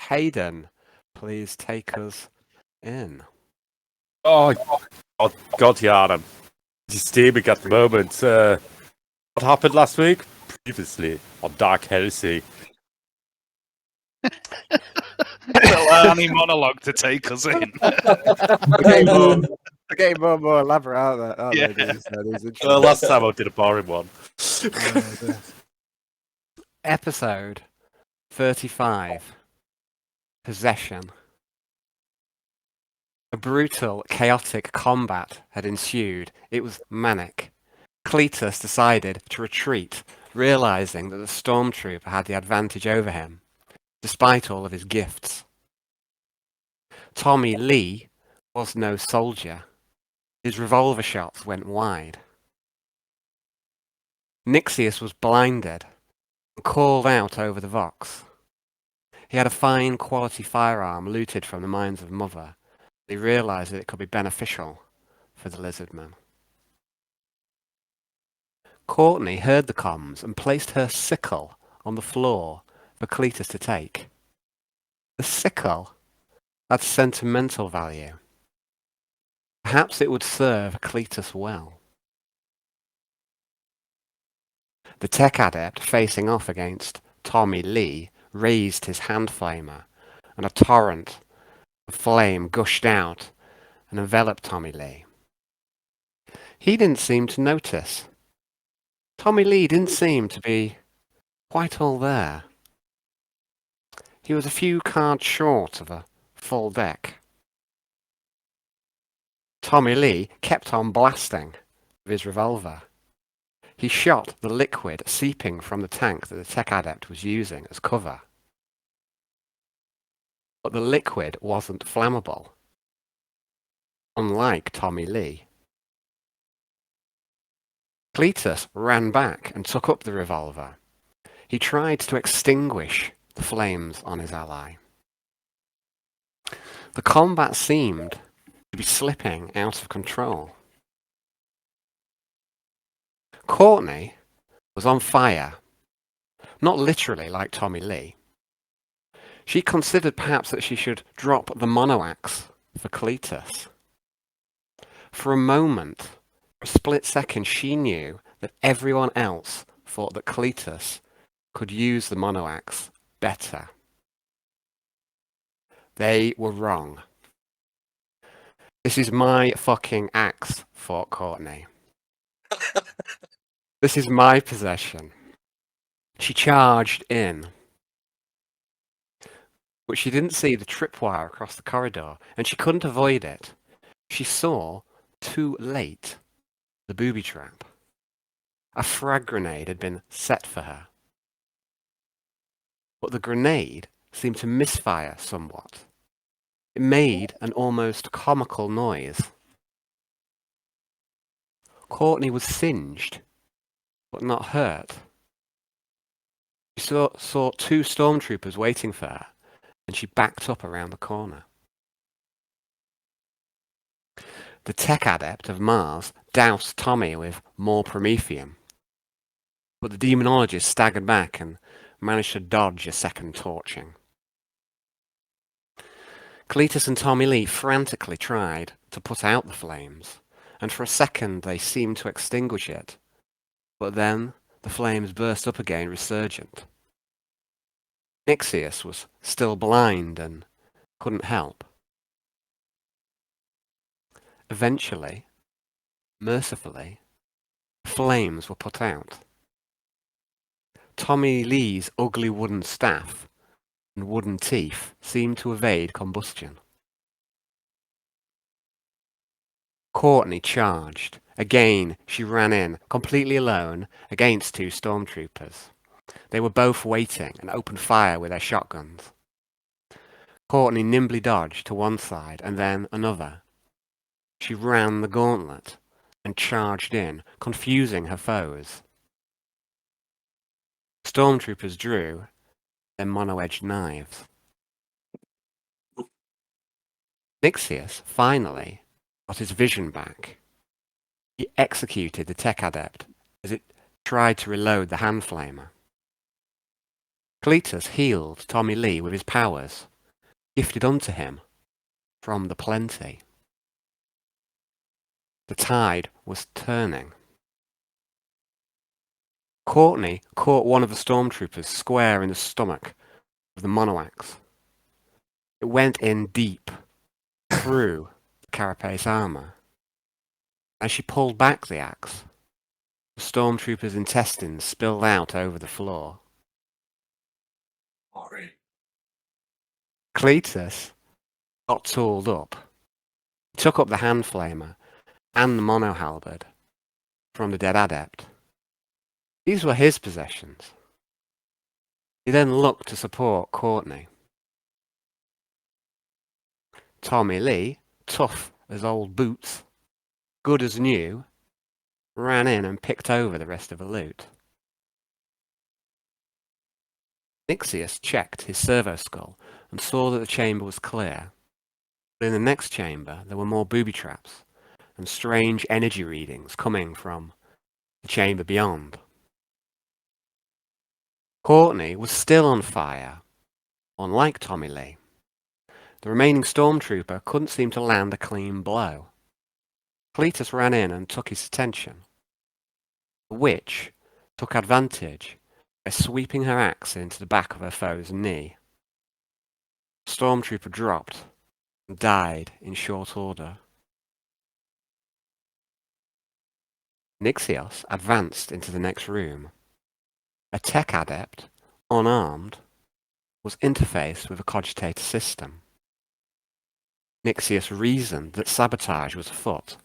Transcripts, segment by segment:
Hayden, please take us in. Oh, God, yeah, Adam. Just steaming at the moment. What happened last week? Previously on Dark Heresy. Little Arnie monologue to take us in. They're getting more and more elaborate, aren't they? Yeah. These Well, last time I did a boring one. Episode 35. Possession. A brutal, chaotic combat had ensued. It was manic. Cletus decided to retreat, realizing that the stormtrooper had the advantage over him, despite all of his gifts. Tommy Lee was no soldier. His revolver shots went wide. Nixius was blinded and called out over the Vox. He had a fine quality firearm looted from the mines of Mother. He realized that it could be beneficial for the Lizardmen. Courtney heard the comms and placed her sickle on the floor for Cletus to take. The sickle had sentimental value. Perhaps it would serve Cletus well. The tech adept facing off against Tommy Lee raised his hand flamer, and a torrent of flame gushed out and enveloped Tommy Lee. He didn't seem to notice. Tommy Lee didn't seem to be quite all there. He was a few cards short of a full deck. Tommy Lee kept on blasting with his revolver. He shot the liquid seeping from the tank that the tech adept was using as cover. But the liquid wasn't flammable, unlike Tommy Lee. Cletus ran back and took up the revolver. He tried to extinguish the flames on his ally. The combat seemed to be slipping out of control. Courtney was on fire, not literally like Tommy Lee. She considered perhaps that she should drop the monoaxe for Cletus. For a moment, a split second, she knew that everyone else thought that Cletus could use the monoaxe better. They were wrong. This is my fucking axe, thought Courtney. This is my possession. She charged in. But she didn't see the tripwire across the corridor, and she couldn't avoid it. She saw, too late, the booby trap. A frag grenade had been set for her. But the grenade seemed to misfire somewhat. It made an almost comical noise. Courtney was singed, but not hurt. She saw two stormtroopers waiting for her, and she backed up around the corner. The tech adept of Mars doused Tommy with more promethium, but the demonologist staggered back and managed to dodge a second torching. Cletus and Tommy Lee frantically tried to put out the flames, and for a second they seemed to extinguish it, but then the flames burst up again, resurgent. Nixius was still blind and couldn't help. Eventually, mercifully, the flames were put out. Tommy Lee's ugly wooden staff and wooden teeth seemed to evade combustion. Courtney charged. Again, she ran in, completely alone, against two stormtroopers. They were both waiting and opened fire with their shotguns. Courtney nimbly dodged to one side and then another. She ran the gauntlet and charged in, confusing her foes. Stormtroopers drew their mono-edged knives. Nixius finally got his vision back. He executed the tech adept as it tried to reload the hand flamer. Cletus healed Tommy Lee with his powers, gifted unto him from the plenty. The tide was turning. Courtney caught one of the stormtroopers square in the stomach of the monoaxe. It went in deep through the carapace armor. As she pulled back the axe, the stormtrooper's intestines spilled out over the floor. Sorry. Cletus got tooled up. He took up the hand flamer and the mono-halberd from the dead adept. These were his possessions. He then looked to support Courtney. Tommy Lee, tough as old boots, good as new, ran in and picked over the rest of the loot. Nixius checked his servo skull and saw that the chamber was clear. But in the next chamber there were more booby traps and strange energy readings coming from the chamber beyond. Courtney was still on fire, unlike Tommy Lee. The remaining stormtrooper couldn't seem to land a clean blow. Cletus ran in and took his attention. The witch took advantage by sweeping her axe into the back of her foe's knee. The stormtrooper dropped and died in short order. Nixios advanced into the next room. A tech adept, unarmed, was interfaced with a cogitator system. Nixios reasoned that sabotage was afoot.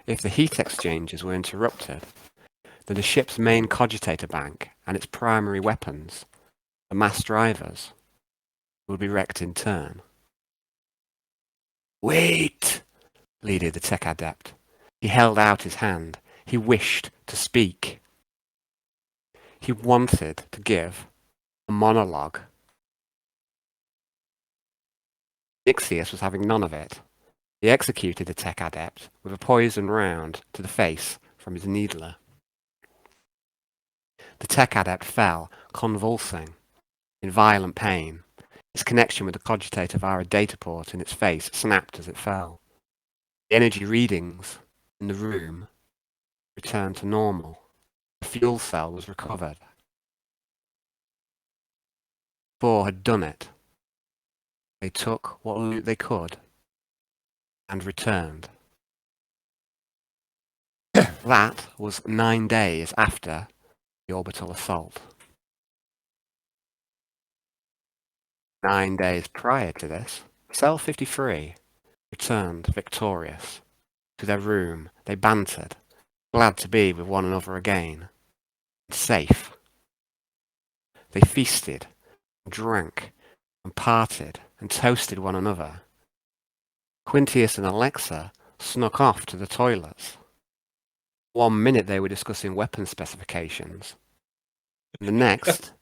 If the heat exchangers were interrupted, then the ship's main cogitator bank and its primary weapons, the mass drivers, would be wrecked in turn. "Wait!" pleaded the tech adept. He held out his hand. He wished to speak. He wanted to give a monologue. Nixios was having none of it. He executed the tech adept with a poisoned round to the face from his needler. The tech adept fell, convulsing, in violent pain. His connection with the cogitator via a data port in its face snapped as it fell. The energy readings in the room returned to normal. The fuel cell was recovered. Four had done it. They took what loot they could and returned. That was 9 days after the orbital assault. 9 days prior to this, Cell 53 returned victorious. To their room they bantered, glad to be with one another again. Safe. They feasted, drank, and parted, and toasted one another. Quintius and Alexa snuck off to the toilets. 1 minute they were discussing weapon specifications. The next,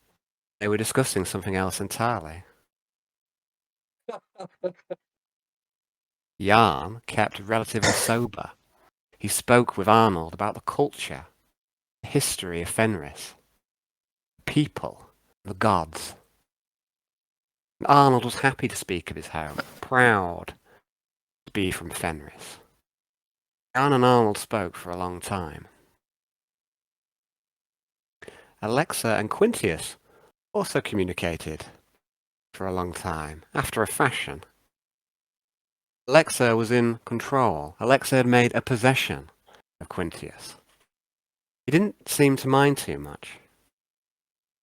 they were discussing something else entirely. Yarn kept relatively sober. He spoke with Arnold about the culture, the history of Fenris, the people, the gods. And Arnold was happy to speak of his home, proud to be from Fenris. Yarn and Arnold spoke for a long time. Alexa and Quintius also communicated for a long time, after a fashion. Alexa was in control. Alexa had made a possession of Quintius. He didn't seem to mind too much.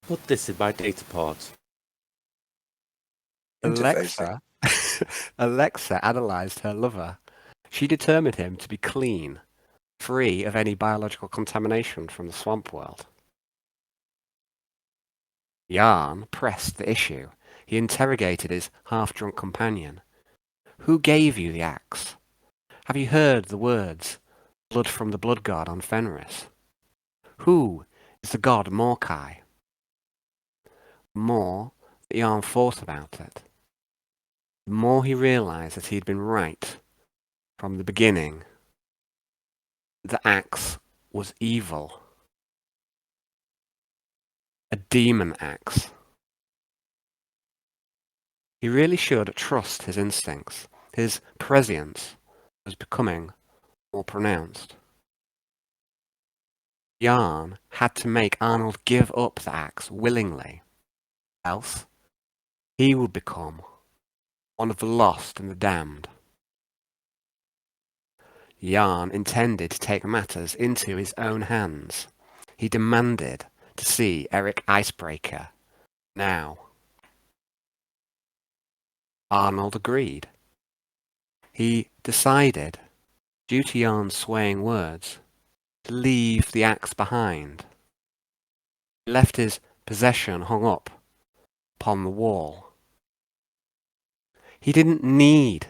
Put this in my data port. Alexa analysed her lover. She determined him to be clean, free of any biological contamination from the swamp world. Yarn pressed the issue. He interrogated his half-drunk companion. Who gave you the axe? Have you heard the words, blood from the blood god on Fenris? Who is the god Morkai? The more that Yarn thought about it, the more he realised that he had been right from the beginning. The axe was evil. A demon axe. He really should trust his instincts. His prescience was becoming more pronounced. Yarn had to make Arnold give up the axe willingly, else he would become one of the lost and the damned. Yarn intended to take matters into his own hands. He demanded to see Eric Icebreaker now. Arnold agreed. He decided, due to Yarn's swaying words, to leave the axe behind. He left his possession hung up upon the wall. He didn't need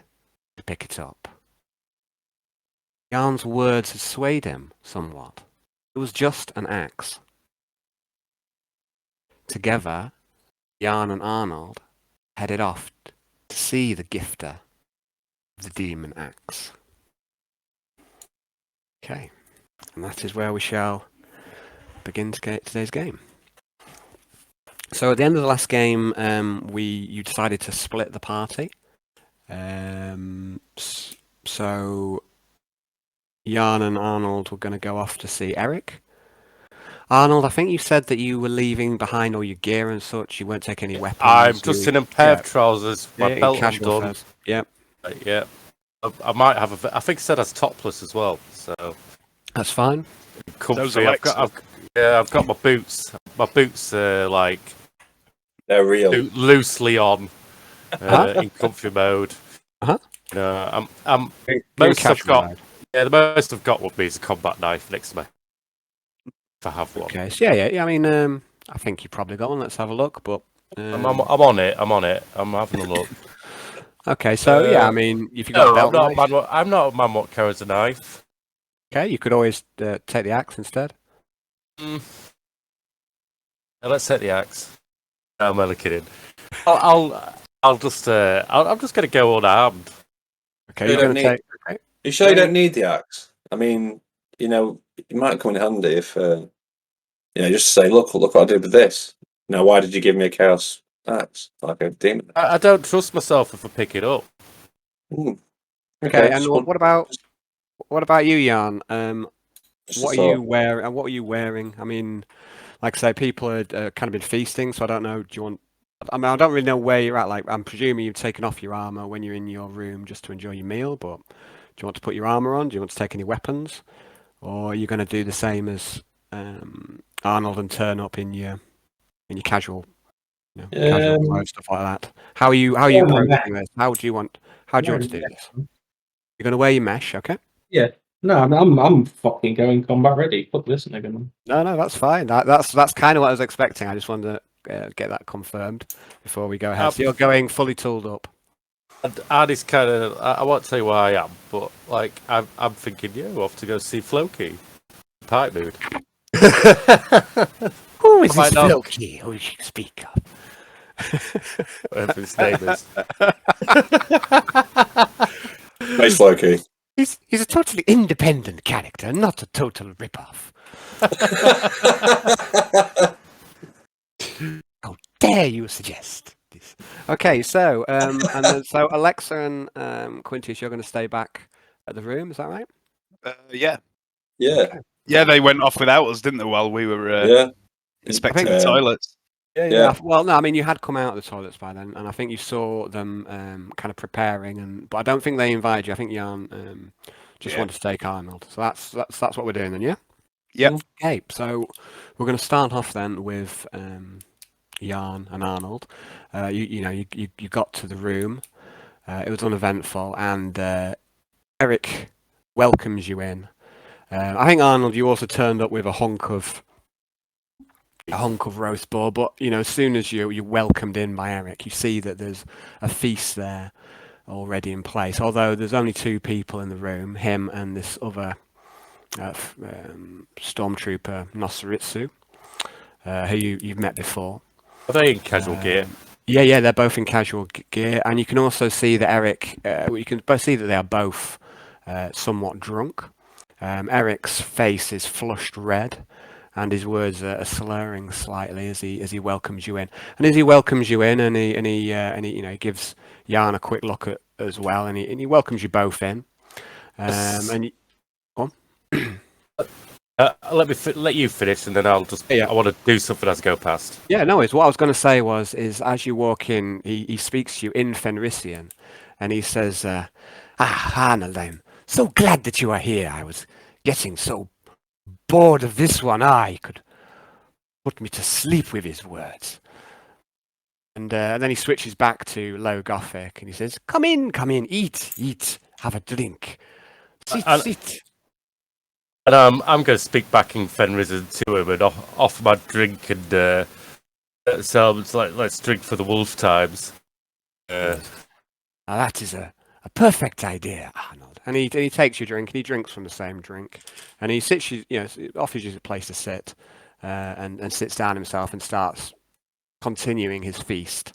to pick it up. Yarn's words had swayed him somewhat. It was just an axe. Together, Yarn and Arnold headed off to see the gifter of the demon axe. Okay, and that is where we shall begin today's game. So at the end of the last game, you decided to split the party. So Yarn and Arnold were going to go off to see Eric. Arnold, I think you said that you were leaving behind all your gear and such. You weren't taking any weapons. I'm just in a pair of trousers. My belt casual undone. Yep. Yeah. I might have I think it said that's topless as well. So That's fine. comfy. I've got my boots. My boots are like They're real. loosely on in comfy mode. Uh-huh. I'm most I've got. Yeah, the most I've got would be is a combat knife next to me. If I have one. Okay. So yeah. I mean, I think you probably got one. Let's have a look. But I'm on it. I'm having a look. Okay. So yeah, I mean, if you got a belt knife, I'm not a man what carries a knife. okay, you could always take the axe instead. Let's take the axe. No, I'm only kidding. I'm just gonna go unarmed. Okay, You you're going don't to need- take. Okay. You sure you don't need the axe? I mean, it might come in handy if, just say, look what I did with this. Now, why did you give me a chaos axe? Like a demon. I don't trust myself if I pick it up. Okay. And what about you, Jan? What are you wearing? What are you wearing? I mean, like I say, people are kind of been feasting, so I don't know. Do you want? I mean, I don't really know where you're at. Like, I'm presuming you've taken off your armor when you're in your room just to enjoy your meal. But do you want to put your armor on? Do you want to take any weapons, or are you going to do the same as Arnold and turn up in your casual, casual clothes, stuff like that? How are you approaching this? How do you want to do this? You're going to wear your mesh, okay? Yeah. No, I'm fucking going combat ready. Fuck this nigga, man. No, that's fine. That's kind of what I was expecting. I just wanted to get that confirmed before we go ahead. So you're going fully tooled up. Arnie's kind of. I won't tell you where I am, but like I'm thinking, off to go see Floki. Pipe mood. Who is this Floki who you speak of? Whatever his name is. Nice Loki. He's a totally independent character, not a total ripoff. How dare you suggest this? Okay, so so Alexa and Quintius, you're going to stay back at the room. Is that right? Yeah. Yeah. Okay. Yeah, they went off without us, didn't they? While we were inspecting the toilets. Yeah. Well, no, I mean you had come out of the toilets by then, and I think you saw them kind of preparing, but I don't think they invited you. I think Jan just wanted to take Arnold. So that's what we're doing then, yeah. Yep. Okay, so we're going to start off then with Jan and Arnold. You got to the room. It was uneventful, and Eric welcomes you in. I think Arnold, you also turned up with a hunk of roast boar, but as soon as you're welcomed in by Eric, you see that there's a feast there already in place. Although there's only two people in the room, him and this other stormtrooper Nosaritsu, who you've met before. Are they in casual gear? Yeah, they're both in casual gear, and you can also see that Eric. You can both see that they are both somewhat drunk. Eric's face is flushed red. and his words are slurring slightly as he welcomes you in. And as he welcomes you in, and he gives Jan a quick look at as well, and he welcomes you both in. And you, go on. Let you finish, and then I'll just. Yeah. I want to do something as I go past. Yeah, no, it's what I was going to say is as you walk in, he speaks to you in Fenrisian, and he says, Arnold, I'm so glad that you are here. I was getting so bored of this one. He could put me to sleep with his words. And then he switches back to Low Gothic, and he says, come in, eat, have a drink. Sit. And I'm going to speak back in Fenrisian to him and offer my drink, and so it's like, let's drink for the wolf times. Now that is a perfect idea, Arnold. And he takes your drink, and he drinks from the same drink, and he sits you, offers you a place to sit, and sits down himself and starts continuing his feast.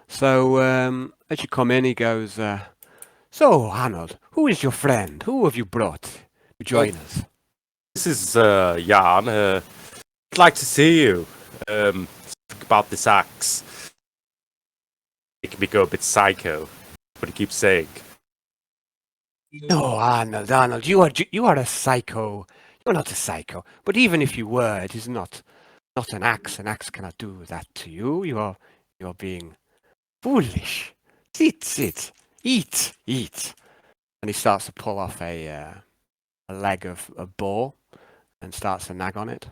So as you come in, he goes, so Arnold, who is your friend? Who have you brought to join us? This is Jan. I'd like to see you. Think about this axe. Making me go a bit psycho. What he keeps saying. No, Arnold, you are a psycho. You're not a psycho. But even if you were, it is not an axe. An axe cannot do that to you. You're being foolish. Sit. Eat. And he starts to pull off a leg of a boar and starts to nag on it.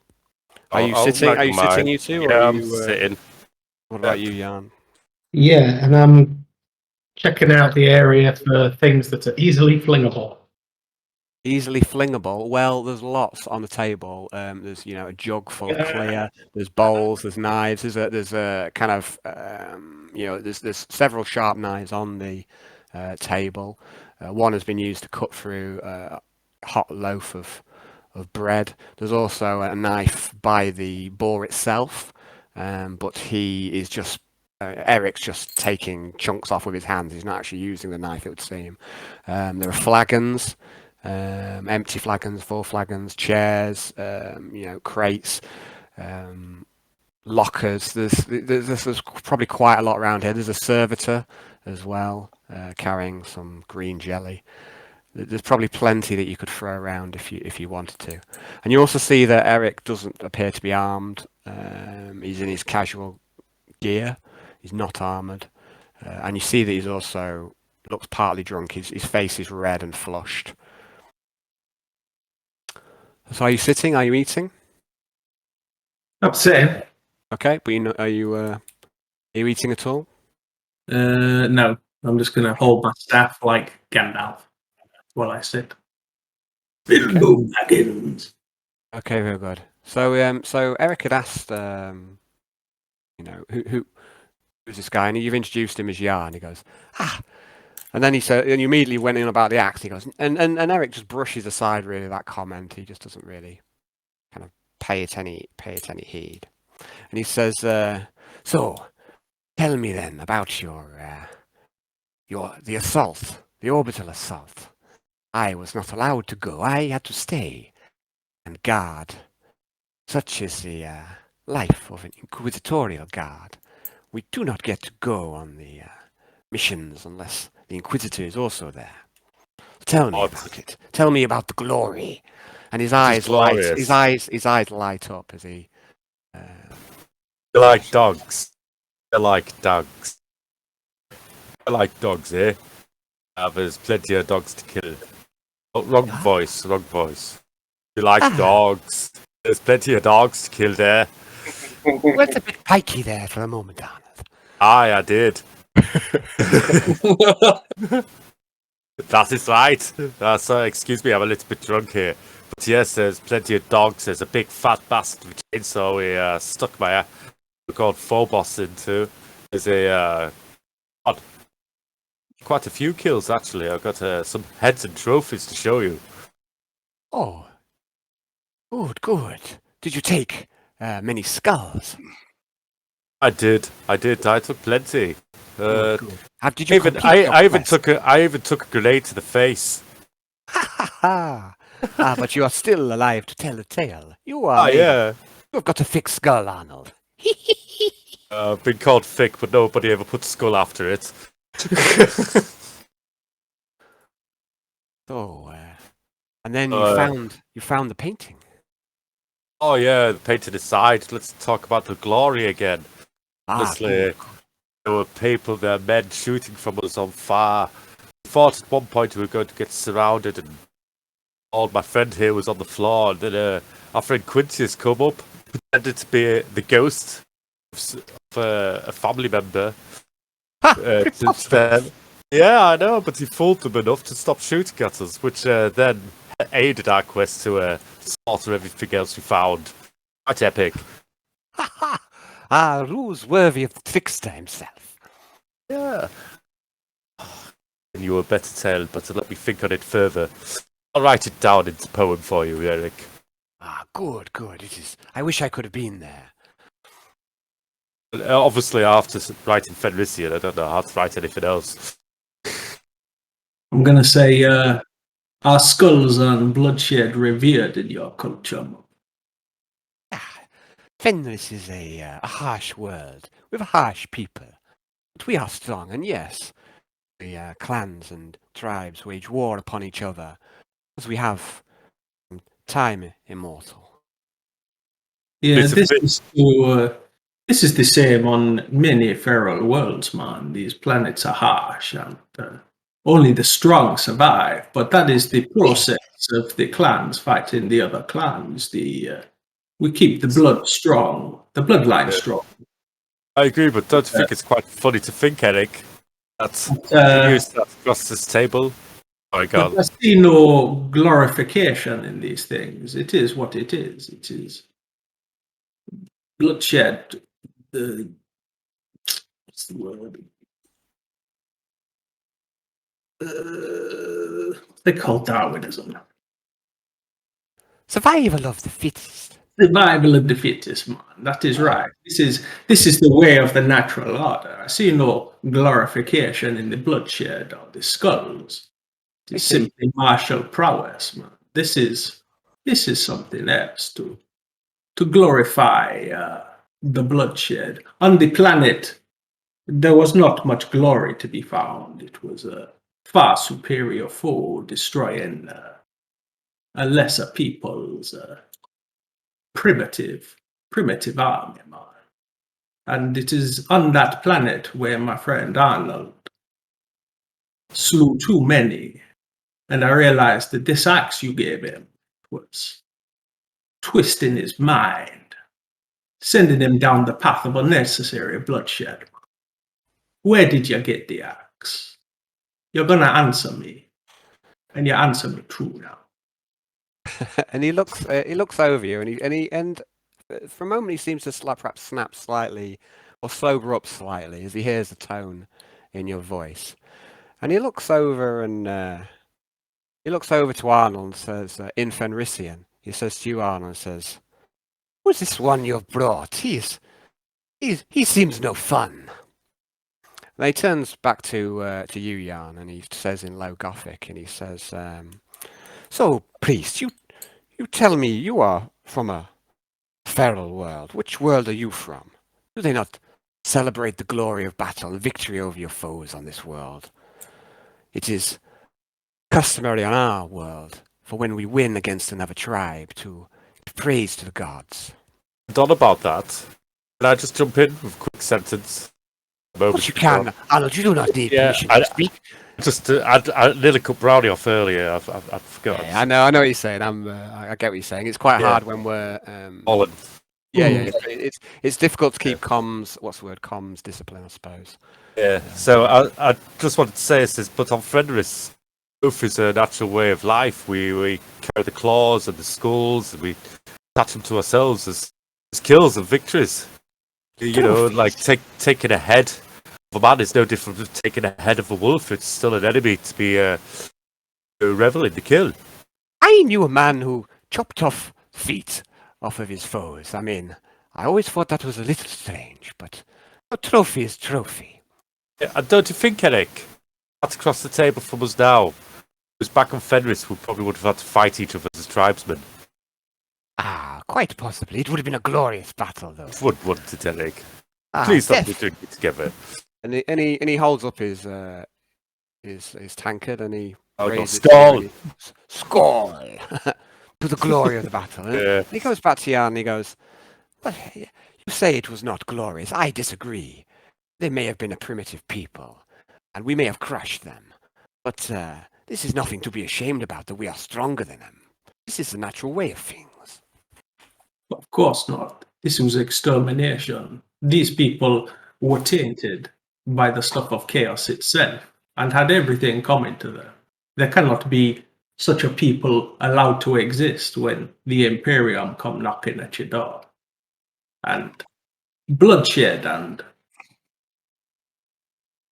Are you sitting? Are you sitting, you two? Yeah, I'm sitting. What about you, Jan? Yeah, and I'm checking out the area for things that are easily flingable. Easily flingable. Well, there's lots on the table. There's a jug full of clear. There's bowls. There's knives. There's a kind of there's several sharp knives on the table. One has been used to cut through a hot loaf of bread. There's also a knife by the boar itself, but he is just Eric's just taking chunks off with his hands. He's not actually using the knife, it would seem. There are flagons. Empty flagons, full flagons, chairs, crates, lockers. There's probably quite a lot around here. There's a servitor as well, carrying some green jelly. There's probably plenty that you could throw around if you wanted to. And you also see that Eric doesn't appear to be armed. He's in his casual gear. He's not armoured. And you see that he's also looks partly drunk. His face is red and flushed. So are you sitting? Are you eating? I'm sitting. Okay, but are you eating at all? No, I'm just going to hold my staff like Gandalf while I sit. Bilbo Baggins. Okay, very good. So so Eric had asked, who's this guy, and you've introduced him as Jan. He goes, and then he said, and you immediately went in about the axe. He goes, and Eric just brushes aside really that comment. He just doesn't really kind of pay it any heed. And he says, so tell me then about the assault, the orbital assault. I was not allowed to go. I had to stay and guard. Such is the life of an inquisitorial guard. We do not get to go on the missions unless the Inquisitor is also there. Tell me about it. Tell me about the glory. And his eyes light. His eyes light up as he. They're like dogs. They're like dogs. They're like dogs, eh? There's plenty of dogs to kill. Oh, wrong voice. You like dogs. There's plenty of dogs to kill there. Went a bit pikey there for a moment, Arnold. Aye, I did. That is right. Excuse me, I'm a little bit drunk here. But yes, there's plenty of dogs. There's a big fat bastard with a chainsaw we stuck my called Phobos into. There's quite a few kills actually. I've got some heads and trophies to show you. Oh, good. Did you take many skulls? I did. I took plenty. Good. Did you I even took a grenade to the face. Ha! But you are still alive to tell the tale. You are. Yeah. You've got a thick skull, Arnold. Been called thick, but nobody ever put skull after it. So, and then you found the painting. Oh yeah, the painting aside, let's talk about the glory again. Honestly, Good. there were people there, men shooting from us on far. We thought at one point we were going to get surrounded, and all my friend here was on the floor. And then our friend Quintius come up, pretended to be the ghost of a family member. Yeah, I know, but he fooled them enough to stop shooting at us, which then aided our quest to slaughter everything else we found. Quite epic. Ruse worthy of the trickster himself. Yeah. And you were better tale, but to let me think on it further. I'll write it down into poem for you, Eric. Good. It is. I wish I could have been there. Obviously, after writing Fenrisian, I don't know how to write anything else. I'm going to say, are skulls and bloodshed revered in your culture? Fenris is a harsh world with harsh people. But we are strong, and yes, the clans and tribes wage war upon each other, as we have from time immortal. Yeah, this is the same on many feral worlds, man. These planets are harsh, and only the strong survive. But that is the process of the clans fighting the other clans. We keep the blood strong, the bloodline strong. I agree, but don't you think it's quite funny to think, Eric, that you use that across this table? Oh my God. I see no glorification in these things. It is what it is. It is bloodshed. What's the word? They call Darwinism. Survival of the fittest. Survival of the fittest, man. That is right. This is the way of the natural order. I see no glorification in the bloodshed or the skulls. It is simply martial prowess, man. This is something else to glorify the bloodshed. On the planet, there was not much glory to be found. It was a far superior foe destroying a lesser people's primitive army, man. And it is on that planet where my friend Arnold slew too many, and I realized that this axe you gave him was twisting his mind, sending him down the path of unnecessary bloodshed. Where did you get the axe? You're gonna answer me, and you answer me true now. And he looks over you, and for a moment he seems to perhaps snap slightly or sober up slightly as he hears the tone in your voice. And he looks over to Arnold and says, in Fenrisian, he says to you, Arnold, says, "Who's this one you've brought? He seems no fun." And he turns back to you, Jan, and he says in low Gothic, and he says, "So, priest, you tell me you are from a feral world. Which world are you from? Do they not celebrate the glory of battle and victory over your foes on this world? It is customary on our world for when we win against another tribe to give praise to the gods." I don't know about that. Can I just jump in with a quick sentence? But you can, Arnold. You do not need permission to speak. I nearly cut Brownie off earlier. I forgot. Yeah, I know what you're saying. I get what you're saying. It's quite hard when we're Holland. Yeah. It's difficult to keep comms. What's the word? Comms discipline, I suppose. Yeah. So I just wanted to say this, but on Fenris, proof is a natural way of life. We carry the claws and the skulls, and we attach them to ourselves as kills and victories. You know, like taking a head of a man is no different from taking a head of a wolf. It's still an enemy to be revel in the kill. I knew a man who chopped off feet off of his foes. I mean, I always thought that was a little strange, but a trophy is trophy. Yeah, and don't you think, Eric? That's across the table from us now. was back on Fenris, we probably would have had to fight each other as tribesmen. Ah, quite possibly. It would have been a glorious battle, though. Wouldn't it, Eric? Ah, Please stop death. doing it together. And he holds up his tankard and he raises it. Skull! And Skull! To the glory of the battle. And he goes back to Jan and he goes, "But you say it was not glorious. I disagree. They may have been a primitive people, and we may have crushed them. But this is nothing to be ashamed about, that we are stronger than them. This is the natural way of things." Of course not. This was extermination. These people were tainted by the stuff of chaos itself and had everything coming to them. There cannot be such a people allowed to exist when the Imperium come knocking at your door. And bloodshed and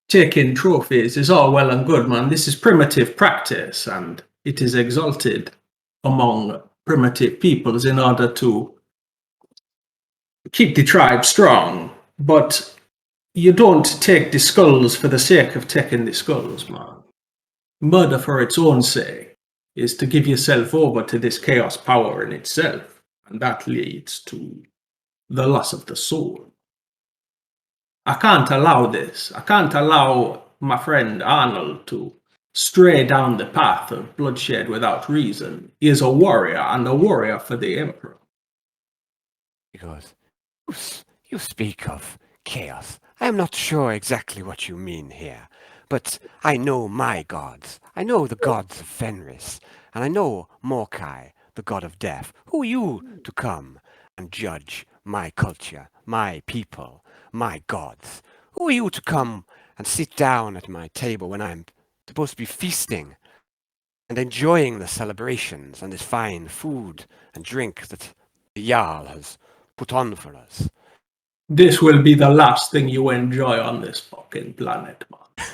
taking trophies is all well and good, man. This is primitive practice, and it is exalted among primitive peoples in order to keep the tribe strong. But you don't take the skulls for the sake of taking the skulls, man. Murder for its own sake is to give yourself over to this chaos power in itself, and that leads to the loss of the soul. I can't allow this. I can't allow my friend Arnold to stray down the path of bloodshed without reason. He is a warrior, and a warrior for the Emperor. He goes, you speak of chaos. I am not sure exactly what you mean here, but I know my gods. I know the gods of Fenris, and I know Morkai, the god of death. Who are you to come and judge my culture, my people, my gods? Who are you to come and sit down at my table when I'm supposed to be feasting and enjoying the celebrations and this fine food and drink that the Jarl has put on for us? This will be the last thing you enjoy on this fucking planet, man.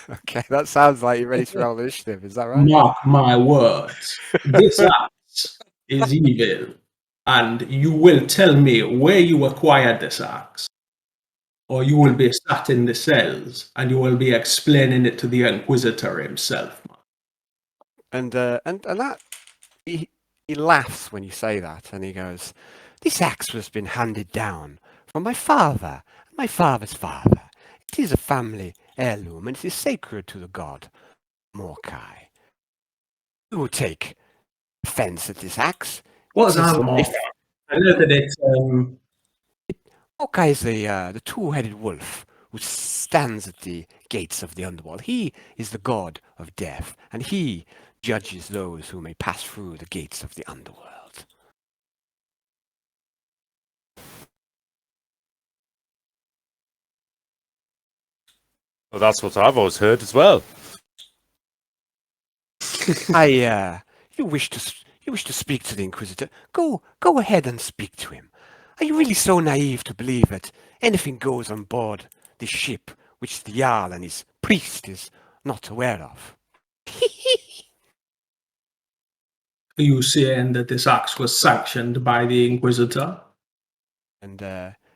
Okay, that sounds like you're ready to roll initiative. Is that right? Mark my words. This axe is evil, and you will tell me where you acquired this axe, or you will be sat in the cells and you will be explaining it to the Inquisitor himself, man. And that he laughs when you say that, and he goes, "This axe has been handed down from my father and my father's father. It is a family heirloom, and it is sacred to the god Morkai. You will take offense at this axe. What's that? I know that it's Morkai is the two-headed wolf who stands at the gates of the underworld. He is the god of death, and he judges those who may pass through the gates of the underworld." Well, that's what I've always heard as well. You wish to speak to the Inquisitor? Go ahead and speak to him. Are you really so naive to believe that anything goes on board this ship which the Jarl and his priest is not aware of? Are you saying that this axe was sanctioned by the Inquisitor? And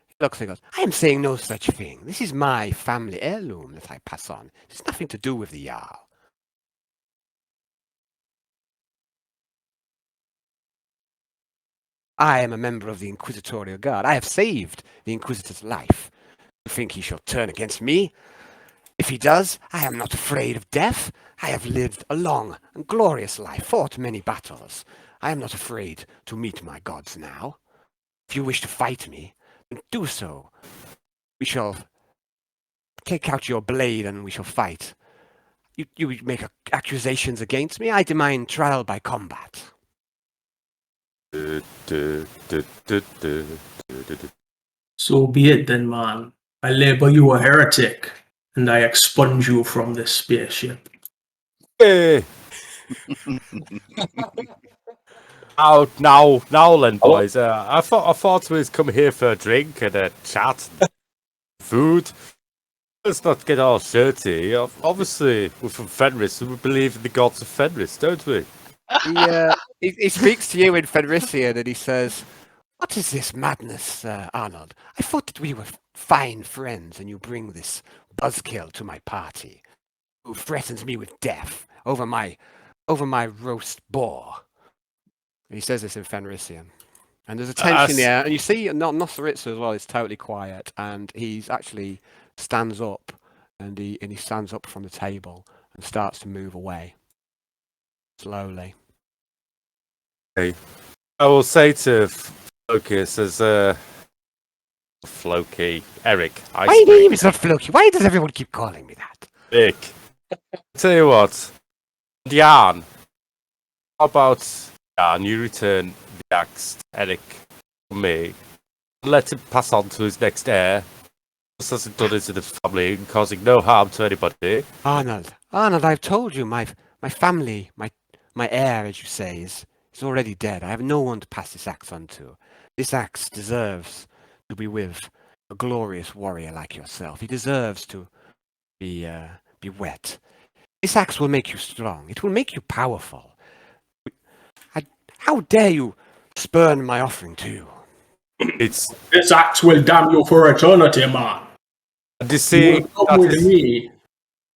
he looks and goes, "I am saying no such thing. This is my family heirloom that I pass on. It's nothing to do with the Jarl." "I am a member of the Inquisitorial Guard. I have saved the Inquisitor's life. You think he shall turn against me? If he does, I am not afraid of death. I have lived a long and glorious life, fought many battles. I am not afraid to meet my gods now. If you wish to fight me, then do so. We shall take out your blade and we shall fight. You make accusations against me. I demand trial by combat." So be it then, man. I label you a heretic, and I expunge you from this spaceship. Hey. Now then, boys. I thought we'd come here for a drink and a chat, and food. Let's not get all shirty. Obviously, we're from Fenris, and we believe in the gods of Fenris, don't we? He speaks to you in Fenrisian and he says, "What is this madness, Arnold? I thought that we were fine friends, and you bring this buzzkill to my party, who threatens me with death over my over my roast boar. He says this in Fenrisian. And there's a tension in the air. And you see Nosferatu as well is totally quiet. And he's actually stands up. And he stands up from the table and starts to move away. Slowly. Okay. I will say to Focus as Floki, Eric. My name is not Floki. Why does everyone keep calling me that? Nick. Tell you what, Jan. How about Jan? You return the axe to Eric from me. Let him pass on to his next heir. Just as it done it to the family, causing no harm to anybody. Arnold, I've told you my family, my heir, as you say, is already dead. I have no one to pass this axe on to. This axe deserves to be with a glorious warrior like yourself. He deserves to be wet. This axe will make you strong. It will make you powerful. How dare you spurn my offering to you? It's This axe will damn you for eternity, man. you see, You will come with me.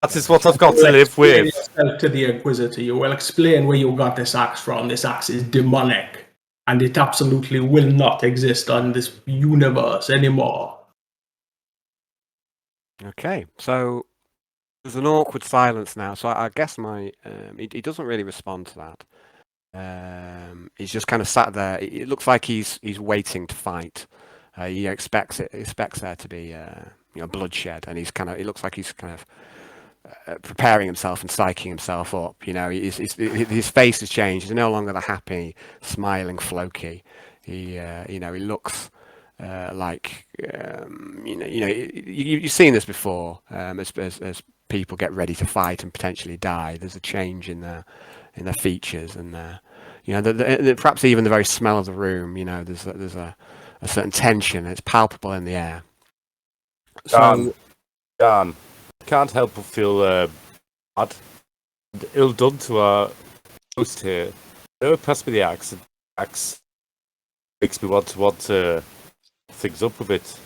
that is what I've got You to will live explain with. yourself to the Inquisitor. You will explain where you got this axe from. This axe is demonic, and it absolutely will not exist on this universe anymore. Okay, so there's an awkward silence now. So I guess he doesn't really respond to that. He's just kind of sat there. It looks like he's waiting to fight. He expects there to be bloodshed, and it looks like he's kind of preparing himself and psyching himself up. His face has changed. He's no longer the happy, smiling Floki. He looks like you've seen this before. As people get ready to fight and potentially die, there's a change in their features, and perhaps even the very smell of the room. There's a certain tension. It's palpable in the air. So, Jan, can't help but feel bad. Ill done to our host here. No, pass me the axe. The axe makes me want to things up a bit.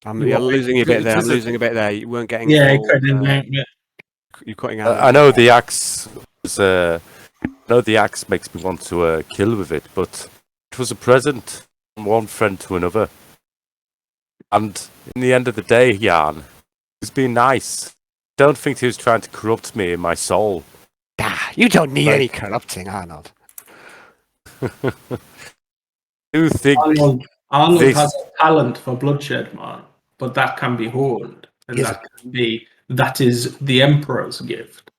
you're losing a bit there. I'm losing a bit there. You weren't getting. Yeah, full, you're cutting out. I know the axe was. I know the axe makes me want to kill with it, but it was a present from one friend to another. And in the end of the day, Jan, he was being nice. Don't think he was trying to corrupt me in my soul. You don't need any corrupting, Arnold. You think Arnold this- has a talent for bloodshed, man, but that can be honed, and that is the Emperor's gift.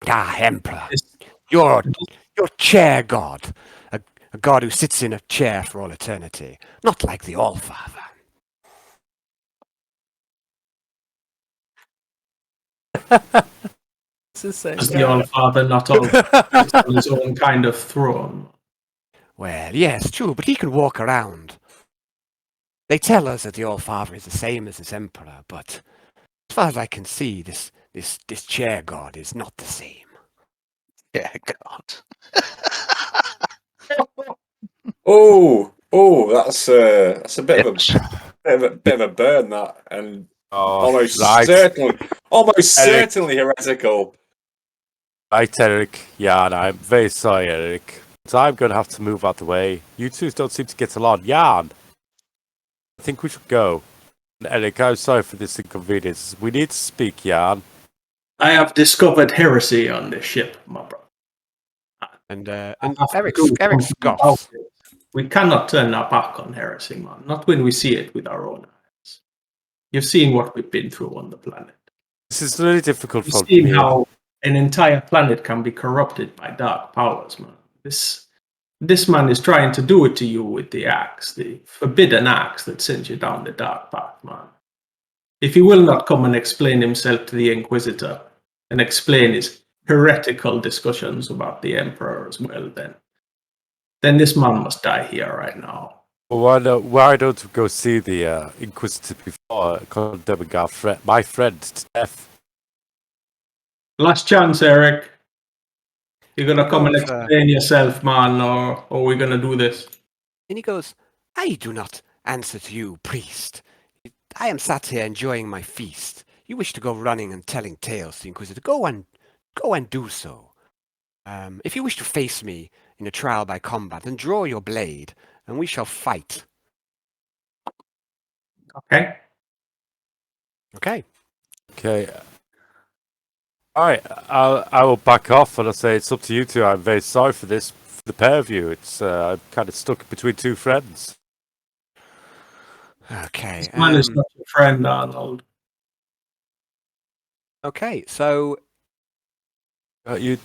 Emperor, your chair god, a god who sits in a chair for all eternity, not like the All-Father. As the All-Father not all sits on his own kind of throne. Well, yes, true, but he can walk around. They tell us that the All-Father is the same as this Emperor, but as far as I can see, this chair god is not the same. Yeah, God. That's a bit of a burn, that, and almost certainly heretical. Right, Eric. Jan, I'm very sorry, Eric. So I'm going to have to move out the way. You two don't seem to get along. Jan, I think we should go. And Eric, I'm sorry for this inconvenience. We need to speak, Jan. I have discovered heresy on this ship, my brother. And Eric's Goths. We cannot turn our back on heresy, man. Not when we see it with our own eyes. You've seen what we've been through on the planet. This is really difficult for You've seen me. how an entire planet can be corrupted by dark powers, man. This man is trying to do it to you with the axe, the forbidden axe that sends you down the dark path, man. If he will not come and explain himself to the Inquisitor and explain his heretical discussions about the Emperor as well, then this man must die here right now. Well, why don't we go see the Inquisitor before condemning my friend to death? Last chance, Eric. You're gonna come and explain yourself, man, or are we gonna do this? And he goes, I do not answer to you, priest. I am sat here enjoying my feast. you wish to go running and telling tales to the Inquisitor, go and do so. If you wish to face me in a trial by combat, then draw your blade, and we shall fight. Okay. Okay. Okay. All right. I will back off, and I'll say it's up to you two. I'm very sorry for this, for the pair of you. It's I'm kind of stuck between two friends. Okay. This man is not your friend, Arnold. Okay. So You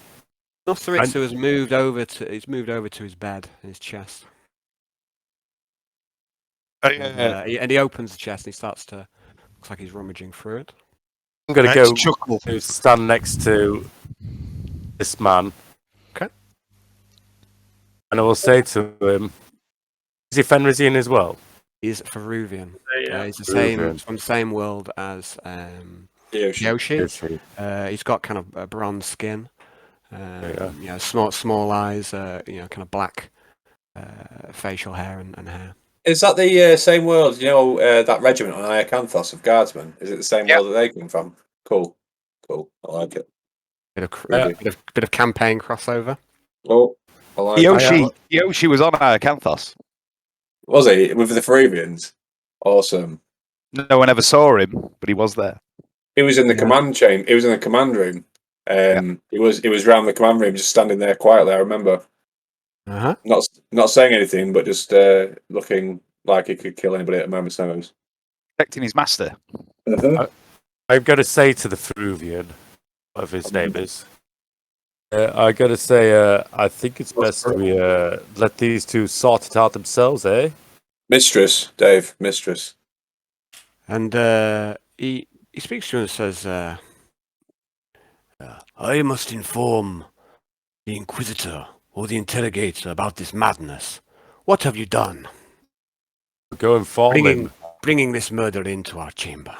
Nosferatu has moved over to. He's moved over to his bed in his chest. And he opens the chest and he starts to. Looks like he's rummaging through it. I'm going to Let's go chuckle. to stand next to this man. Okay. And I will say to him, is he Fenrisian as well? He's Faruvian. Yeah. He's the same Faruvian. from the same world as Yoshi. Yoshi. He's got kind of a bronze skin. Small eyes. Kind of black facial hair and hair. Is that the same world? That regiment on Iacanthos of guardsmen. Is it the same world that they come from? Cool. I like it. Bit of campaign crossover. Oh, I like it. Yoshi was on Canthos. Was he with the Faruvians? Awesome. No one ever saw him, but he was there. He was in the command chain. He was in the command room. He was round the command room, just standing there quietly. I remember. Not saying anything, but just looking like he could kill anybody at a moment's notice. Protecting his master. I'm going to say to the Faruvian, whatever his name is, I got to say, I think it's best we let these two sort it out themselves, eh? Mistress, Dave, mistress. And he speaks to him and says, I must inform the Inquisitor or the Interrogator about this madness. What have you done? Go inform him. Bringing this murder into our chamber.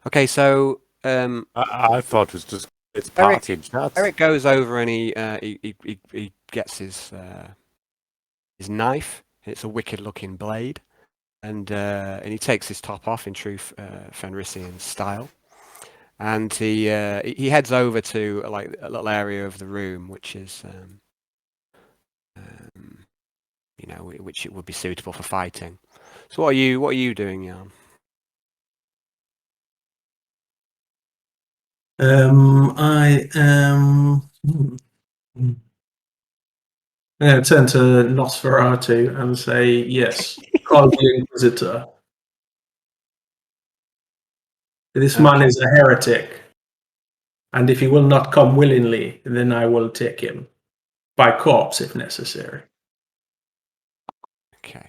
Okay, so I thought it was just it's party and chat. Eric goes over and he gets his knife. It's a wicked-looking blade, and he takes his top off in true Fenrisian style, and he heads over to like a little area of the room which is which it would be suitable for fighting. So what are you doing, Jan? I am. I'm going to turn to Nosferatu and say, yes, call the Inquisitor. This man is a heretic, and if he will not come willingly, then I will take him by corpse if necessary. Okay.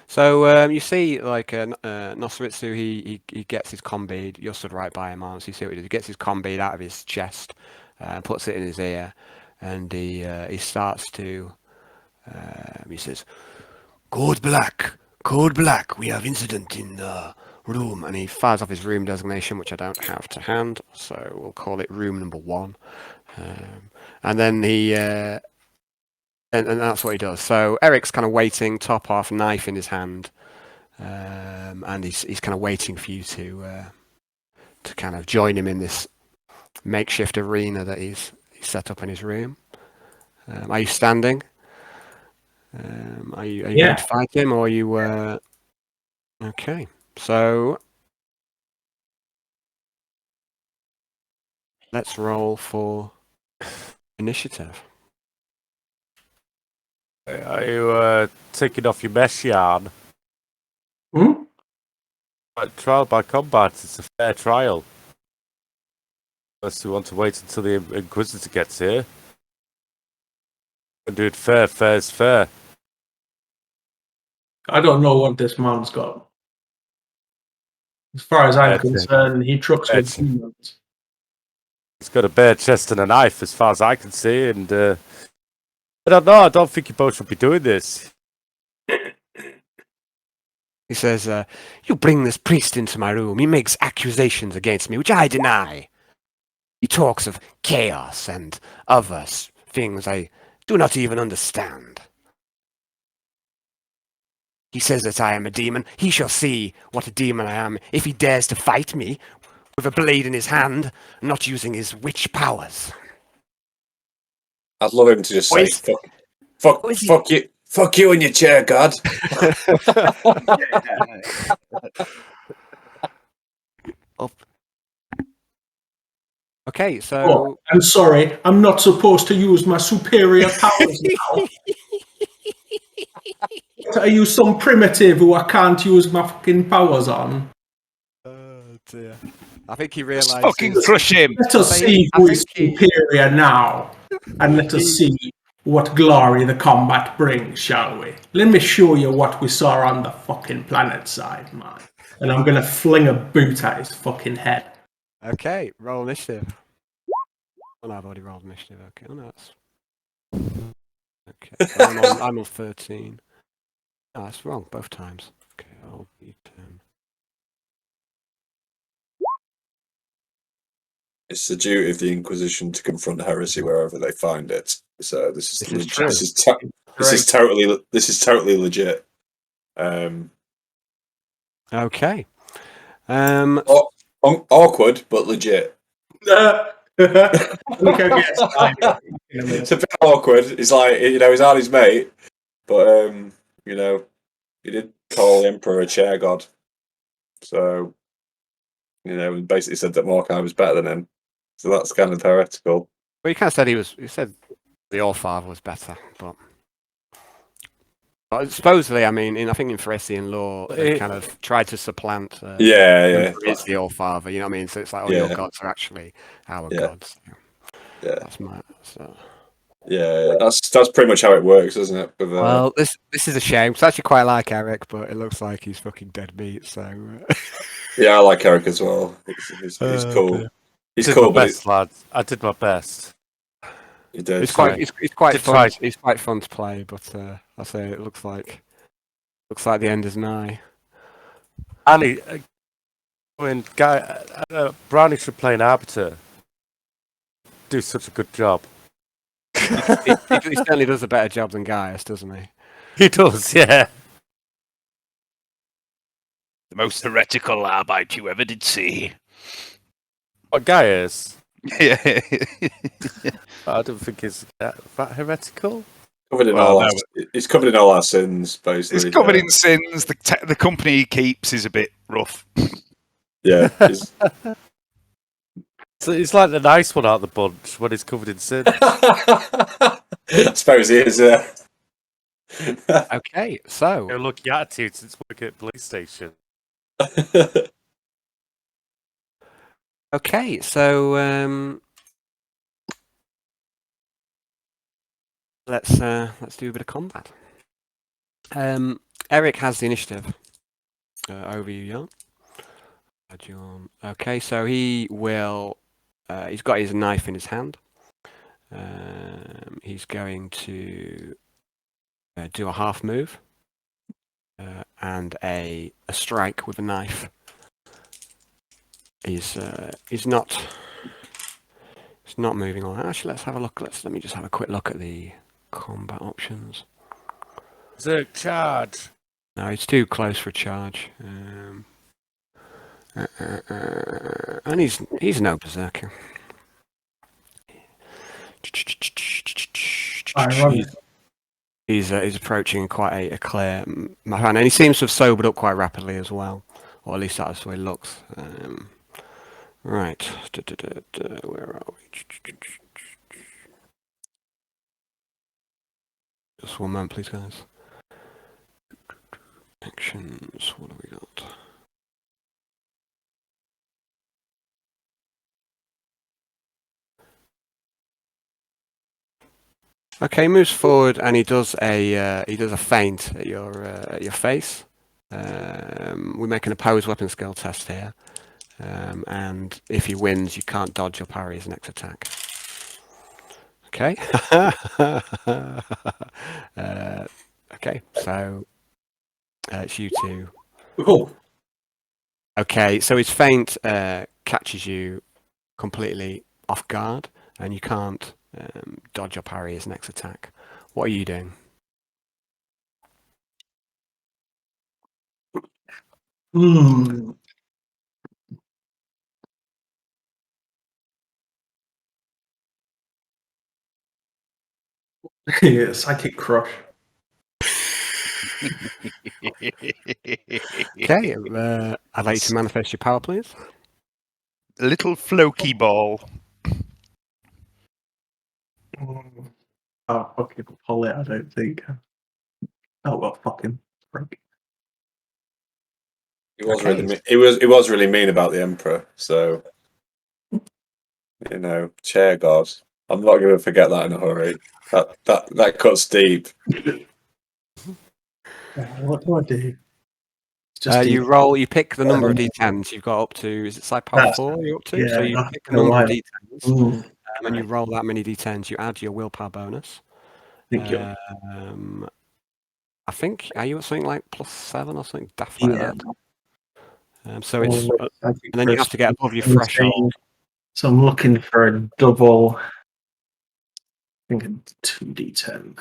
So you see, like Nosferatu, he gets his combead. You're stood right by him, Arnie. So you see what he does. He gets his combead out of his chest, puts it in his ear, and he starts to. He says, "Code black, we have incident in the room," and he fires off his room designation, which I don't have to hand, so we'll call it room number 1. And then he. And that's what he does. So Eric's kind of waiting, top off, knife in his hand, and he's kind of waiting for you to kind of join him in this makeshift arena that he's set up in his room. Are you standing? Are you going to fight him, or are you? Okay, so let's roll for initiative. Are you taking off your mesh yarn? Trial by combat, it's a fair trial. Unless you want to wait until the Inquisitor gets here. And do it fair, fair's fair. I don't know what this man's got. As far as I'm concerned, he trucks with demons. He's got a bare chest and a knife, as far as I can see, and I don't know. I don't think you both should be doing this. He says, "You bring this priest into my room. He makes accusations against me, which I deny. He talks of chaos and other things I do not even understand." He says that I am a demon. He shall see what a demon I am if he dares to fight me with a blade in his hand, not using his witch powers. I'd love him to just say, fuck you and your chair, God. Okay, so... Oh, I'm sorry, I'm not supposed to use my superior powers now. Are you some primitive who I can't use my fucking powers on? Oh dear. I think he realised... Fucking crush him! Let us see who is superior now. And let us see what glory the combat brings, shall we? Let me show you what we saw on the fucking planet side, man. And I'm gonna fling a boot at his fucking head. Okay, roll initiative. Oh no, I've already rolled initiative. Okay, oh no, that's... Okay, so I'm on 13. No, that's wrong both times. Okay, I'll be 10. It's the duty of the Inquisition to confront heresy wherever they find it. So this is totally legit. Okay. Awkward, but legit. It's a bit awkward. It's like, he's Arnie's mate, but he did call the Emperor a chair god. So, basically said that Mordecai was better than him. So that's kind of heretical. Well, you kind of said he said the Allfather was better, but supposedly, I mean, I think in Heresy law, they kind of tried to supplant. It's the Allfather, you know what I mean? So it's like, your gods are actually our gods. Yeah, that's my. So. Yeah, that's pretty much how it works, isn't it? Well, this is a shame. It's actually quite like Eric, but it looks like he's fucking dead meat. So. Yeah, I like Eric as well. He's cool. Dear. He's cool, but lads. I did my best. You did. It's quite fun. It's quite fun to play, but I say it looks like the end is nigh. Annie, Brownie should play an arbiter. Do such a good job. he certainly does a better job than Gaius, doesn't he? He does, yeah. The most heretical arbite you ever did see. What, Gaius? Yeah. I don't think it's that heretical. He's covered in all our sins, basically. He's covered in sins. The company he keeps is a bit rough. Yeah. So he's like the nice one out of the bunch when he's covered in sins. I suppose he is, yeah. Okay, so... You're lucky attitude since working at police station. Okay, so let's do a bit of combat. Eric has the initiative over you, Jan. Okay, so he will. He's got his knife in his hand. He's going to do a half move and a strike with a knife. He's not moving on. Actually, let's have a look. Let me just have a quick look at the combat options. Zerk charge. No, it's too close for a charge. And he's no berserker. He's approaching quite a clear man, and he seems to have sobered up quite rapidly as well, or at least that's the way it looks. Right, where are we? Just one moment, please, guys. Actions. What have we got? Okay, moves forward and he does a feint at your face. We're making a opposed weapon skill test here, and if he wins, you can't dodge or parry his next attack. Okay. Okay, so it's you two. Oh. Okay, so his feint catches you completely off guard, and you can't dodge or parry his next attack. What are you doing? Yeah, psychic crush. Okay, I'd like you to manifest your power, please. Little floky ball. Oh, fucking pull it, I don't think. Oh, well, fucking prick. He was really mean about the Emperor, so chair god. I'm not going to forget that in a hurry. That cuts deep. What do I do? You roll. You pick the number of d10s you've got up to. Is it side power 4 you're up to? Yeah, so you pick a number of d10s, and you roll that many d10s. You add your willpower bonus. Thank you. I think are you at something like +7 or something daft like that? So it's and then you have to get above your threshold. So I'm looking for a double. I think it's 2d10.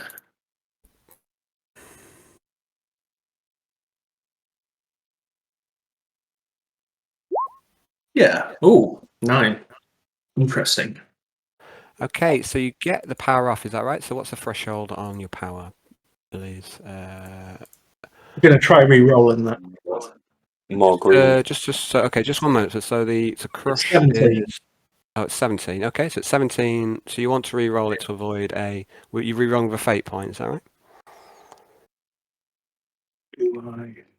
Yeah. Oh, 9. Interesting. Okay, so you get the power off. Is that right? So what's the threshold on your power, please? I'm gonna try re-rolling that. More green. Okay, just 1 minute. So the crush is. Oh, it's 17. Okay, so it's 17. So you want to re-roll it to avoid a. You re-roll with a fate point. Is that right?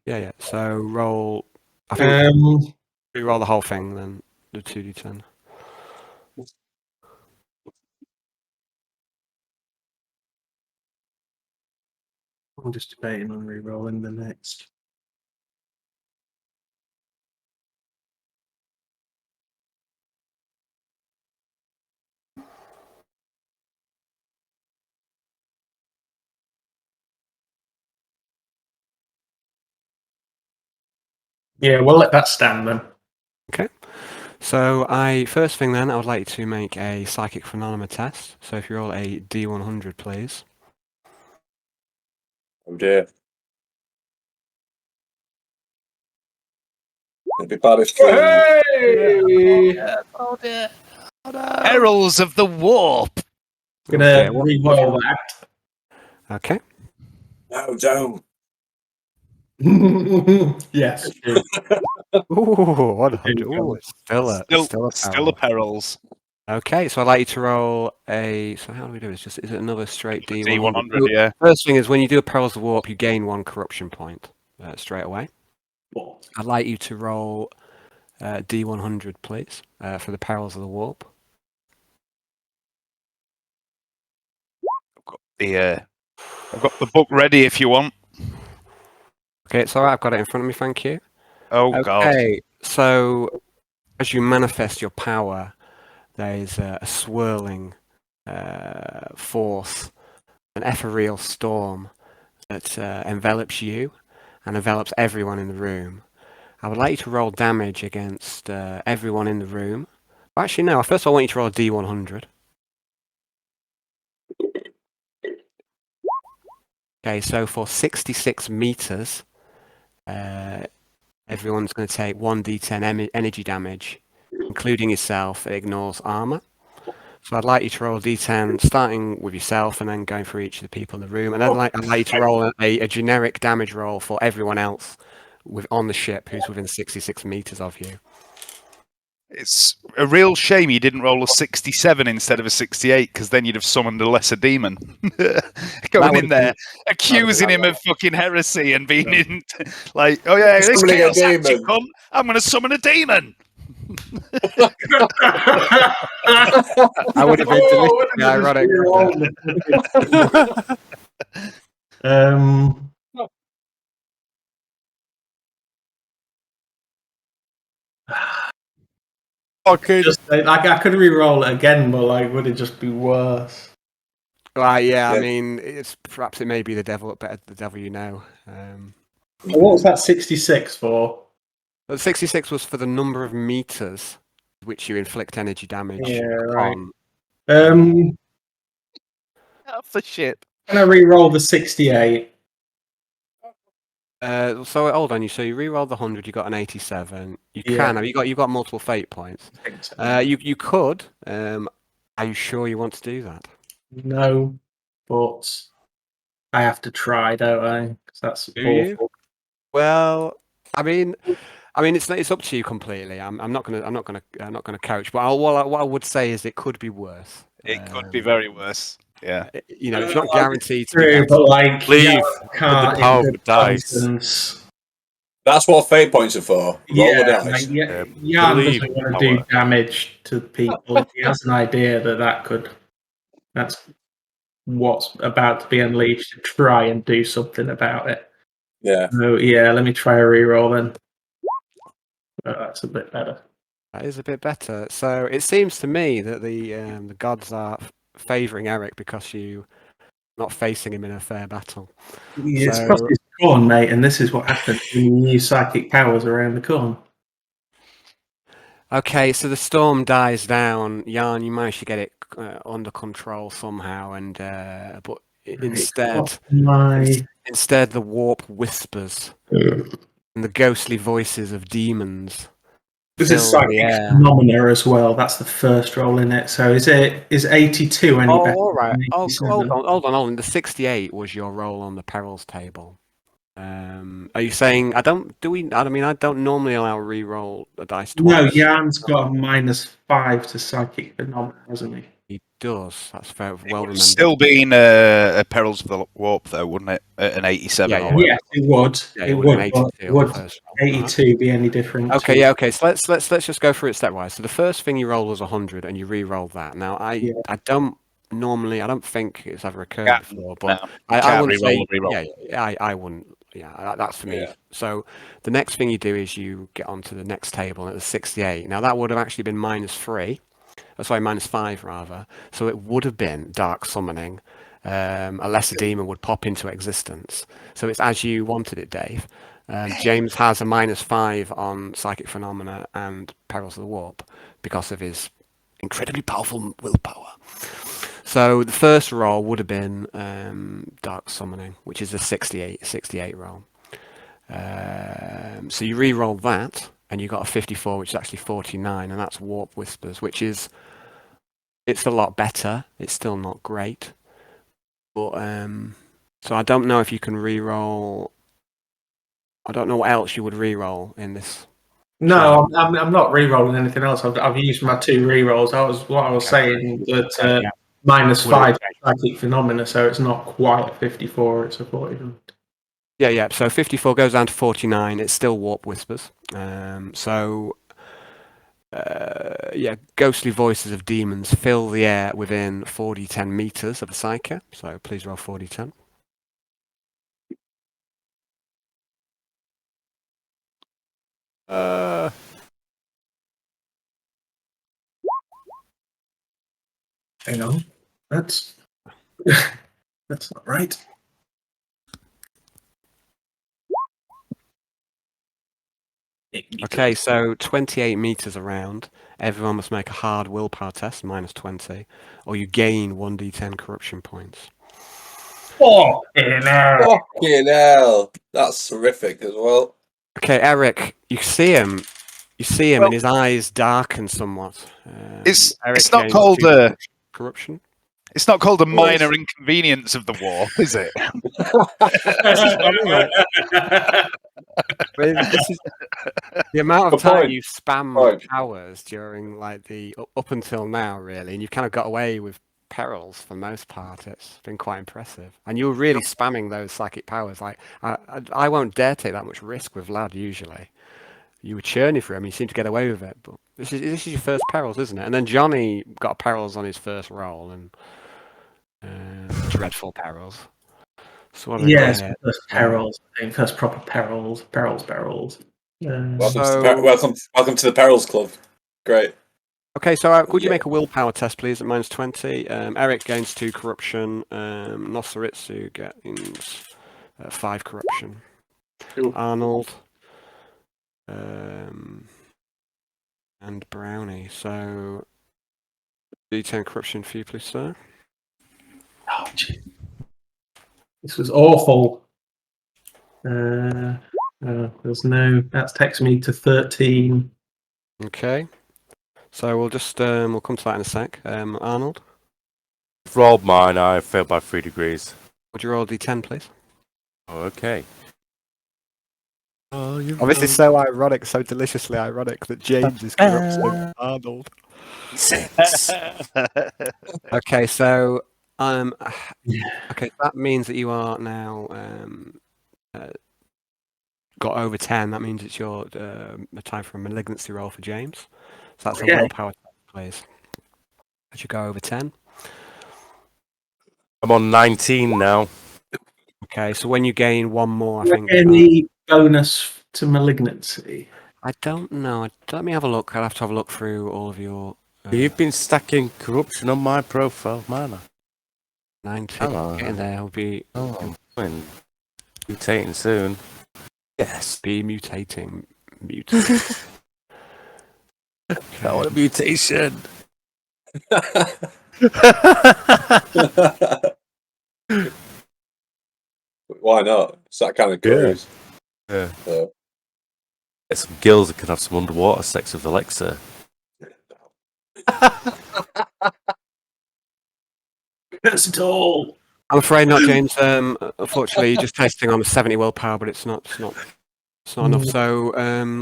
Yeah. So roll. I think re-roll the whole thing then. The 2d10. I'm just debating on re-rolling the next. Yeah, we'll let that stand then. Okay. So first thing then, I would like you to make a psychic phenomenon test. So if you roll a D100, please. Oh dear. It'd be bad if Oh dear. Oh no. Perils of the warp. Gonna re-roll that. Okay. No, don't. Yes. Ooh, 100. Ooh, it's still a perils. Okay, so I'd like you to roll a. So how do we do this? Is it another straight D100? D100, yeah. First thing is when you do a Perils of Warp, you gain 1 corruption point straight away. I'd like you to roll D100, please, for the Perils of the Warp. I've got the book ready if you want. Okay, it's all right. I've got it in front of me. Thank you. Oh God. Okay, so as you manifest your power, there's a swirling force, an ethereal storm that envelops you and envelops everyone in the room. I would like you to roll damage against everyone in the room. Actually, no. First of all, I want you to roll a D100. Okay, so for 66 meters, everyone's going to take 1d10 energy damage, including yourself. It ignores armor. So I'd like you to roll a d10, starting with yourself and then going through each of the people in the room. And then I'd like you to roll a generic damage roll for everyone else on the ship who's within 66 meters of you. It's a real shame you didn't roll a 67 instead of a 68, because then you'd have summoned a lesser demon. Going in there, accusing him of fucking heresy and being in, like, oh yeah, this chaos active come, I'm going to summon a demon. I would have been deliciously ironic. Okay. I could re-roll it again, but would it just be worse? Yeah, I mean, perhaps it may be the devil, but the devil you know. What was that 66 for? The 66 was for the number of meters which you inflict energy damage on. Half the ship. Can I re-roll the 68? So hold on. So you re-rolled the 100. You got an 87. You Yeah. can. Have you got multiple fate points? I think so. You could. Are you sure you want to do that? No, but I have to try, don't I? 'Cause that's Do awful. you? Well, I mean, it's up to you completely. I'm not gonna coach, but what I would say is it could be worse. It could be very worse. Yeah. It's not guaranteed to be True, better. but like, Leave yeah, with can't the power in of good dice. conscience. That's what fate points are for. Roll the dice. Jan believe doesn't want to power. do damage to people. He has an idea that's what's about to be unleashed to try and do something about it. Yeah. So yeah, let me try a reroll then. Oh, that's a bit better. That is a bit better. So it seems to me that the gods are favouring Eric because you not facing him in a fair battle. Yeah, it's So- because it's corn, mate, and this is what happens when you use psychic powers around the corn. Okay, so the storm dies down. Jan, you manage to get it under control somehow, and but instead the warp whispers and the ghostly voices of demons. This is fill the psychic air. phenomena as well. That's the first roll in it. So is 82 any better? All right. than Oh, 87? hold on. The 68 was your roll on the perils table. Are you saying I don't normally allow re-roll a dice twice. No, Jan's got a -5 to psychic phenomena, hasn't he? He does. That's fair. It Well would have remembered. still been a Perils of the Warp, though, wouldn't it? At an 87 Yeah, or yeah. whatever. Yes, it would. Yeah, it would have been would. 82 But on the would first roll. 82 be any different? Okay, to- yeah, okay. So let's just go through it stepwise. So the first thing you roll was 100, and you re-rolled that. Now I don't think it's ever occurred Yeah, before, but no, I can't wouldn't re-roll say. and re-roll. Yeah, I wouldn't. Yeah, that's for me. Yeah. So the next thing you do is you get onto the next table, and it was 68. Now that would have actually been -3. Sorry, -5 rather. So it would have been dark summoning. A lesser demon would pop into existence. So it's as you wanted it, Dave. James has a -5 on psychic phenomena and perils of the warp because of his incredibly powerful willpower. So the first roll would have been dark summoning, which is a 68 roll. So you re-roll that, and you got a 54, which is actually 49, and that's warp whispers, which is it's a lot better. It's still not great, but so I don't know if you can re-roll. I don't know what else you would re-roll in this. No, I'm not re-rolling anything else. I've used my 2 re-rolls. I was saying that -5 psychic phenomena, so it's not quite a 54. It's a 49. Yeah. So 54 goes down to 49. It's still warp whispers. Ghostly voices of demons fill the air within 4d10 meters of the psyche. So please roll 4d10. Hang on, that's not right. Okay, so 28 meters around. Everyone must make a hard willpower test, -20, or you gain 1d10 corruption points. Fucking hell. Fucking hell. That's horrific as well. Okay, Eric, you see him. And his eyes darken somewhat. It's Eric not gains called 2 corruption. It's not called a minor inconvenience of the warp, is it? This is the amount of Good time point. you spam Right. powers during like the up until now, really, and you've kind of got away with perils for the most part. It's been quite impressive, and you were really spamming those psychic powers. Like I won't dare take that much risk with Lad usually. You were churning for him. You seem to get away with it, but this is your first perils, isn't it? And then Johnny got perils on his first roll, and dreadful perils. So what have we got Yes, here? first perils. I think first proper perils. Welcome to the Perils Club. Great. Okay, so could you make a willpower test, please, at -20? Eric gains 2 corruption. Nosaritsu gains 5 corruption. Cool. Arnold. And Brownie. So, D10 corruption for you, please, sir. Oh, gee. This was awful. There's no. That takes me to 13. Okay. So we'll just we'll come to that in a sec. Arnold, I've rolled mine. I failed by 3 degrees. would you roll a d10, please? Oh, okay. Oh, you. Oh, this is so ironic, so deliciously ironic that James is corrupting Arnold. 6. Okay, so okay, that means that you are now got over 10. That means it's your time for a malignancy roll for James. So that's Okay. a willpower test, please. As you go over 10. I'm on 19 now. Okay, so when you gain one more, I think. Any bonus to malignancy? I don't know. Let me have a look. I'll have to have a look through all of your. You've been stacking corruption on my profile, man. 19. Hello. Getting there. I'll be. Oh, I'm mutating soon. Yes. Be mutating. Mutating. I want a mutation. Why not? It's that kind of cruise. Yeah. So, Get some gills that can have some underwater sex with Alexa. That's it all. I'm afraid not, James. Unfortunately, you're just testing on a 70 willpower, but it's not enough. So,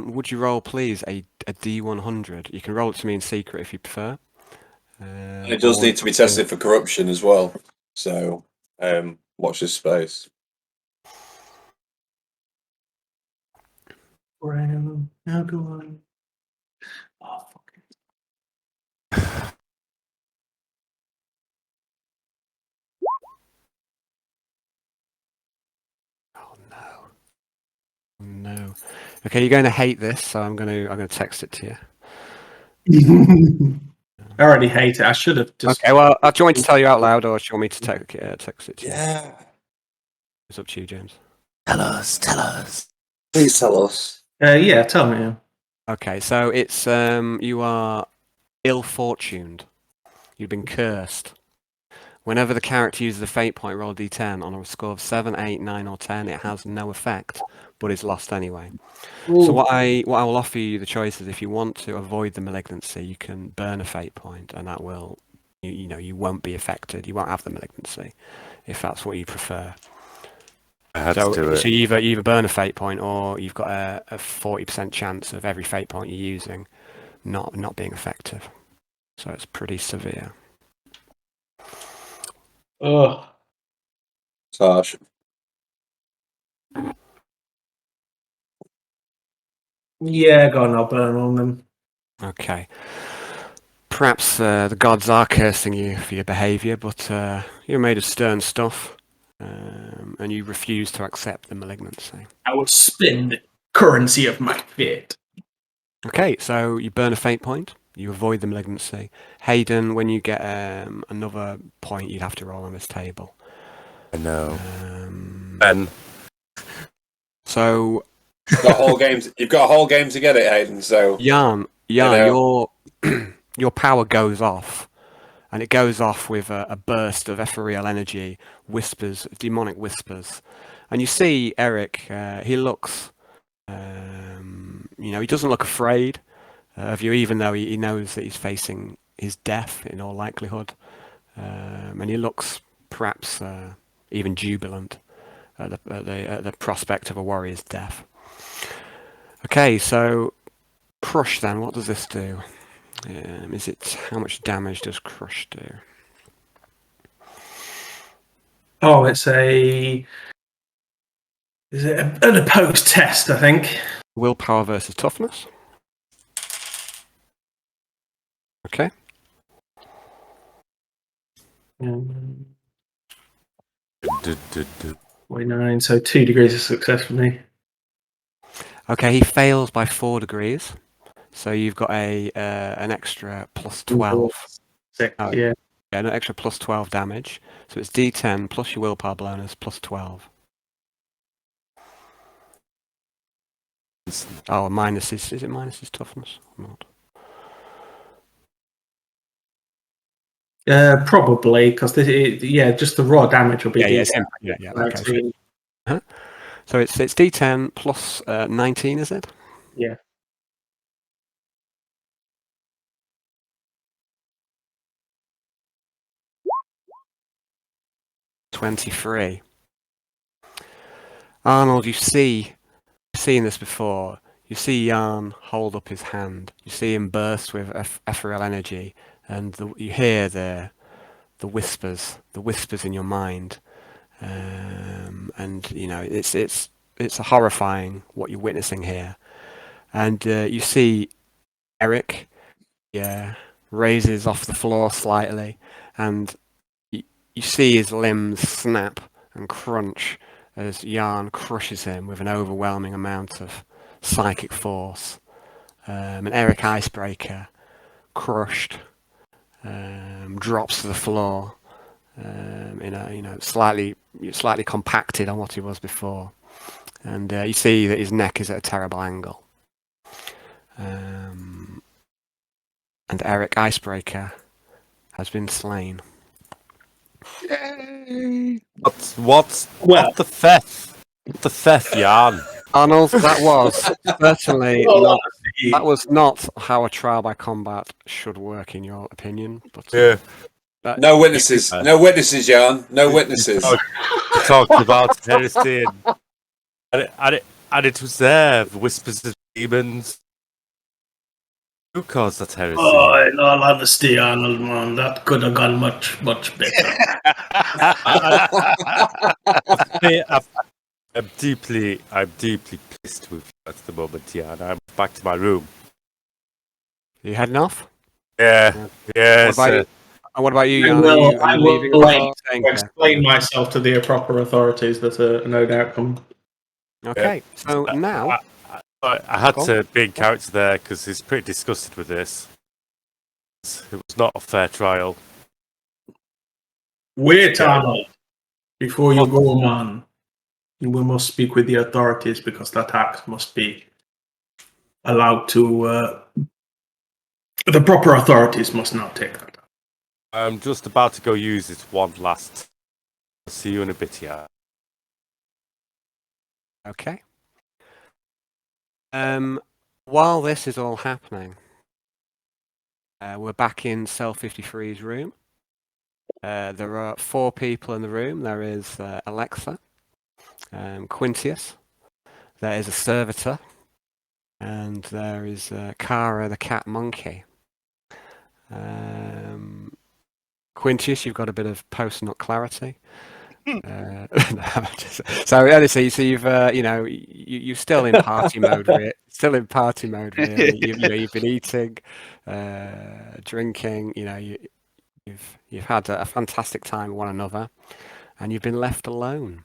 would you roll, please, a D100? You can roll it to me in secret if you prefer. and it does or need to be tested for corruption as well. So, watch this space. How do I? Oh, fuck it. Oh no. Okay, you're going to hate this, so I'm going to text it to you. I already hate it. I should have just. Okay, well, do you want me to tell you out loud, or do you want me to text it to you? Yeah. It's up to you, James. Tell us. Please tell us. Yeah, tell me. Okay, so it's you are ill-fortuned. You've been cursed. Whenever the character uses a fate point, roll a d10 on a score of 7, 8, 9, or 10. It has no effect, but is lost anyway. Ooh. So what I will offer you the choice is, if you want to avoid the malignancy, you can burn a fate point, and that will, you won't be affected. You won't have the malignancy, if that's what you prefer. I had So to do it. you either burn a fate point, or you've got a 40% chance of every fate point you're using not being effective. So it's pretty severe. Ugh. Sarge. Yeah, go on, I'll burn on them. Okay. Perhaps the gods are cursing you for your behaviour, but you're made of stern stuff, and you refuse to accept the malignancy. I will spend the currency of my fate. Okay, so you burn a fate point. You avoid the malignancy. Hayden, when you get another point, you'd have to roll on this table. I know. Ben. So You've got a whole game to get it, Hayden. So Yarn, your power goes off, and it goes off with a burst of ethereal energy, whispers, demonic whispers, and you see Eric. He looks, he doesn't look afraid of you, even though he knows that he's facing his death in all likelihood, and he looks perhaps even jubilant at the prospect of a warrior's death. Okay, so Crush then, what does this do? How much damage does Crush do? Oh, is it an opposed test, I think. Willpower versus toughness. Okay. 49, so 2 degrees of success for me. Okay, he fails by 4 degrees. So you've got an extra plus 12. 6, Oh, yeah. Yeah, an extra plus 12 damage. So it's D10 plus your willpower bonus plus 12. Oh, minus is it minus his toughness or not? Probably, because just the raw damage will be Yeah. Okay. So it's D10 plus 19, is it? Yeah. $23. Arnold, you've seen this before. You see Jan hold up his hand. You see him burst with ethereal energy, and you hear the whispers in your mind. And you know it's horrifying what you're witnessing here. And you see Eric, raises off the floor slightly, and you see his limbs snap and crunch as Jan crushes him with an overwhelming amount of psychic force. And Eric Icebreaker, crushed, drops to the floor, slightly compacted on what he was before. And you see that his neck is at a terrible angle. And Eric Icebreaker has been slain. Yay! What the theft? What the theft, Jan? Arnold, that was certainly Well, not, honestly, that was not how a trial by combat should work, in your opinion. But Yeah. No witnesses. No witnesses, Jan. No witnesses. We talked about Heresy, and it was there. The whispers of demons. Who caused that heresy? Oh, in all honesty, Arnold, man, that could have gone much, much better. I'm deeply pissed with you at the moment, Jan. I'm back to my room. Are you heading off? Yeah. What about you, Jan? I will leaving or staying here? explain myself to the proper authorities that are no doubt come. Okay, so now I had to be in character there because he's pretty disgusted with this. It was not a fair trial. Wait, Arnold, before you go, man. We must speak with the authorities because that act must be allowed to. The proper authorities must not take that. I'm just about to go use it one last. I'll see you in a bit, yeah. Okay. While this is all happening, we're back in Cell 53's room. There are 4 people in the room. There is Alexa, Quintius, there is a servitor, and there is Kara the cat monkey. Quintius, you've got a bit of post-nut clarity. So you've you're still in party mode. Still in party mode. Really. You've been eating, drinking. You've had a fantastic time with one another, and you've been left alone.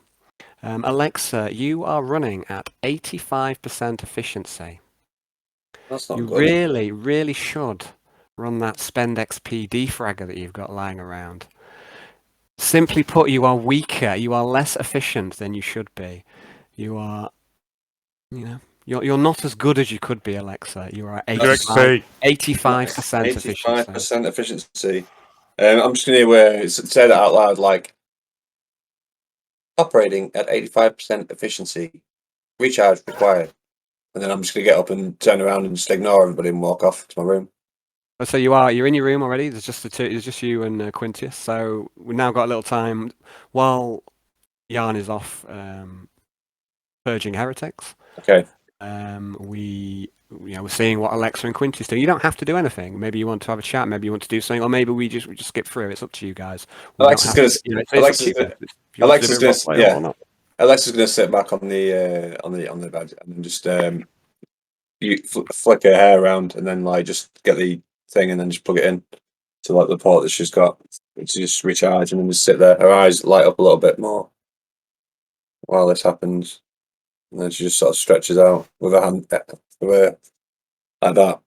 Alexa, you are running at 85% efficiency. That's not You good. really should run that spend XP defragger that you've got lying around. Simply put, you are weaker. You are less efficient than you should be. You are, you're not as good as you could be, Alexa. You are 85% efficiency. 85% efficiency. I'm just going to say that out loud, like operating at 85% efficiency, recharge required. And then I'm just going to get up and turn around and just ignore everybody and walk off to my room. So you're in your room already. There's just there's just you and Quintius. So we've now got a little time while Jan is off purging heretics. Okay. We're seeing what Alexa and Quintius do. You don't have to do anything. Maybe you want to have a chat. Maybe you want to do something, or maybe we just skip through. It's up to you guys. Alexa's going to sit back on the bed and then just flick her hair around and then like just get the thing and then just plug it in to like the port that she's got to just recharge and then just sit there. Her eyes light up a little bit more while this happens, and then she just sort of stretches out with her hand like that,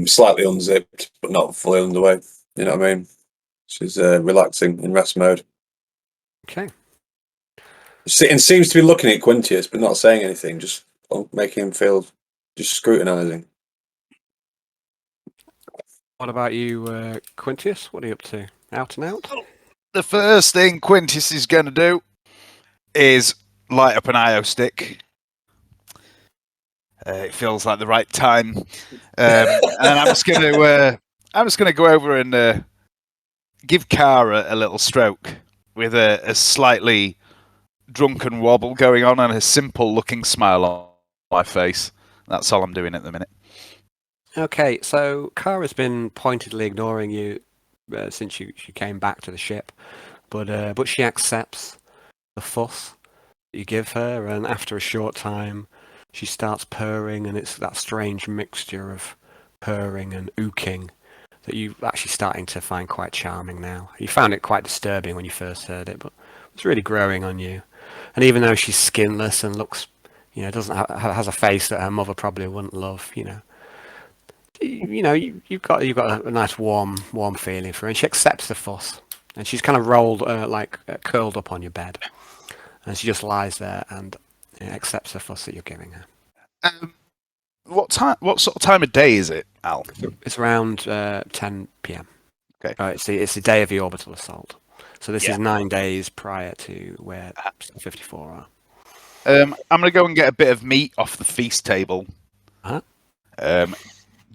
slightly unzipped but not fully underway. You know what I mean? She's relaxing in rest mode. Okay. And seems to be looking at Quintius but not saying anything, just making him feel, just scrutinising. What about you, Quintius? What are you up to? Out and out? The first thing Quintius is going to do is light up an IO stick. It feels like the right time, and I'm just going to go over and give Kara a little stroke with a slightly drunken wobble going on and a simple-looking smile on my face. That's all I'm doing at the minute. Okay, so Kara's been pointedly ignoring you since she came back to the ship, but she accepts the fuss that you give her, and after a short time, she starts purring, and it's that strange mixture of purring and ooking that you're actually starting to find quite charming now. You found it quite disturbing when you first heard it, but it's really growing on you. And even though she's skinless and looks, doesn't has a face that her mother probably wouldn't love, you've got a nice warm feeling for her, and she accepts the fuss, and she's kind of rolled curled up on your bed, and she just lies there and accepts the fuss that you're giving her. What sort of time of day is it, Al? It's around 10 p.m. Okay. It's the day of the orbital assault, so this Yeah. is 9 days prior to where 54 are. I'm going to go and get a bit of meat off the feast table. Uh-huh.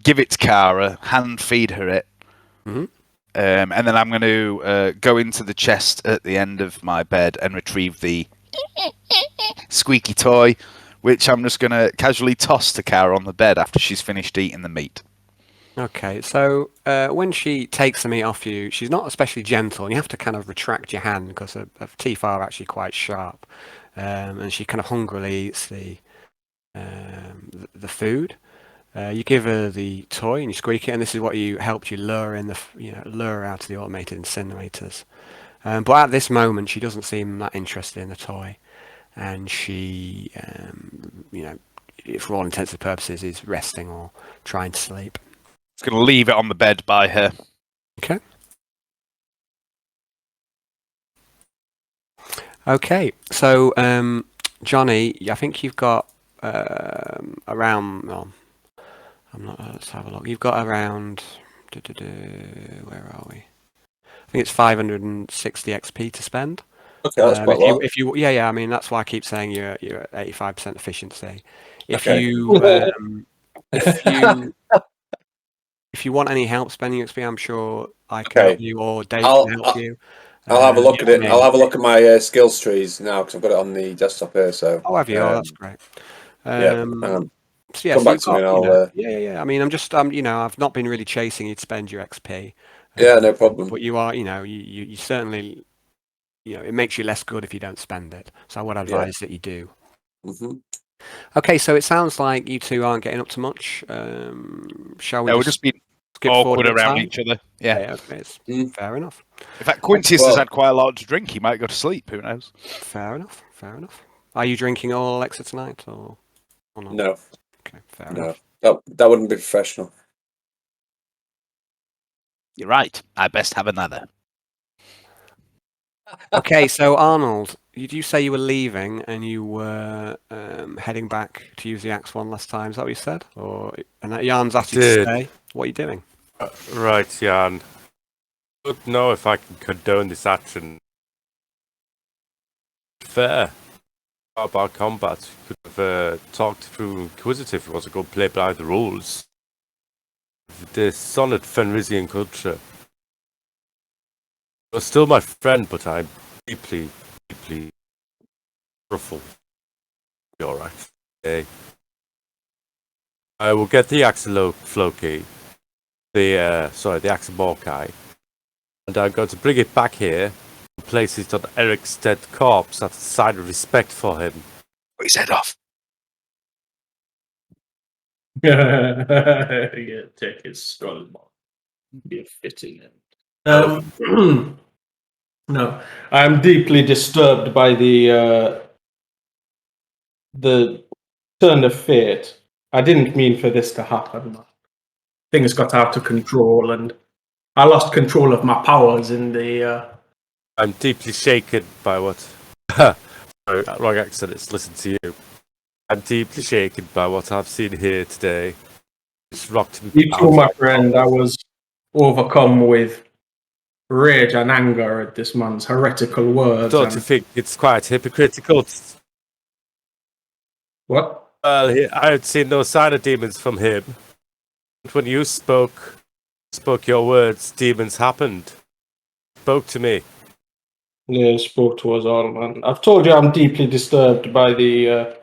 Give it to Kara, hand feed her it. Mm-hmm. And then I'm going to go into the chest at the end of my bed and retrieve the squeaky toy, which I'm just going to casually toss to Kara on the bed after she's finished eating the meat. Okay, so when she takes the meat off you, she's not especially gentle, and you have to kind of retract your hand because her teeth are actually quite sharp, and she kind of hungrily eats the food. You give her the toy and you squeak it, and this is what helped you lure her out of the automated incinerators. But at this moment, she doesn't seem that interested in the toy, and she, for all intents and purposes, is resting or trying to sleep. Just going to leave it on the bed by her. Okay. Okay, so Johnny, I think you've got around. Well, let's have a look. You've got around. Where are we? I think it's 560 XP to spend. Okay, that's quite low. I mean, that's why I keep saying you're at 85% efficiency. If Okay. if you want any help spending XP, I'm sure I can Okay. help you, or Dave can help you. I'll have a look at it. I'll have a look at my skills trees now because I've got it on the desktop here. So. Oh, have you? That's great. Yeah. So, Come back to me and I'll. Yeah. I mean, I'm just, I've not been really chasing you to spend your XP. Yeah, no problem. But you are, you certainly, it makes you less good if you don't spend it. So I would advise that you do. Mm-hmm. Okay, so it sounds like you two aren't getting up to much. Shall we? We'll just be skip awkward forward around each other. Yeah. Okay, it's fair enough. In fact, Quintius has had quite a lot to drink. He might go to sleep. Who knows? Fair enough. Are you drinking all Alexa tonight, or not? No. Okay, fair enough. That wouldn't be professional. You're right. I best have another. Okay, so Arnold, did you say you were leaving and you were heading back to use the axe one last time? Is that what you said? And that Jan's asked you to stay? What are you doing? Right, Jan. I don't know if I can condone this action. Fair. About combat, you could have talked through Inquisitive if it was a good play by the rules. The solid Fenrisian culture. You're still my friend, but I'm deeply ruffled. You're alright. Okay. I will get the Axolotl the Axamorkai, and I'm going to bring it back here and place it on Eric's dead corpse as a sign of respect for him. Put his head off. Yeah, take his skull. Be a fitting end. No, I'm deeply disturbed by the turn of fate. I didn't mean for this to happen. Things got out of control, and I lost control of my powers in the. I'm deeply shaken by what. Sorry, wrong accent. It's listen to you. I'm deeply shaken by what I've seen here today. It's rocked me. You too, my friend. I was overcome with rage and anger at this man's heretical words. Don't you think it's quite hypocritical? What? Well, I had seen no sign of demons from him. But when you spoke your words, demons happened. Spoke to me. Yeah, spoke to us all, man. I've told you I'm deeply disturbed by the.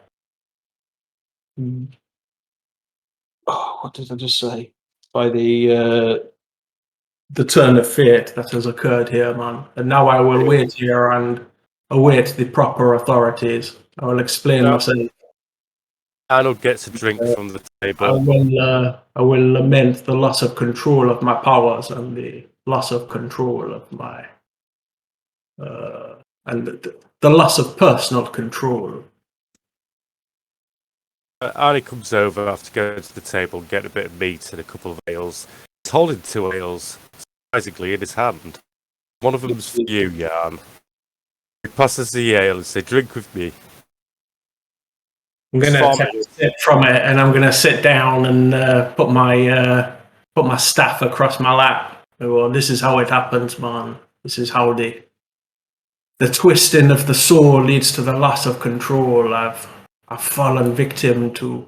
What did I just say? By the turn of fate that has occurred here, man. And now I will wait here and await the proper authorities. I will explain myself. Arnold gets a drink from the table. I will lament the loss of control of my powers and the loss of control of my and the loss of personal control. Arnie comes over after going to the table and getting a bit of meat and a couple of ales. He's holding 2 ales, surprisingly, in his hand. One of them's for you, Jan. He passes the ale and says, "Drink with me." I'm going to take a sip from it, and I'm going to sit down and put my staff across my lap. Well, this is how it happens, man. This is how the twisting of the soul leads to the loss of control. I've fallen victim to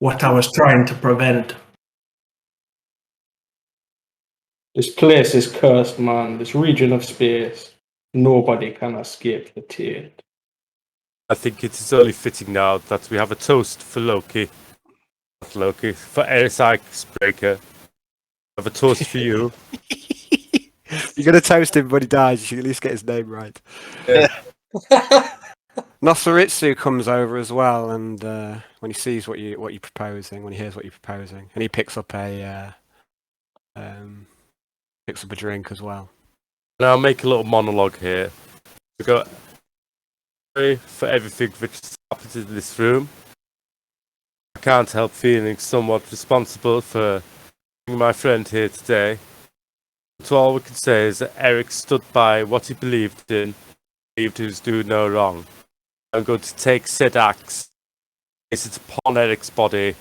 what I was trying to prevent. This place is cursed, man. This region of space. Nobody can escape the taint. I think it is only fitting now that we have a toast for Loki. Not Loki, for Heresy Icebreaker. I have a toast for you. You're going to toast him when he dies. You should at least get his name right. Yeah. Nosaritsu comes over as well, and when he sees what you're proposing, when he hears what you're proposing, and he picks up a drink as well. Now I'll make a little monologue here. We got sorry for everything that's happened in this room. I can't help feeling somewhat responsible for bringing my friend here today. But all we can say is that Eric stood by what he believed in, believed he was doing no wrong. I'm going to take said axe, place it upon Eric's body,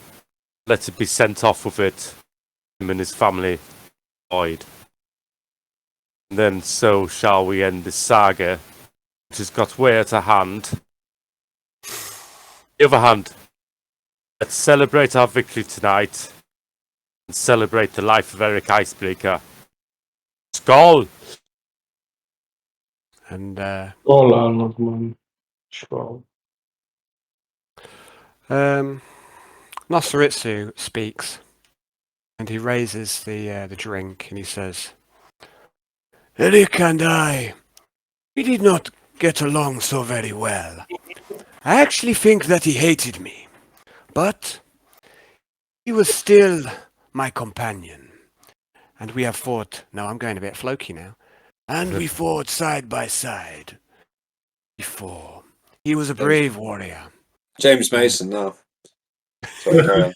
let it be sent off with it, him and his family void. And then so shall we end this saga, which has got way out of hand. The other hand, let's celebrate our victory tonight and celebrate the life of Eric Icebreaker. Skull! And All Arnold, man. Sure. Nosaritsu speaks, and he raises the drink, and he says, "Eric and we did not get along so very well. I actually think that he hated me, but he was still my companion. And we have fought," no, I'm going a bit floky now, "and we fought side by side before. He was a brave warrior." James Mason now. Sorry, carry on.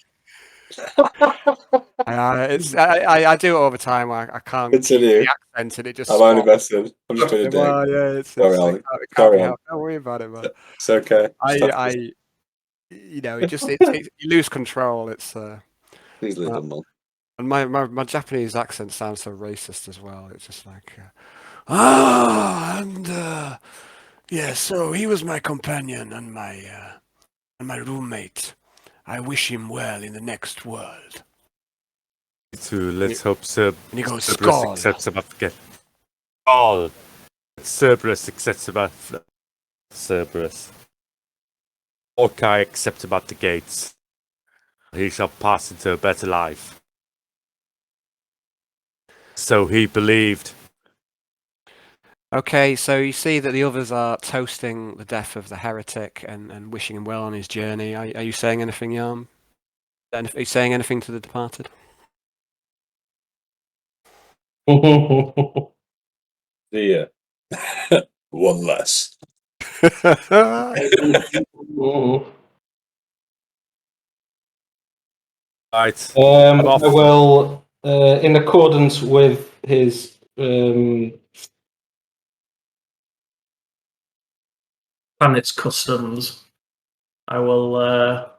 I do it all the time. I can't Continue. keep the accent, and it just. I'm only messing. I'm just doing a dig. Well, yeah, it's Sorry, it Ollie. can't be Carry on. helped. Don't worry about it, man. It's okay. You lose control. It's Please leave them, man. and my Japanese accent sounds so racist as well. It's just like, yeah. So he was my companion and my roommate. I wish him well in the next world. Too. Let's hope And he goes, Cerberus "Skull." accepts him after Skull! Cerberus accepts him after Cerberus. Hawkeye accepts him at the gates. He shall pass into a better life. So he believed. Okay, so you see that the others are toasting the death of the heretic and wishing him well on his journey. Are you saying anything, Yarm? Are you saying anything to the departed? Yeah. One less. Right. I will, in accordance with his planet's customs, I'll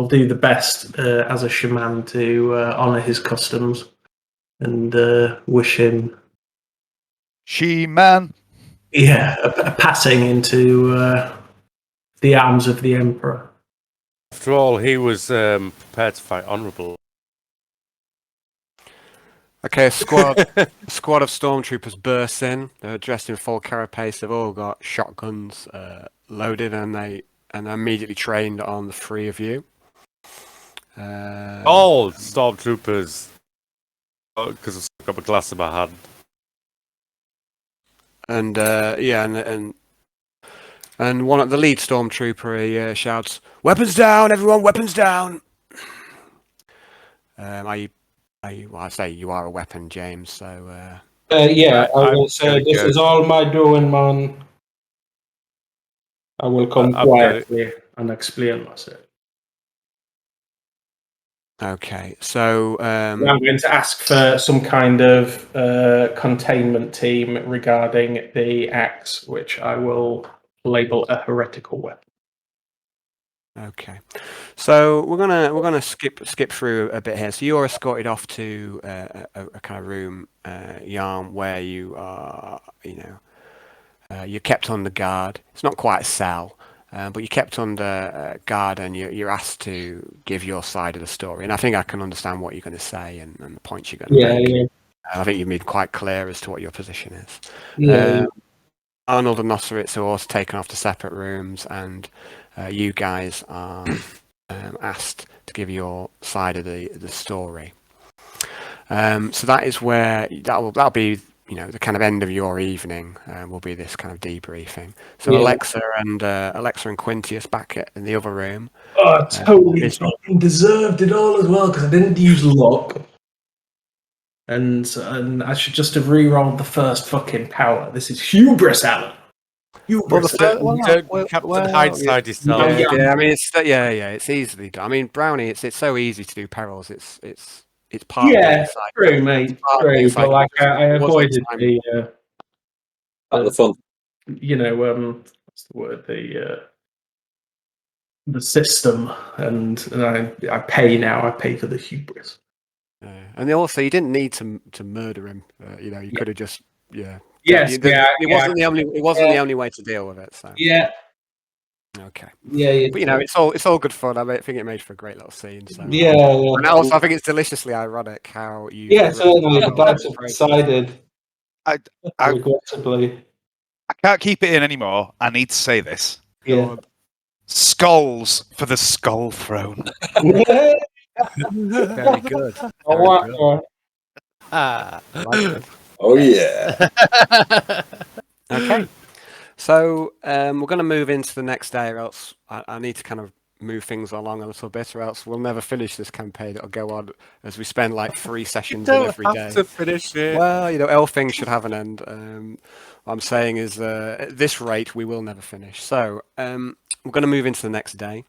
do the best as a shaman to honour his customs and wish him She-Man. Yeah, passing into the arms of the Emperor. After all, he was prepared to fight honourable. Okay, a squad of stormtroopers bursts in. They're dressed in full carapace. They've all got shotguns loaded, and they're immediately trained on the three of you. All stormtroopers, because I've still got a glass in my hand. And and one of the lead stormtrooper he shouts, "Weapons down, everyone! Weapons down!" I say you are a weapon, James. So Yeah, I will I'm say gonna this go- is all my doing, man. I will come I'm quietly and explain myself. okay, so I'm going to ask for some kind of containment team regarding the axe, which I will label a heretical weapon. okay, so we're gonna skip through a bit here. So you're escorted off to a kind of room, Yarn, where you are, you're kept under guard. It's not quite a cell, but you're kept under guard, and you're asked to give your side of the story. And I think I can understand what you're going to say and the points you're going to make. Yeah. I think you've made quite clear as to what your position is. Yeah. Arnold and Nosseritz are also taken off to separate rooms, and you guys are asked to give your side of the story. So that is where that'll be, the kind of end of your evening. Will be this kind of debriefing. So Yeah. Alexa and Quintius back in the other room. Oh, I totally fucking deserved it all as well because I didn't use luck. And I should just have re-rolled the first fucking power. This is hubris, Alan. Hubris. Captain Hindsight yourself. Yeah, I mean it's easily done. I mean, Brownie, it's so easy to do perils. It's part of the inside. True, mate. Part of the True, inside but like I it wasn't avoided time. Part of the fun. What's the word? The system, and I pay now. I pay for the hubris. And also, you didn't need to murder him. You could have just Yes, It wasn't the only way to deal with it. So Yeah. okay. Yeah. But it's all good fun. I think it made for a great little scene. So Yeah. And also, I think it's deliciously ironic how you. Yeah, certainly. But that's decided. I Regrettably. I can't keep it in anymore. I need to say this. Yeah. Skulls for the Skull Throne. Very good. Oh yeah. Okay. So we're going to move into the next day, or else I need to kind of move things along a little bit, or else we'll never finish this campaign. It'll go on as we spend like 3 sessions in every day. To finish it. Well, all things should have an end. What I'm saying is, at this rate, we will never finish. So we're going to move into the next day.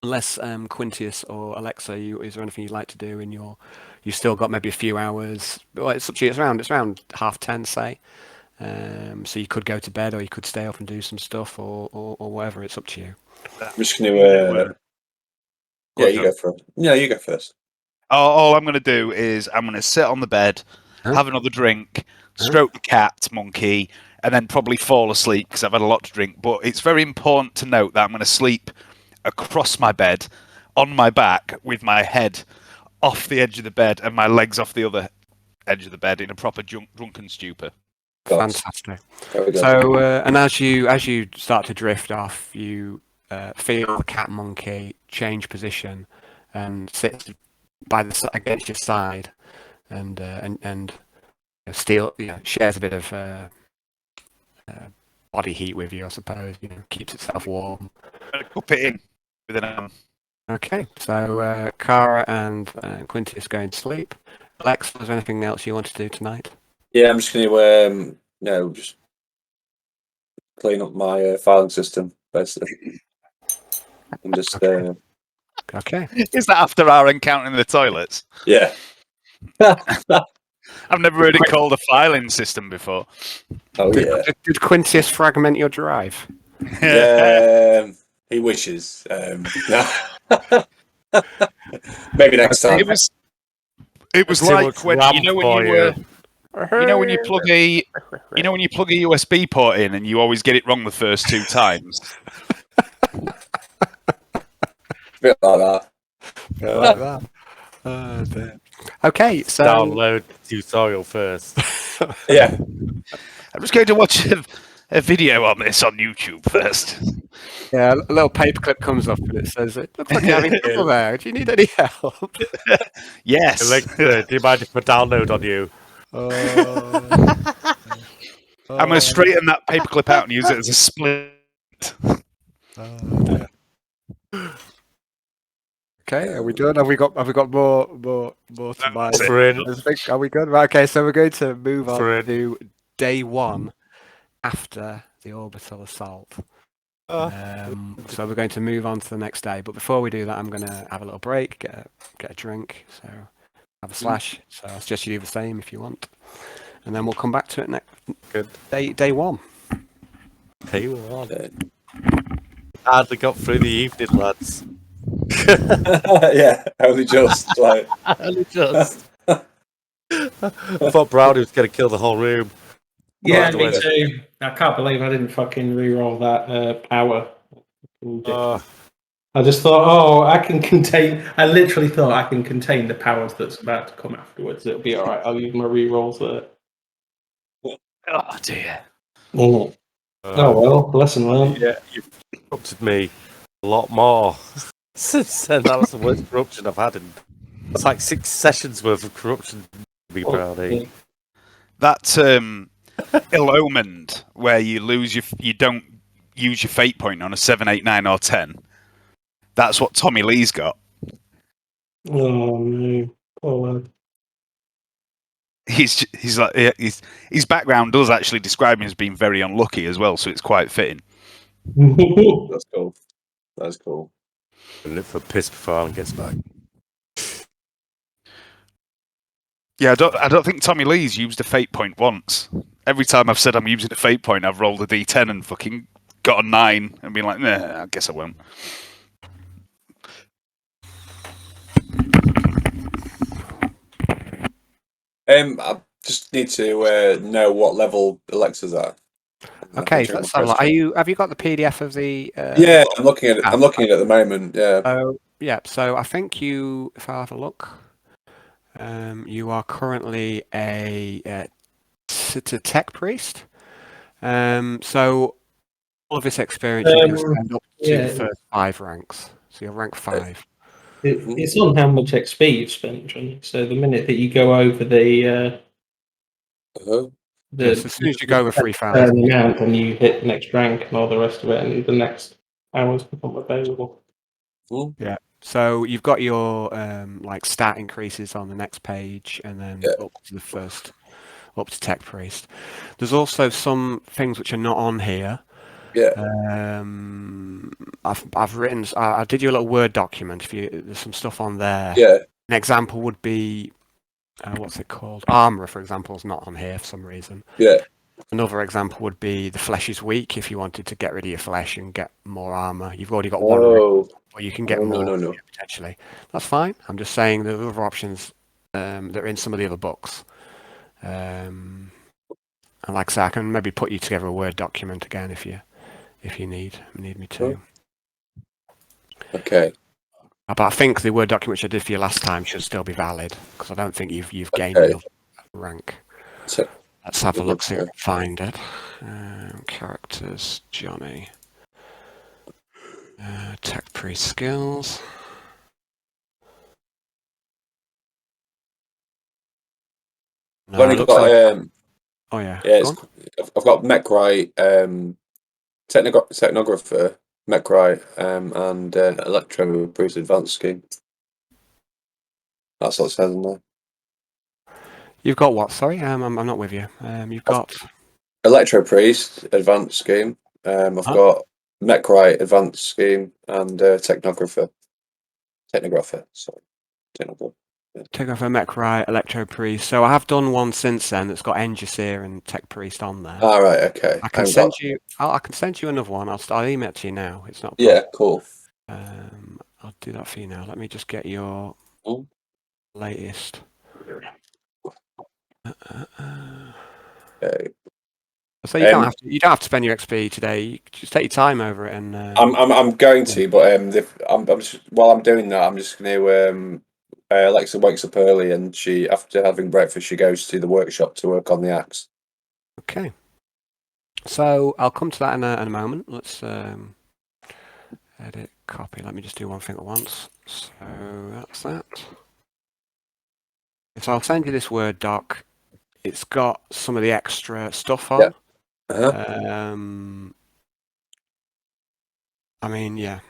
Unless Quintius or Alexa, is there anything you'd like to do in your? You've still got maybe a few hours. Well, it's up to you. It's around 10:30, say. So you could go to bed, or you could stay up and do some stuff, or whatever. It's up to you. I'm just going to. Yeah, you go first. Yeah, you go first. All I'm going to do is I'm going to sit on the bed, have another drink, stroke the cat monkey, and then probably fall asleep because I've had a lot to drink. But it's very important to note that I'm going to sleep across my bed, on my back, with my head off the edge of the bed and my legs off the other edge of the bed in a proper drunken stupor. Fantastic. So, and as you start to drift off, you feel the cat monkey change position and sits against your side, and shares a bit of body heat with you, I suppose. Keeps itself warm. I'm going to cup it in with an arm. Okay, so Cara and Quintius going to sleep. Alexa, is there anything else you want to do tonight? Yeah, I'm just going to just clean up my filing system, basically, and just Okay. Is that after our encounter in the toilets? yeah. I've never heard it called a filing system before. Oh yeah. Did Quintius fragment your drive? He wishes. Maybe next time. It was like when when you were You know when you plug a USB port in and you always get it wrong the first 2 times. Bit like that. Like that. Oh, dear. Okay, so Download the tutorial first. Yeah. I'm just going to watch a video on this on YouTube first. yeah, a little paperclip comes up and it says, "It looks like you're having trouble there. Do you need any help?" Yes. Alexa, do you mind if I download on you? I'm going to straighten that paperclip out and use it as a split. Okay, are we done? Have we got more to buy? Frin. Are we good? Right, okay, so we're going to move on Frin. to day 1 after the orbital assault. So we're going to move on to the next day, but before we do that, I'm going to have a little break, get a drink, so have a slash. So I'll suggest you do the same if you want, and then we'll come back to it next. Good. Day 1. Day 1. Hardly got through the evening, lads. Yeah, only just like. Only just. I thought Brownie was going to kill the whole room. Yeah, Right, me wait. too. I can't believe I didn't fucking re-roll that power. I just thought, I literally thought I can contain the powers that's about to come afterwards. It'll be alright. I'll use my re-rolls there. Oh, dear. Oh well, lesson learned. Yeah, you've corrupted me a lot more since then. That was the worst corruption I've had in. It's like 6 sessions worth of corruption. Me, Brownie. That ill-omened where you don't use your fate point on a 7, 8, 9, or 10. That's what Tommy Lee's got. Oh no. Oh lad. His background does actually describe him as being very unlucky as well, so it's quite fitting. That's cool. That's cool. I'll live for piss before Alan gets back. Yeah, I don't think Tommy Lee's used a fate point once. Every time I've said I'm using a fate point, I've rolled a d10 and fucking got a 9 and been like, nah, I guess I won't. I just need to know what level Alexa's at. Okay, let's have a look. Have you got the PDF of the? Yeah, I'm looking at it. I'm looking at it at the moment. Yeah. So I think if I have a look, you are currently a tech priest. So all of this experience you can spend up to the first 5 ranks. So you're rank 5. It's on how much XP you've spent, Johnny. So the minute that you go over the Yes, as soon as you go over 3,000, amount, and you hit the next rank and all the rest of it, and the next hours become available. Yeah. So you've got your like stat increases on the next page, and then up to tech priest. There's also some things which are not on here. Yeah. I've written. I did you a little Word document. There's some stuff on there. Yeah. An example would be what's it called? Armor, for example, is not on here for some reason. Yeah. Another example would be the flesh is weak. If you wanted to get rid of your flesh and get more armor, you've already got one, or you can get more potentially. That's fine. I'm just saying there are other options that are in some of the other books. And like I say, I can maybe put you together a Word document again if you need me to. Okay. But I think the Word document which I did for you last time should still be valid because I don't think you've gained enough rank. So, let's have a look, see if I can find it. Characters, Johnny. Tech priest skills. I've only got oh yeah. I've got Mechright, Technographer, Mechright, and Electro Priest Advanced Scheme. That's what it says in there. You've got what? Sorry, I'm not with you. You've got Electro Priest Advanced Scheme. I've got Mechright Advanced Scheme and Technographer. Sorry, Technographer. Technographer, Mechright, Electro Priest. So I have done one since then that's got Engisir and Tech Priest on there. All right, okay. I can send you. I can send you another one. I'll email it to you now. It's not. Yeah, cool. I'll do that for you now. Let me just get your latest. So you don't have to spend your XP today. You just take your time over it, and I'm going to, but I'm just, while I'm doing that, I'm just going to. Alexa wakes up early, and she, after having breakfast, she goes to the workshop to work on the axe. Okay. So I'll come to that in a moment. Let's edit, copy. Let me just do one thing at once. So that's that. So I'll send you this Word doc. It's got some of the extra stuff on. Yep. Uh-huh. I mean, yeah.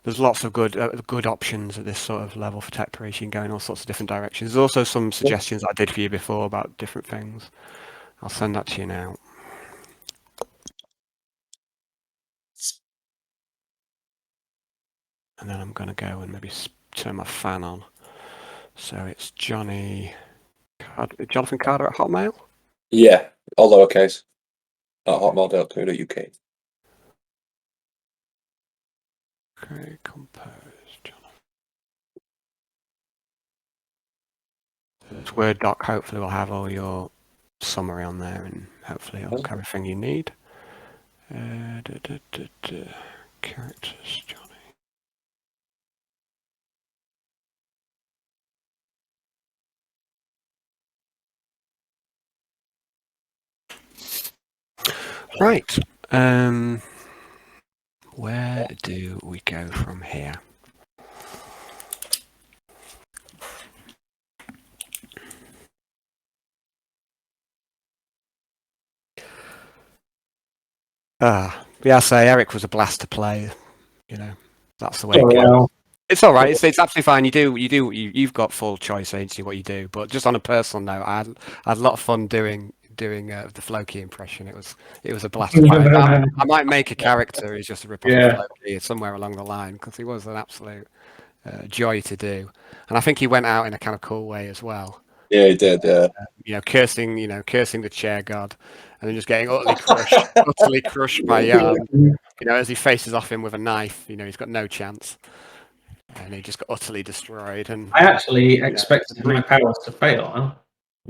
There's lots of good options at this sort of level for tech praise. You can go in all sorts of different directions. There's also some suggestions I did for you before about different things. I'll send that to you now. And then I'm going to go and maybe turn my fan on. So it's Jonathan Carter at Hotmail? Yeah, all lowercase. At hotmail.co.uk. Okay, compose, Jonathan. This Word doc hopefully will have all your summary on there, and hopefully it'll have everything you need. Characters, Johnny. Right. Where do we go from here? Yeah, I say Eric was a blast to play. You know, that's the way it goes. It's all right. It's absolutely fine. You've got full choice agency what you do. But just on a personal note, I had a lot of fun doing the Floki impression. It was a blast. I might make a character who's just a rip off of Floki somewhere along the line, because he was an absolute joy to do, and I think he went out in a kind of cool way as well. Yeah, he did. Yeah. Cursing the chair god, and then just getting utterly crushed by Jan. As he faces off him with a knife, he's got no chance. And he just got utterly destroyed. And I actually expected my powers to fail.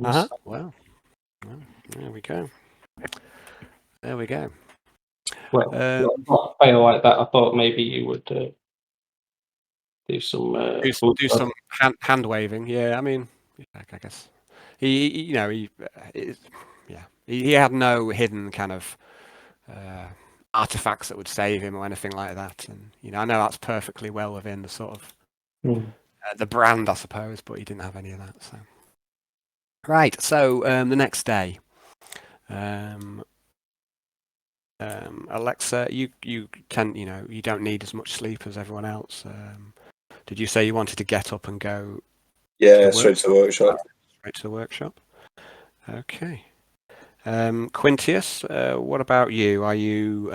Huh? Well, there we go. Well, not fail like that. I thought maybe you would do some some hand waving. Yeah, I mean, I guess he had no hidden kind of artifacts that would save him or anything like that. And I know that's perfectly well within the sort of the brand, I suppose, but he didn't have any of that. So right. So the next day, Alexa, you don't need as much sleep as everyone else. Did you say you wanted to get up and go? Yeah, straight to the workshop. Straight to the workshop. Okay. Quintius, what about you? Are you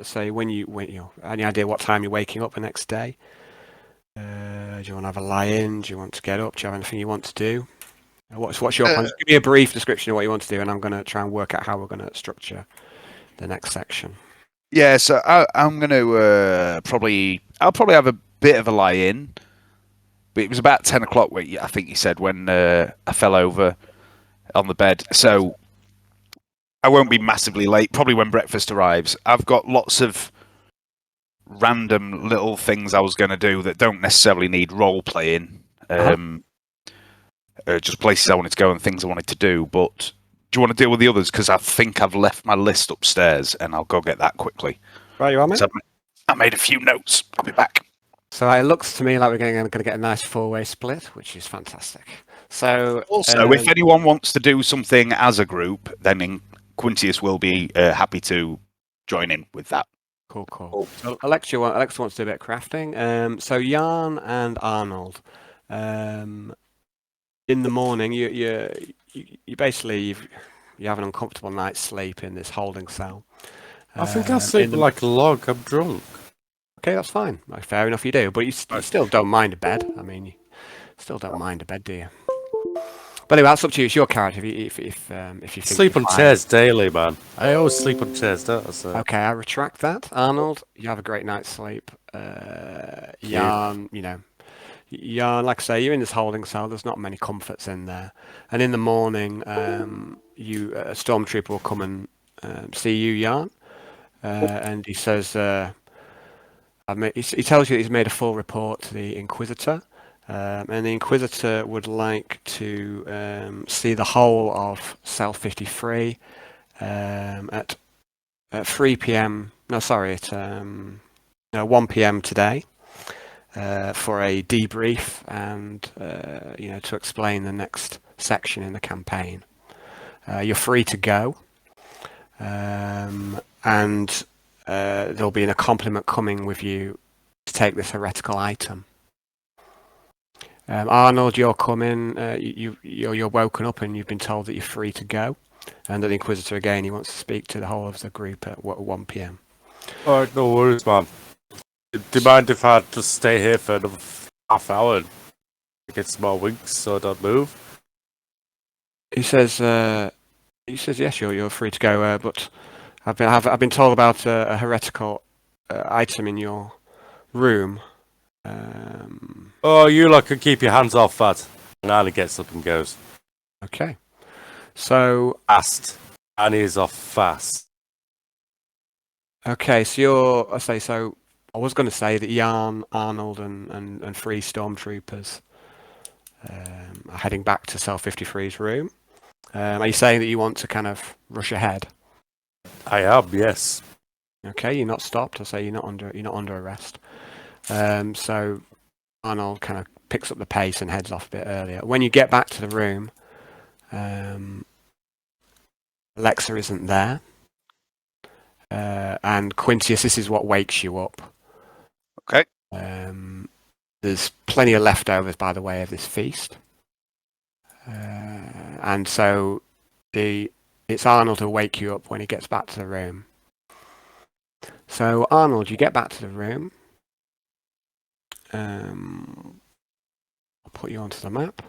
say when you any idea what time you're waking up the next day? Do you want to have a lie-in? Do you want to get up? Do you have anything you want to do? What's your plan? Just give me a brief description of what you want to do, and I'm going to try and work out how we're going to structure the next section. Yeah, so I'm going to I'll probably have a bit of a lie-in, but it was about 10 o'clock, I think you said, when I fell over on the bed. So I won't be massively late, probably when breakfast arrives. I've got lots of random little things I was going to do that don't necessarily need role-playing. Just places I wanted to go and things I wanted to do, but do you want to deal with the others? Because I think I've left my list upstairs, and I'll go get that quickly. Right, you are, mate? So I made a few notes. I'll be back. So it looks to me like we're going to get a nice four-way split, which is fantastic. So also, if anyone wants to do something as a group, then Quintius will be happy to join in with that. Cool. So Alexa wants to do a bit of crafting. So Jan and Arnold, in the morning, you basically you have an uncomfortable night's sleep in this holding cell. I think I sleep like a log. I'm drunk. Okay, that's fine. Fair enough, you do. But you still don't mind a bed. I mean, you still don't mind a bed, do you? But anyway, that's up to you. It's your character. If you think sleep on chairs daily, man. I always sleep on chairs, don't I? So. Okay, I retract that. Arnold, you have a great night's sleep. Jan, Yeah, like I say, you're in this holding cell. There's not many comforts in there. And in the morning, a stormtrooper will come and see you, Jan. And he says, he tells you that he's made a full report to the Inquisitor. And the Inquisitor would like to see the whole of Cell 53 at 3 p.m. No, sorry, at 1 p.m. today. For a debrief and to explain the next section in the campaign. You're free to go, and there'll be an accompaniment coming with you to take this heretical item. Arnold, you're coming. You're woken up and you've been told that you're free to go, and that the Inquisitor again he wants to speak to the whole of the group at 1 p.m. All right, no worries, man. Do you mind if I just stay here for another half hour and get some more winks so I don't move? He says, yes, you're free to go, but I've been told about a heretical item in your room. Oh, you lot can keep your hands off that. And Arnie gets up and goes. Okay. So Fast. Arnie is off fast. okay, so I was going to say that Jan, Arnold, and 3 stormtroopers are heading back to Cell 53's room. Are you saying that you want to kind of rush ahead? I am, yes. Okay, you're not stopped. I'll say you're not under arrest. So Arnold kind of picks up the pace and heads off a bit earlier. When you get back to the room, Alexa isn't there, and Quintius, this is what wakes you up. Okay. There's plenty of leftovers by the way of this feast, and so it's Arnold who'll wake you up when he gets back to the room. So Arnold, you get back to the room. I'll put you onto the map.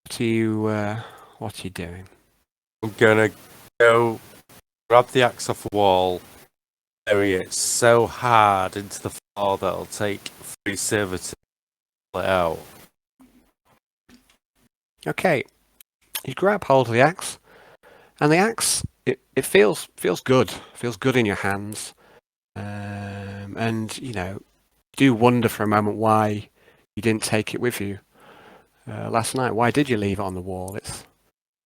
What are you doing? I'm gonna go grab the axe off the wall, bury it so hard into the floor that it'll take 3 servitors to pull it out. Okay, you grab hold of the axe, and the axe it feels good. Feels good in your hands, and do wonder for a moment why you didn't take it with you last night. Why did you leave it on the wall?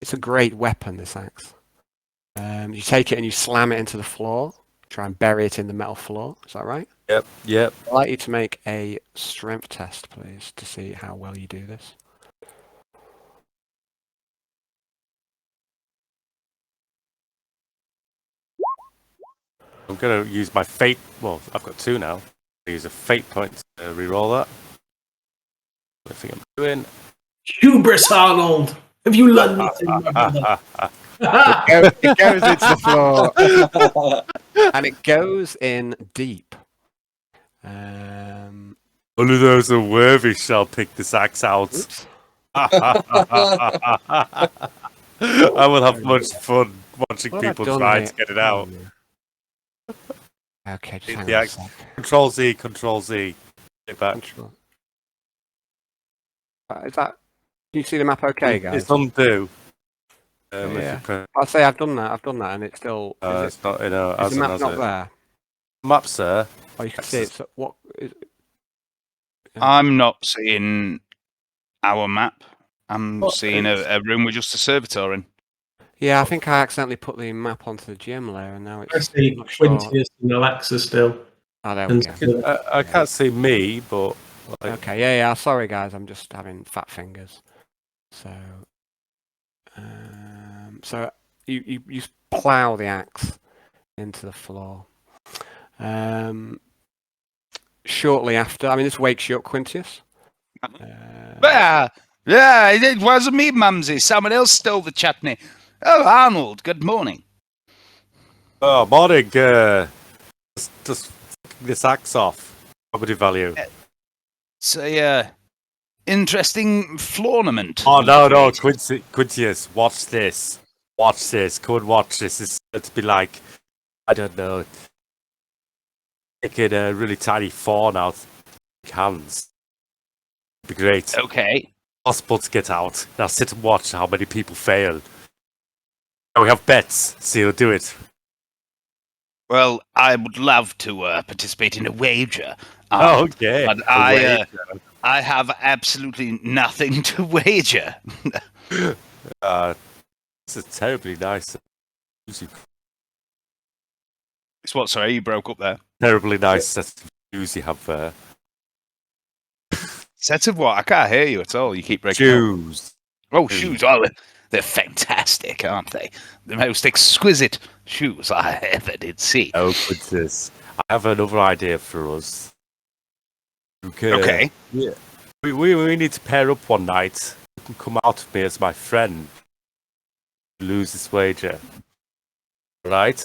It's a great weapon, this axe. You take it and you slam it into the floor. Try and bury it in the metal floor. Is that right? Yep. I'd like you to make a strength test, please, to see how well you do this. I'm gonna use my fate. Well, I've got 2 now. I'll use a fate point to reroll that. I think I'm doing. Hubris, Arnold! Have you learned nothing, my brother? It goes into the floor, and it goes in deep. Only those who are worthy shall pick this axe out. Oops. I will have much fun watching What have I people done try here? to get it out. Okay, just Hit hang the on a axe. sec. Control Z. Get back. Control. Is that? Can you see the map okay, guys? It's undo. Yeah. If you press, I'll say I've done that, and it's still. it's not, Is the map not there? Map, sir. Oh, you can see it. So what? I'm not seeing our map. I'm Oh, seeing a room with just a servitor in. Yeah, I think I accidentally put the map onto the gem layer, and now I it's. see I'm not sure. Quintius and Alexa still. Oh, there we go. I can't see me, but Okay, yeah. Sorry, guys. I'm just having fat fingers. So you plough the axe into the floor. Shortly after, I mean, this wakes you up, Quintius. Yeah, it wasn't me, Mumsy. Someone else stole the chutney. Oh, Arnold, good morning. oh, morning. Just this axe off. Property value. It's a interesting floornament. Oh no, Quintius, watch this. Watch this. Come and watch this. It's going to be like, I don't know, taking a really tiny fawn out hands. It'd be great. Okay. Possible to get out. Now sit and watch how many people fail. We have bets. See who'll do it. Well, I would love to participate in a wager. Okay. But I have absolutely nothing to wager. This is terribly nice. It's what? Sorry, you broke up there. Terribly nice set of shoes you have there. Sets of what? I can't hear you at all. You keep breaking Shoes. up. Oh, shoes. Oh, they're fantastic, aren't they? The most exquisite shoes I ever did see. Oh, goodness. I have another idea for us. Okay. Yeah. We need to pair up one night. You can come out with me as my friend. Lose this wager. Right?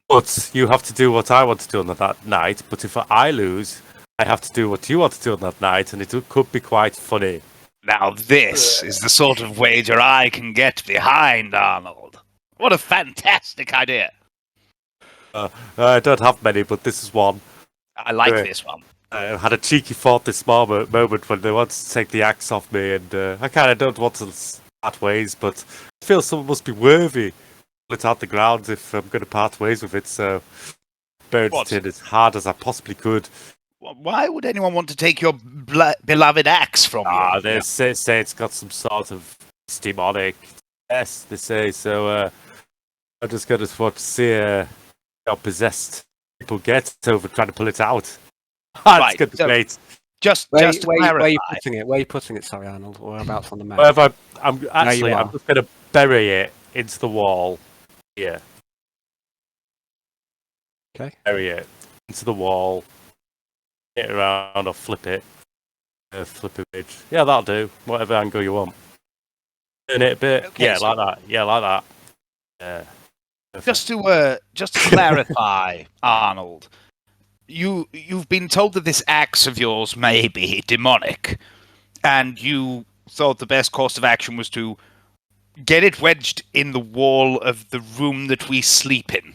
But you have to do what I want to do on that night. But if I lose, I have to do what you want to do on that night, and it could be quite funny. Now this is the sort of wager I can get behind, Arnold. What a fantastic idea. I don't have many, but this is one. I like this one. I had a cheeky thought this moment when they wanted to take the axe off me, and I kind of don't want to part ways, but I feel someone must be worthy to pull it out the ground if I'm going to part ways with it, so buried it in as hard as I possibly could. Why would anyone want to take your beloved axe from you? They say it's got some sort of demonic test, they say, so I'm just going to watch to see how possessed people get over trying to pull it out. It's good to great. Just to clarify. Where are you putting it? Where are you putting it? Sorry, Arnold. Whereabouts on the map? I'm just going to bury it into the wall here. Okay. Bury it into the wall. Get it around or flip it. Flip image. Yeah, that'll do. Whatever angle you want. Turn it a bit. Okay, yeah, like that. Yeah, like that. Yeah. Just to clarify, Arnold, you've been told that this axe of yours may be demonic, and you thought the best course of action was to get it wedged in the wall of the room that we sleep in.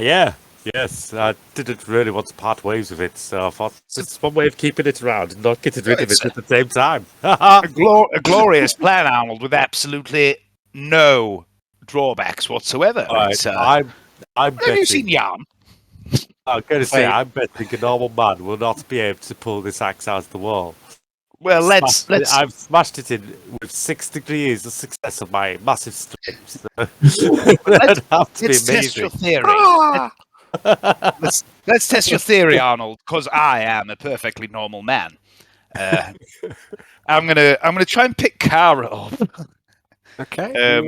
Yeah. Yes, I didn't really want to part ways with it, so I thought it's one way of keeping it around and not getting rid of it at the same time. a glorious plan, Arnold, with absolutely no drawbacks whatsoever. I'm have betting. you seen Yarn? I'm going to say I'm betting a normal man will not be able to pull this axe out of the wall. Well, I've smashed it in with 6 degrees of success of my massive strength. Let's test test your theory. Let's test your theory, Arnold, because I am a perfectly normal man. I'm gonna try and pick Kara up. Okay.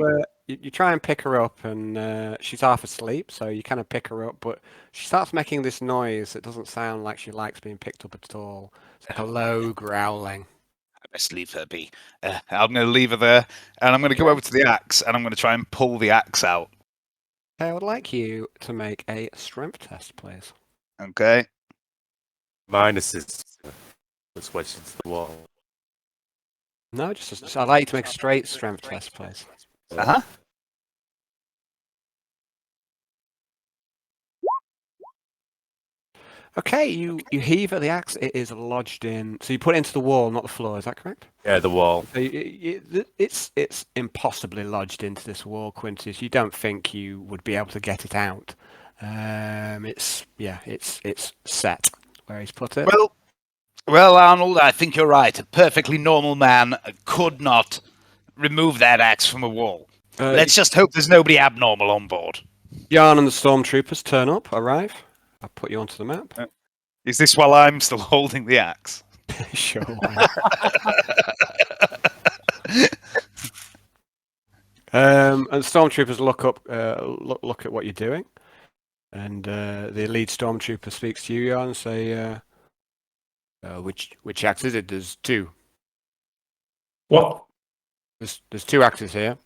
You try and pick her up, and she's half asleep, so you kind of pick her up, but she starts making this noise that doesn't sound like she likes being picked up at all. It's like a low growling. I best leave her be. I'm going to leave her there, and I'm going to go over to the axe, and I'm going to try and pull the axe out. I would like you to make a strength test, please. Okay. Minuses. Let's wedge into the wall. No, I'd like you to make a straight strength test, please. Uh-huh. Okay, you heave at the axe. It is lodged in. So you put it into the wall, not the floor. Is that correct? Yeah, the wall. So it's impossibly lodged into this wall, Quintius. You don't think you would be able to get it out. It's set where he's put it. Well, Arnold, I think you're right. A perfectly normal man could not remove that axe from a wall. Let's just hope there's nobody abnormal on board. Yarn and the stormtroopers arrive. I'll put you onto the map. Is this while I'm still holding the axe? Sure. And stormtroopers look at what you're doing, and the lead stormtrooper speaks to you, Yarn, and say, "Which axe is it? There's two. What? There's 2 axes here.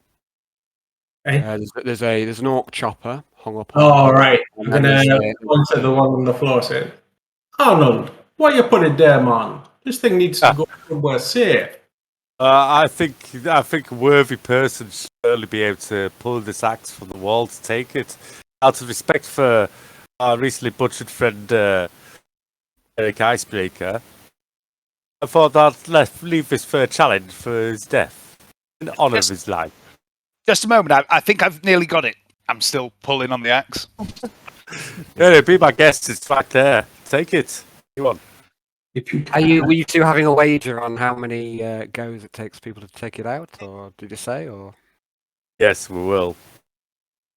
Eh? There's an orc chopper hung up. Oh, right. I'm going to answer the one on the floor saying, Arnold, what you put it there, man? This thing needs to go somewhere safe. I think a worthy person should certainly be able to pull this axe from the wall to take it. Out of respect for our recently butchered friend icebreaker. I thought I'd leave this for a challenge for his death in honour of his life. Just a moment. I think I've nearly got it. I'm still pulling on the axe. Yeah, be my guest. It's right there. Take it. You want? If you Were you two having a wager on how many goes it takes people to take it out, or did you say, or? Yes, we will.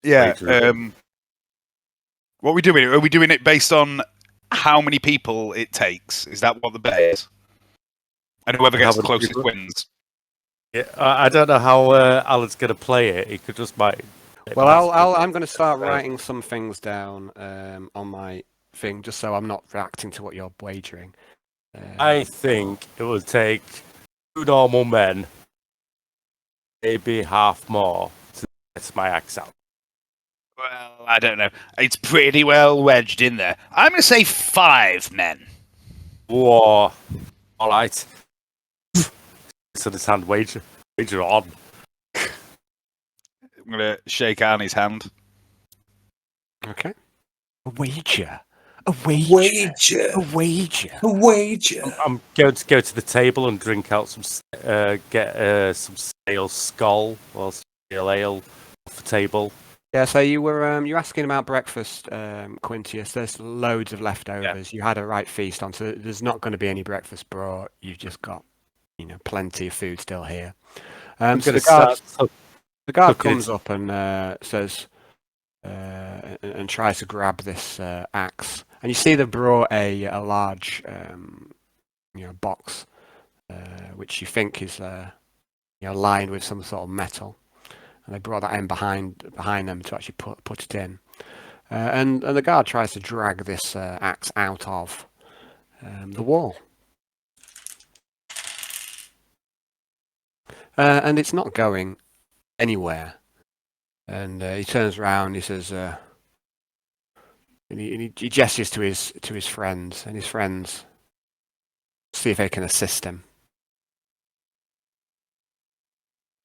Yeah. Wager. What are we doing? Are we doing it based on how many people it takes? Is that what the bet is? And whoever gets the many closest people? wins. Yeah, I don't know how Alan's going to play it. He could just might. Well, I'm going to start writing some things down on my thing, just so I'm not reacting to what you're wagering. I think it will take 2 normal men, maybe half more, to get my axe out. Well, I don't know. It's pretty well wedged in there. I'm going to say 5 men. Whoa. All right. So this hand wager on. I'm going to shake Arnie's hand. Okay. A wager. A wager. A wager. A wager. I'm going to go to the table and drink out some, get some stale skull or stale ale off the table. Yeah, so you were asking about breakfast, Quintius. There's loads of leftovers. You had a right feast on, so there's not going to be any breakfast brought. You've just got, plenty of food still here. I'm So going the guard cooking comes it. up and says, and tries to grab this axe, and you see they brought a large, box, which you think is, lined with some sort of metal. And they brought that in behind them to actually put it in. And the guard tries to drag this axe out of the wall. And it's not going anywhere. And he turns around, he says, and he gestures to his friends, and his friends see if they can assist him.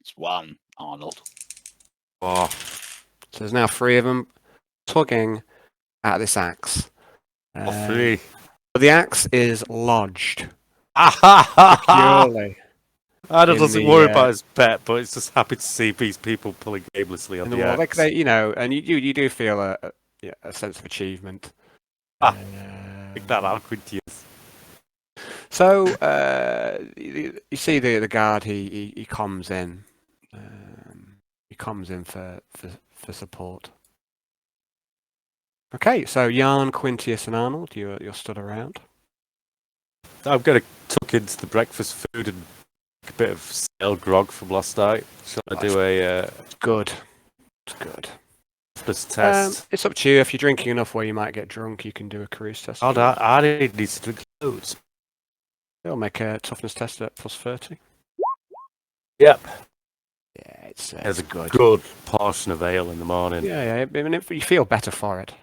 It's 1, Arnold. Oh, So there's now 3 of them tugging at this axe. 3. But the axe is lodged Adam purely doesn't worry about his pet, but it's just happy to see these people pulling aimlessly on in the the wall. axe. And you do feel a sense of achievement. Pick that out, Quintius. So you see the guard. He comes in. He comes in for support. Okay, so Jan, Quintius, and Arnold, you're stood around. I'm going to tuck into the breakfast food and make a bit of stale grog from last night. Shall I do a Good. It's good. toughness test? It's up to you. If you're drinking enough where you might get drunk, you can do a cruise test. I need to drink loads. It'll make a toughness test at +30. Yep. Yeah, it's There's a good. good portion of ale in the morning. Yeah. I mean, you feel better for it.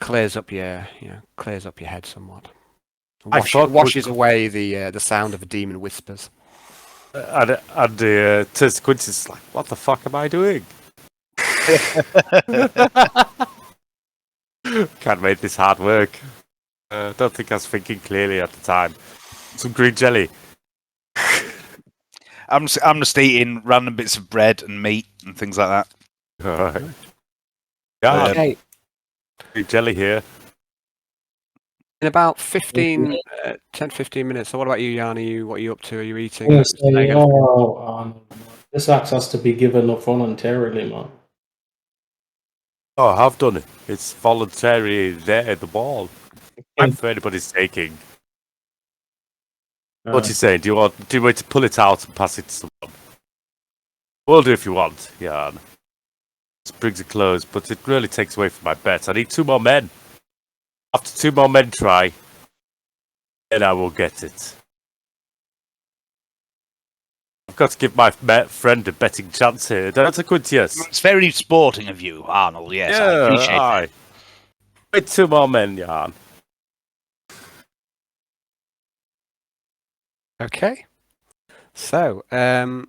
Clears up your head somewhat. Washes away the sound of the demon whispers. And turns to Quintus like, what the fuck am I doing? Can't make this hard work. Don't think I was thinking clearly at the time. Some green jelly. I'm just eating random bits of bread and meat and things like that. Alright. Yeah, Okay. green jelly here. In about 10, 15 minutes. So what about you, Yanni? What are you up to? Are you eating? Yes, this axe has to be given up voluntarily, man. Oh, I have done it. It's voluntary there at the wall. If anybody's taking. What do you say? Do you want me to pull it out and pass it to someone? Will do if you want, Jan. This brings it close, but it really takes away from my bet. I need 2 more men. After 2 more men try, then I will get it. I've got to give my friend a betting chance here, don't I, Quintius? It's very sporting of you, Arnold. Yes, I appreciate that. Wait, 2 more men, Jan. Okay. So, in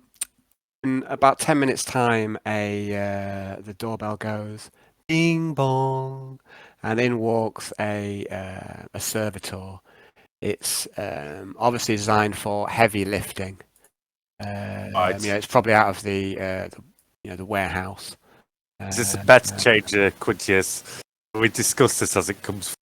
about 10 minutes' time, the doorbell goes. Bing bong, and in walks a servitor. It's obviously designed for heavy lifting. Right. It's probably out of the warehouse. Is this a better changer, Quintius? We discuss this as it comes.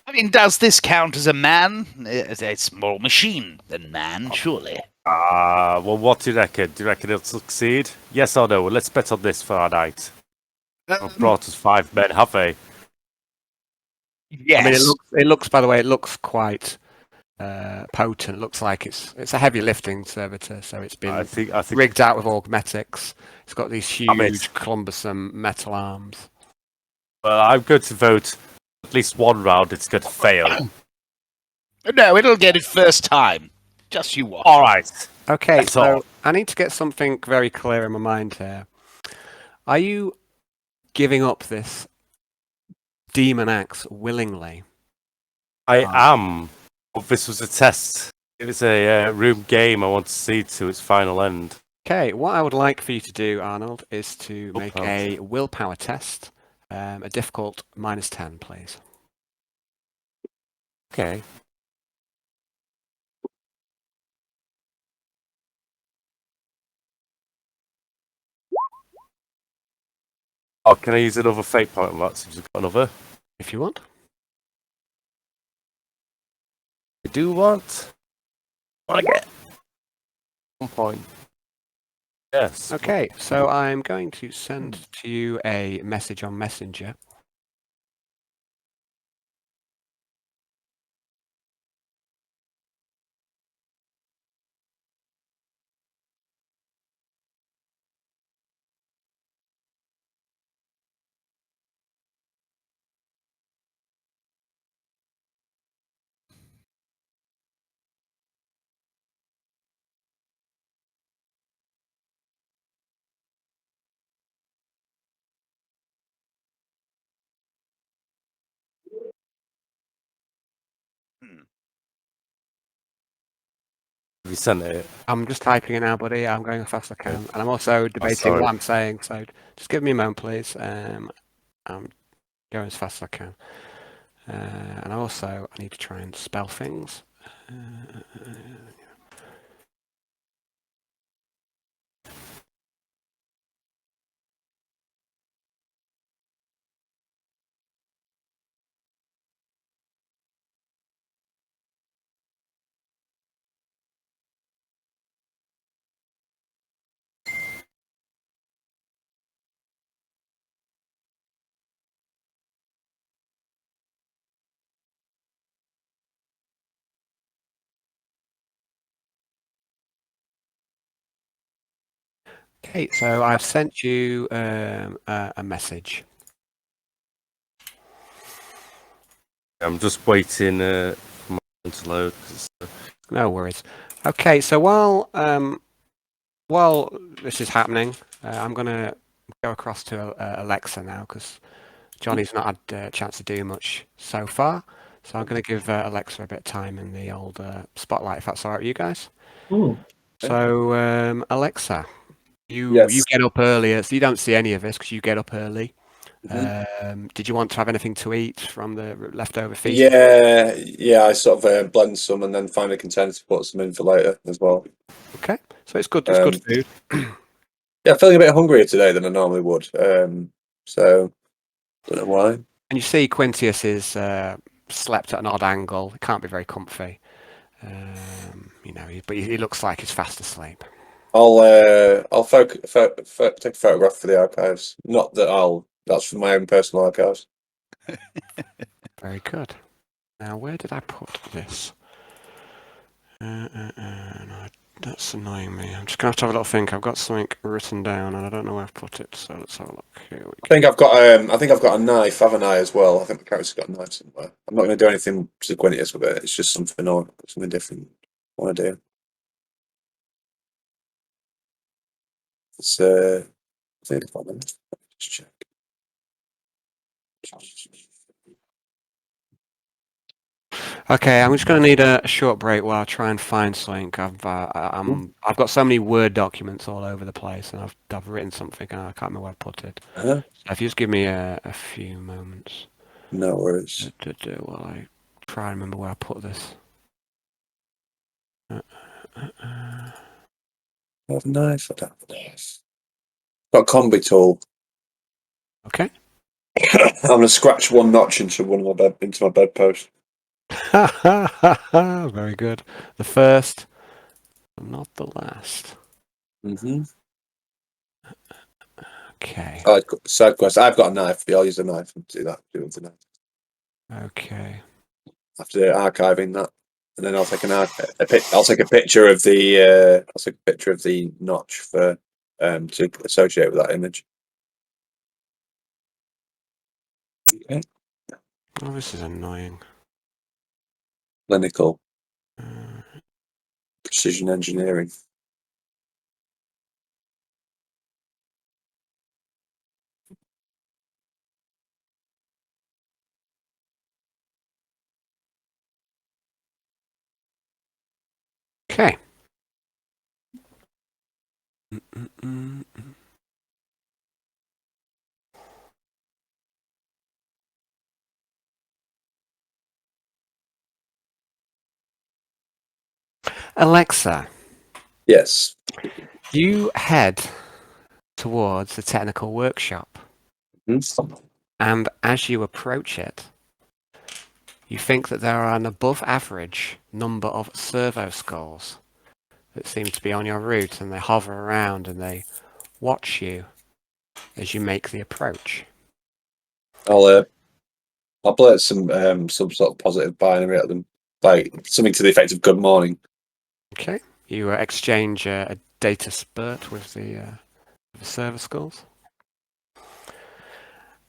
I mean, does this count as a man? It's more machine than man, surely. Well, what do you reckon? Do you reckon it'll succeed? Yes or no? Well, let's bet on this for our night. They've brought us 5 men, have they? Yes. I mean, it looks. By the way, it looks quite potent. It looks like it's a heavy lifting servitor, so it's been I think rigged out with augmetics. It's got these huge, cumbersome metal arms. Well, I'm going to vote at least one round. It's going to fail. No, it'll get it first time. Just you watch. All right. Okay, That's so all. I need to get something very clear in my mind here. Are you giving up this demon axe willingly? I am. But this was a test. It was a room game I want to see to its final end. Okay, what I would like for you to do, Arnold, is to make Willpower. a willpower test. A difficult -10, please. Okay. Oh, can I use another fate point on that since we've got another? If you want. I do want to get 1 point. Yes. Okay, so I'm going to send to you a message on Messenger. Have you sent it? I'm just typing it now, buddy. I'm going as fast as I can. And I'm also debating sorry. what I'm saying, so just give me a moment, please. I'm going as fast as I can. And also, I need to try and spell things. Okay, so I've sent you a message. I'm just waiting for my phone to load. No worries. Okay, so while this is happening, I'm going to go across to Alexa now because Johnny's not had a chance to do much so far. So I'm going to give Alexa a bit of time in the old spotlight, if that's all right with you guys. So Alexa, you get up earlier, so you don't see any of this because you get up early. Did you want to have anything to eat from the leftover feast? Yeah. I sort of blend some and then find a container to put some in for later as well. Okay, so it's good. It's good food. Yeah, I'm feeling a bit hungrier today than I normally would. So don't know why. And you see Quintius is slept at an odd angle. It can't be very comfy. But he looks like he's fast asleep. I'll take a photograph for the archives. Not that that's for my own personal archives. Very good. Now, where did I put this? No, that's annoying me. I'm just gonna have to have a little think. I've got something written down, and I don't know where I've put it. So let's have a look. Here we I think I've got a knife, haven't I, as well? I think my character's got a knife somewhere. I'm not going to do anything Quintius with it. It's just something different I want to do. It's I think I've got one. Just check. Okay, I'm just going to need a short break while I try and find something. I've got so many Word documents all over the place, and I've written something and I can't remember where I put it. Uh-huh. So if you just give me a few moments. No worries. While I try and remember where I put this. Have a knife. I don't have a knife. Got a combi tool. Okay. I'm gonna scratch one notch into my bedpost. Very good. The first, but not the last. Mm-hmm. Okay. Side quest. I've got a knife. I'll use a knife and do that. Do it with the knife. Okay. After archiving that, and then I'll take I'll take a picture of the notch for to associate with that image. Okay. Oh, this is annoying. Clinical precision engineering. Okay. Alexa, Yes. you head towards the technical workshop, and as you approach it, you think that there are an above average number of servo skulls that seem to be on your route, and they hover around and they watch you as you make the approach. I'll blurt some sort of positive binary at them, like something to the effect of "Good morning." Okay. You exchange a data spurt with the servo skulls.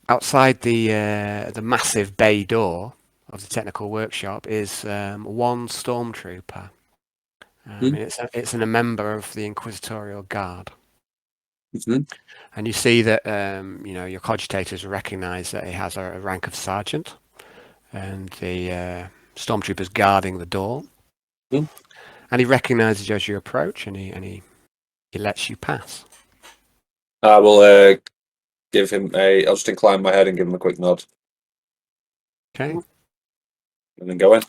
Outside the massive bay door of the technical workshop is one stormtrooper. It's a member of the Inquisitorial Guard. Mm-hmm. And you see that your cogitators recognise that he has a rank of sergeant, and the stormtrooper's guarding the door. Mm. And he recognises you as you approach, and he lets you pass. I will give him I'll just incline my head and give him a quick nod. Okay. And then go in.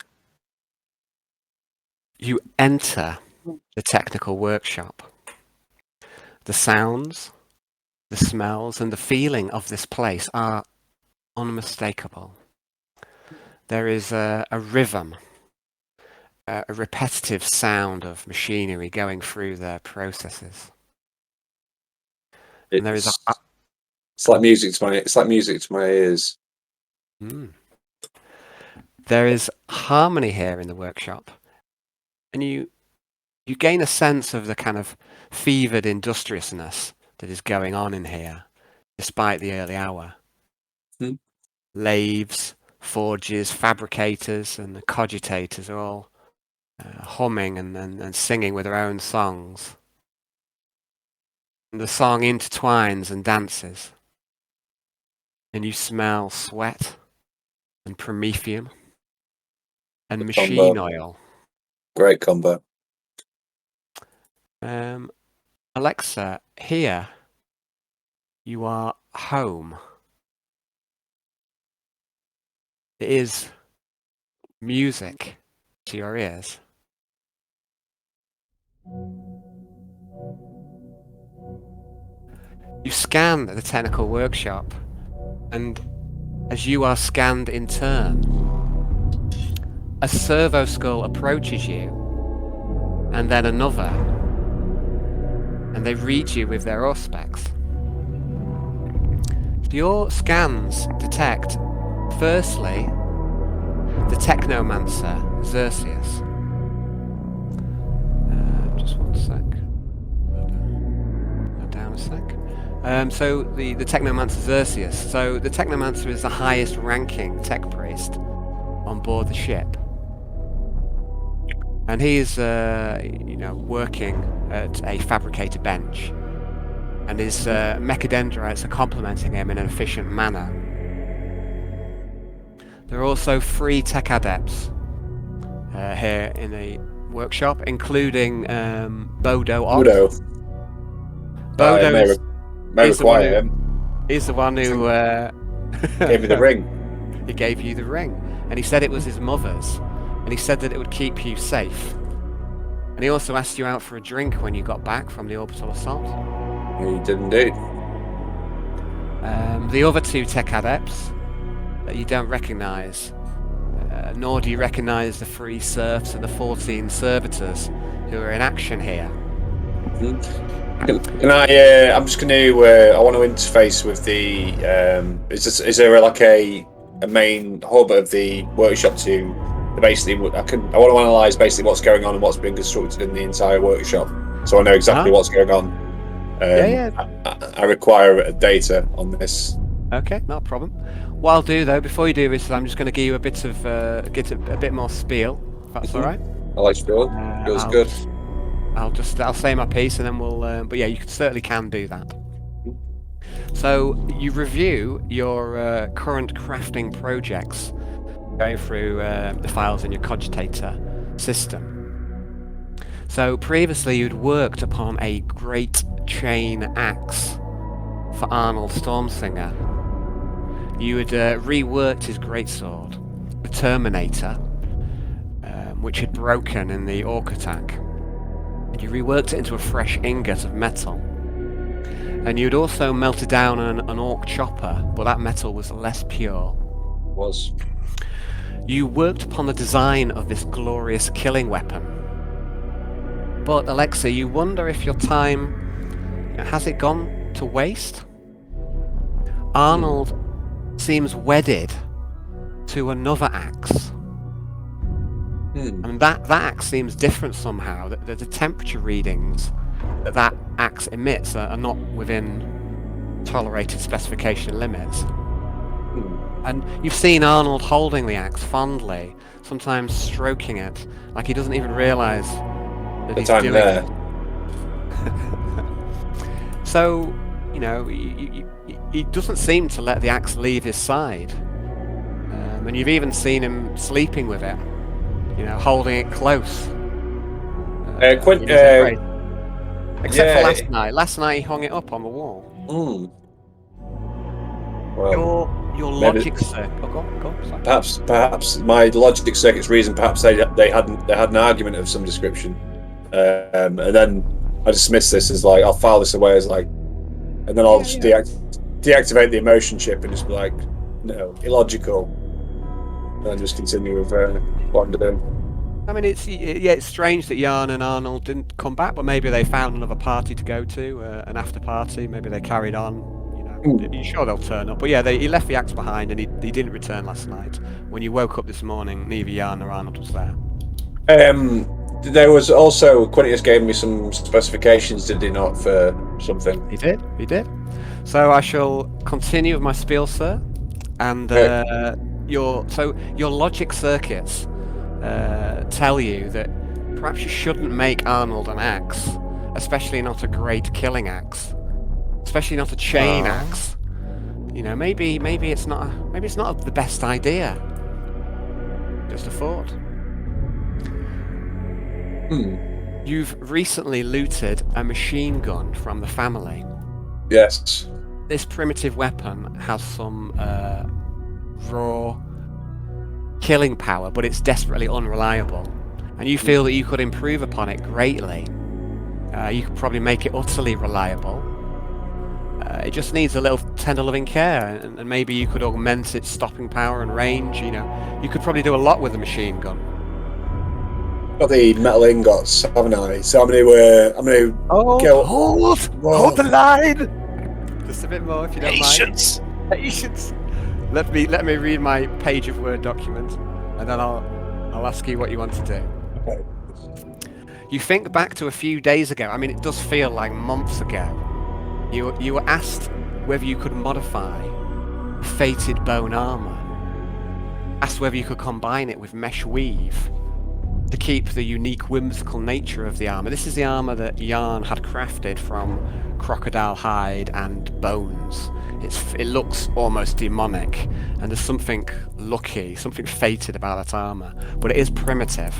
You enter the technical workshop. The sounds, the smells, and the feeling of this place are unmistakable. There is a rhythm, a repetitive sound of machinery going through their processes. And there is It's like music to my ears. There is harmony here in the workshop, and you gain a sense of the kind of fevered industriousness that is going on in here, despite the early hour. Lathes, forges, fabricators, and the cogitators are all humming and singing with their own songs. And the song intertwines and dances, and you smell sweat and promethium and machine oil. Great combo. Alexa, here you are home. It is music to your ears. You scan the technical workshop, and as you are scanned in turn, a servo skull approaches you, and then another, and they read you with their auspex. Your scans detect, firstly, the technomancer Xerxes. Just one sec. Go down a sec. So the technomancer Xerxes. So the technomancer is the highest ranking tech priest on board the ship. And he is, working at a fabricator bench. And his mechadendrites are complementing him in an efficient manner. There are also 3 tech adepts here in the workshop, including Bodo Ott. Udo. Bodo May is the one require who, him. he's the one who Gave me the ring. He gave you the ring, and he said it was his mother's, and he said that it would keep you safe. And he also asked you out for a drink when you got back from the orbital assault. He did indeed. The other 2 tech adepts that you don't recognise, nor do you recognise the 3 serfs and the 14 servitors who are in action here. Can I? I'm just going to. I want to interface with the. Is there like a main hub of the workshop to basically? I want to analyse basically what's going on and what's been constructed in the entire workshop, so I know exactly what's going on. I require data on this. Okay, not a problem. What I'll do though, before you do this, I'm just going to give you a bit of get a bit more spiel. If that's all right. I like spiel. Feels good. I'll say my piece and then we'll. But yeah, you certainly can do that. So you review your current crafting projects, going through the files in your cogitator system. So previously you'd worked upon a great chain axe for Arnold Stormsinger. You had reworked his greatsword, the Terminator, which had broken in the orc attack. You reworked it into a fresh ingot of metal. And you'd also melted down an orc chopper, but that metal was less pure. You worked upon the design of this glorious killing weapon. But Alexa, you wonder if your time, has it gone to waste? Arnold seems wedded to another axe. And that axe seems different somehow. The temperature readings that axe emits are not within tolerated specification limits. And you've seen Arnold holding the axe fondly, sometimes stroking it, like he doesn't even realise that he's doing it. So, you know, he doesn't seem to let the axe leave his side. And you've even seen him sleeping with it. You know, holding it close. Except for last night. Last night he hung it up on the wall. Well, your logic circuit. Oh, go on, sorry. Perhaps my logic circuit's reason. Perhaps they had an argument of some description, and then I dismiss this as like I'll file this away as like, and then I'll just deactivate the emotion chip and just be like, no, illogical, and then just continue with what I'm doing. I mean, it's strange that Jan and Arnold didn't come back, but maybe they found another party to go to, an after party. Maybe they carried on. You know, you're sure they'll turn up. But yeah, he left the axe behind, and he didn't return last night. When you woke up this morning, neither Jan or Arnold was there. There was also Quintius gave me some specifications, did he not, for something? He did. So I shall continue with my spiel, sir, and your logic circuits tell you that perhaps you shouldn't make Arnold an axe, especially not a great killing axe, especially not a chain axe. You know, maybe it's not the best idea. Just a thought. You've recently looted a machine gun from the family. Yes. This primitive weapon has some raw killing power, but it's desperately unreliable. And you feel that you could improve upon it greatly. You could probably make it utterly reliable. It just needs a little tender loving care, and maybe you could augment its stopping power and range. You know, you could probably do a lot with a machine gun. Got the metal ingots, haven't I? So I'm gonna go. Hold the line. Just a bit more, if you don't mind. Patience. Let me read my page of Word document, and then I'll ask you what you want to do. Okay. You think back to a few days ago. I mean, it does feel like months ago. You were asked whether you could modify fated bone armor. Asked whether you could combine it with mesh weave. to keep the unique whimsical nature of the armour. This is the armour that Yarn had crafted from crocodile hide and bones. It looks almost demonic, and there's something lucky, something fated about that armour, but it is primitive.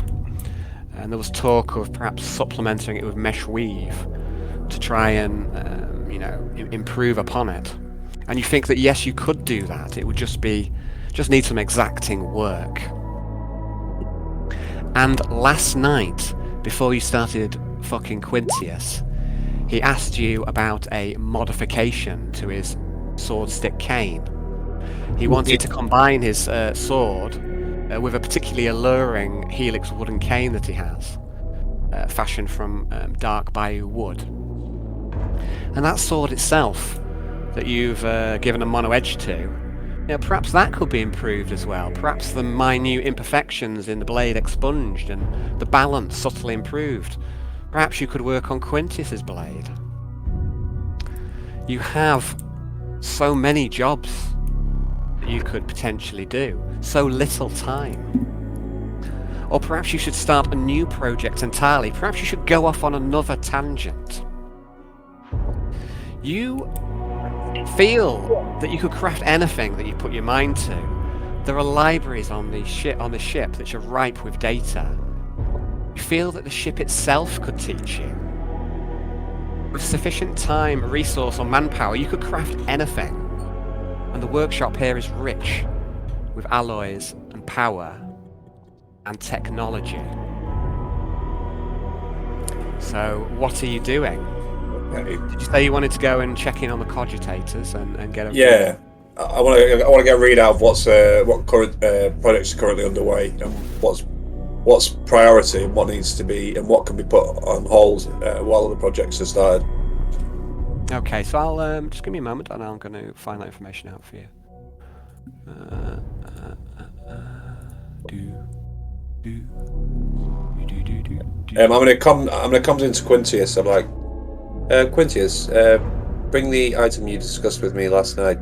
And there was talk of perhaps supplementing it with mesh weave to try and, improve upon it. And you think that yes, you could do that. It would just need some exacting work. And last night, before you started fucking Quintius, he asked you about a modification to his sword stick cane. He wanted to combine his sword with a particularly alluring helix wooden cane that he has, fashioned from dark bayou wood. And that sword itself that you've given a mono edge to, perhaps that could be improved as well. Perhaps the minute imperfections in the blade expunged and the balance subtly improved. Perhaps you could work on Quintius's blade. You have so many jobs that you could potentially do. So little time. Or perhaps you should start a new project entirely. Perhaps you should go off on another tangent. You feel that you could craft anything that you put your mind to. There are libraries on the ship that are ripe with data. You feel that the ship itself could teach you. With sufficient time, resource, or manpower, you could craft anything. And the workshop here is rich with alloys and power and technology. So, what are you doing? Did you say you wanted to go and check in on the cogitators and get a... Yeah, I want to get a readout of what current projects are currently underway, and what's priority and what needs to be and what can be put on hold while other projects are started. Okay, so I'll just give me a moment and I'm going to find that information out for you. I'm gonna come into Quintius. I'm like, Quintius, bring the item you discussed with me last night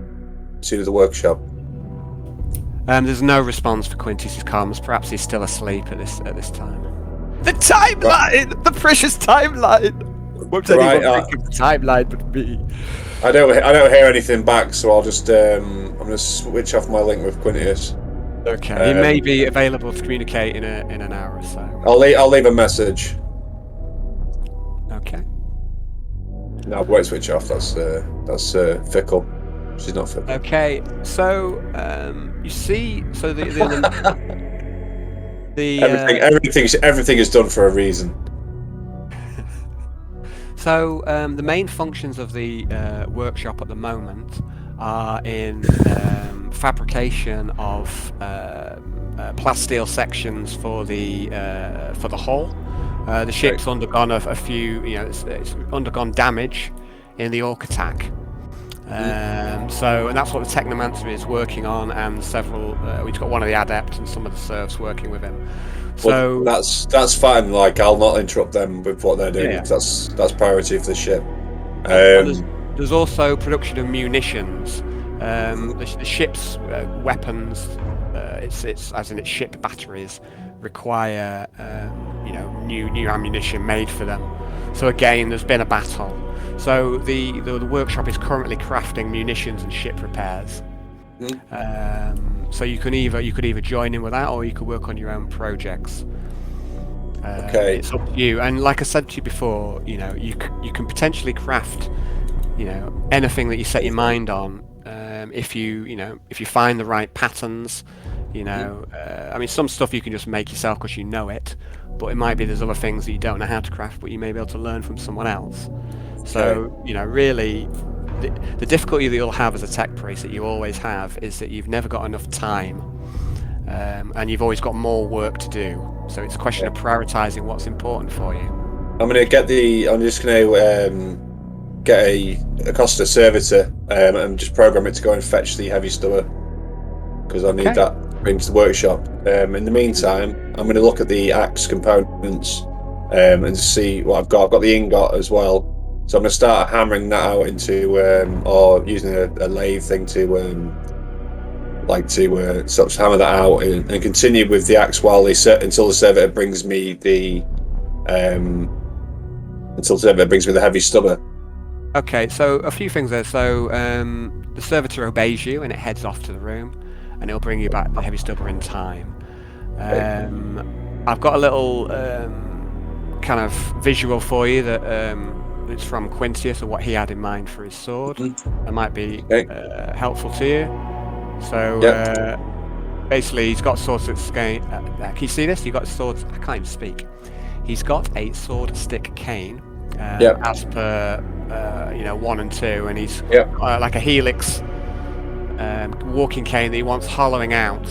to the workshop. There's no response for Quintius's comms. Perhaps he's still asleep at this time. The timeline, the precious timeline. Won't anyone think of the timeline but me? I don't hear anything back, so I'll just I'm gonna switch off my link with Quintius. Okay, he may be available to communicate in an hour or so. I'll leave a message. Okay. No, I won't switch off. That's fickle. She's not fickle. Okay, so you see, so the everything is done for a reason. So the main functions of the workshop at the moment are in fabrication of plasteel sections for the hull. The ship's undergone a few, it's undergone damage in the Orc attack. And that's what the Technomancer is working on, and several. We've got one of the Adepts and some of the serfs working with him. So well, that's fine. Like, I'll not interrupt them with what they're doing. Yeah. That's priority for the ship. There's also production of munitions. The ship's weapons, its ship batteries require new ammunition made for them. So again, there's been a battle. So the workshop is currently crafting munitions and ship repairs. So you could either join in with that, or you could work on your own projects. Okay. It's up to you. And like I said to you before, you can potentially craft, anything that you set your mind on. If you find the right patterns, some stuff you can just make yourself because you know it, but it might be there's other things that you don't know how to craft, but you may be able to learn from someone else. So, really, the difficulty that you'll have as a tech priest, that you always have, is that you've never got enough time, and you've always got more work to do. So it's a question of prioritising what's important for you. I'm just gonna get a Acosta servitor and just program it to go and fetch the heavy stubber, because I need that to bring to the workshop. In the meantime, I'm going to look at the axe components and see what I've got. I've got the ingot as well, so I'm going to start hammering that out into or using a lathe thing to like to sort of hammer that out and continue with the axe while until the servitor brings me the heavy stubber. Okay, so a few things there. So the servitor obeys you and it heads off to the room, and it'll bring you back the heavy stubber in time. I've got a little kind of visual for you that it's from Quintius, or what he had in mind for his sword. That might be helpful to you. So basically, he's got swords that's going. Can you see this? He's got swords. I can't even speak. He's got a sword stick cane, as per 1 and 2, and he's like a helix walking cane that he wants hollowing out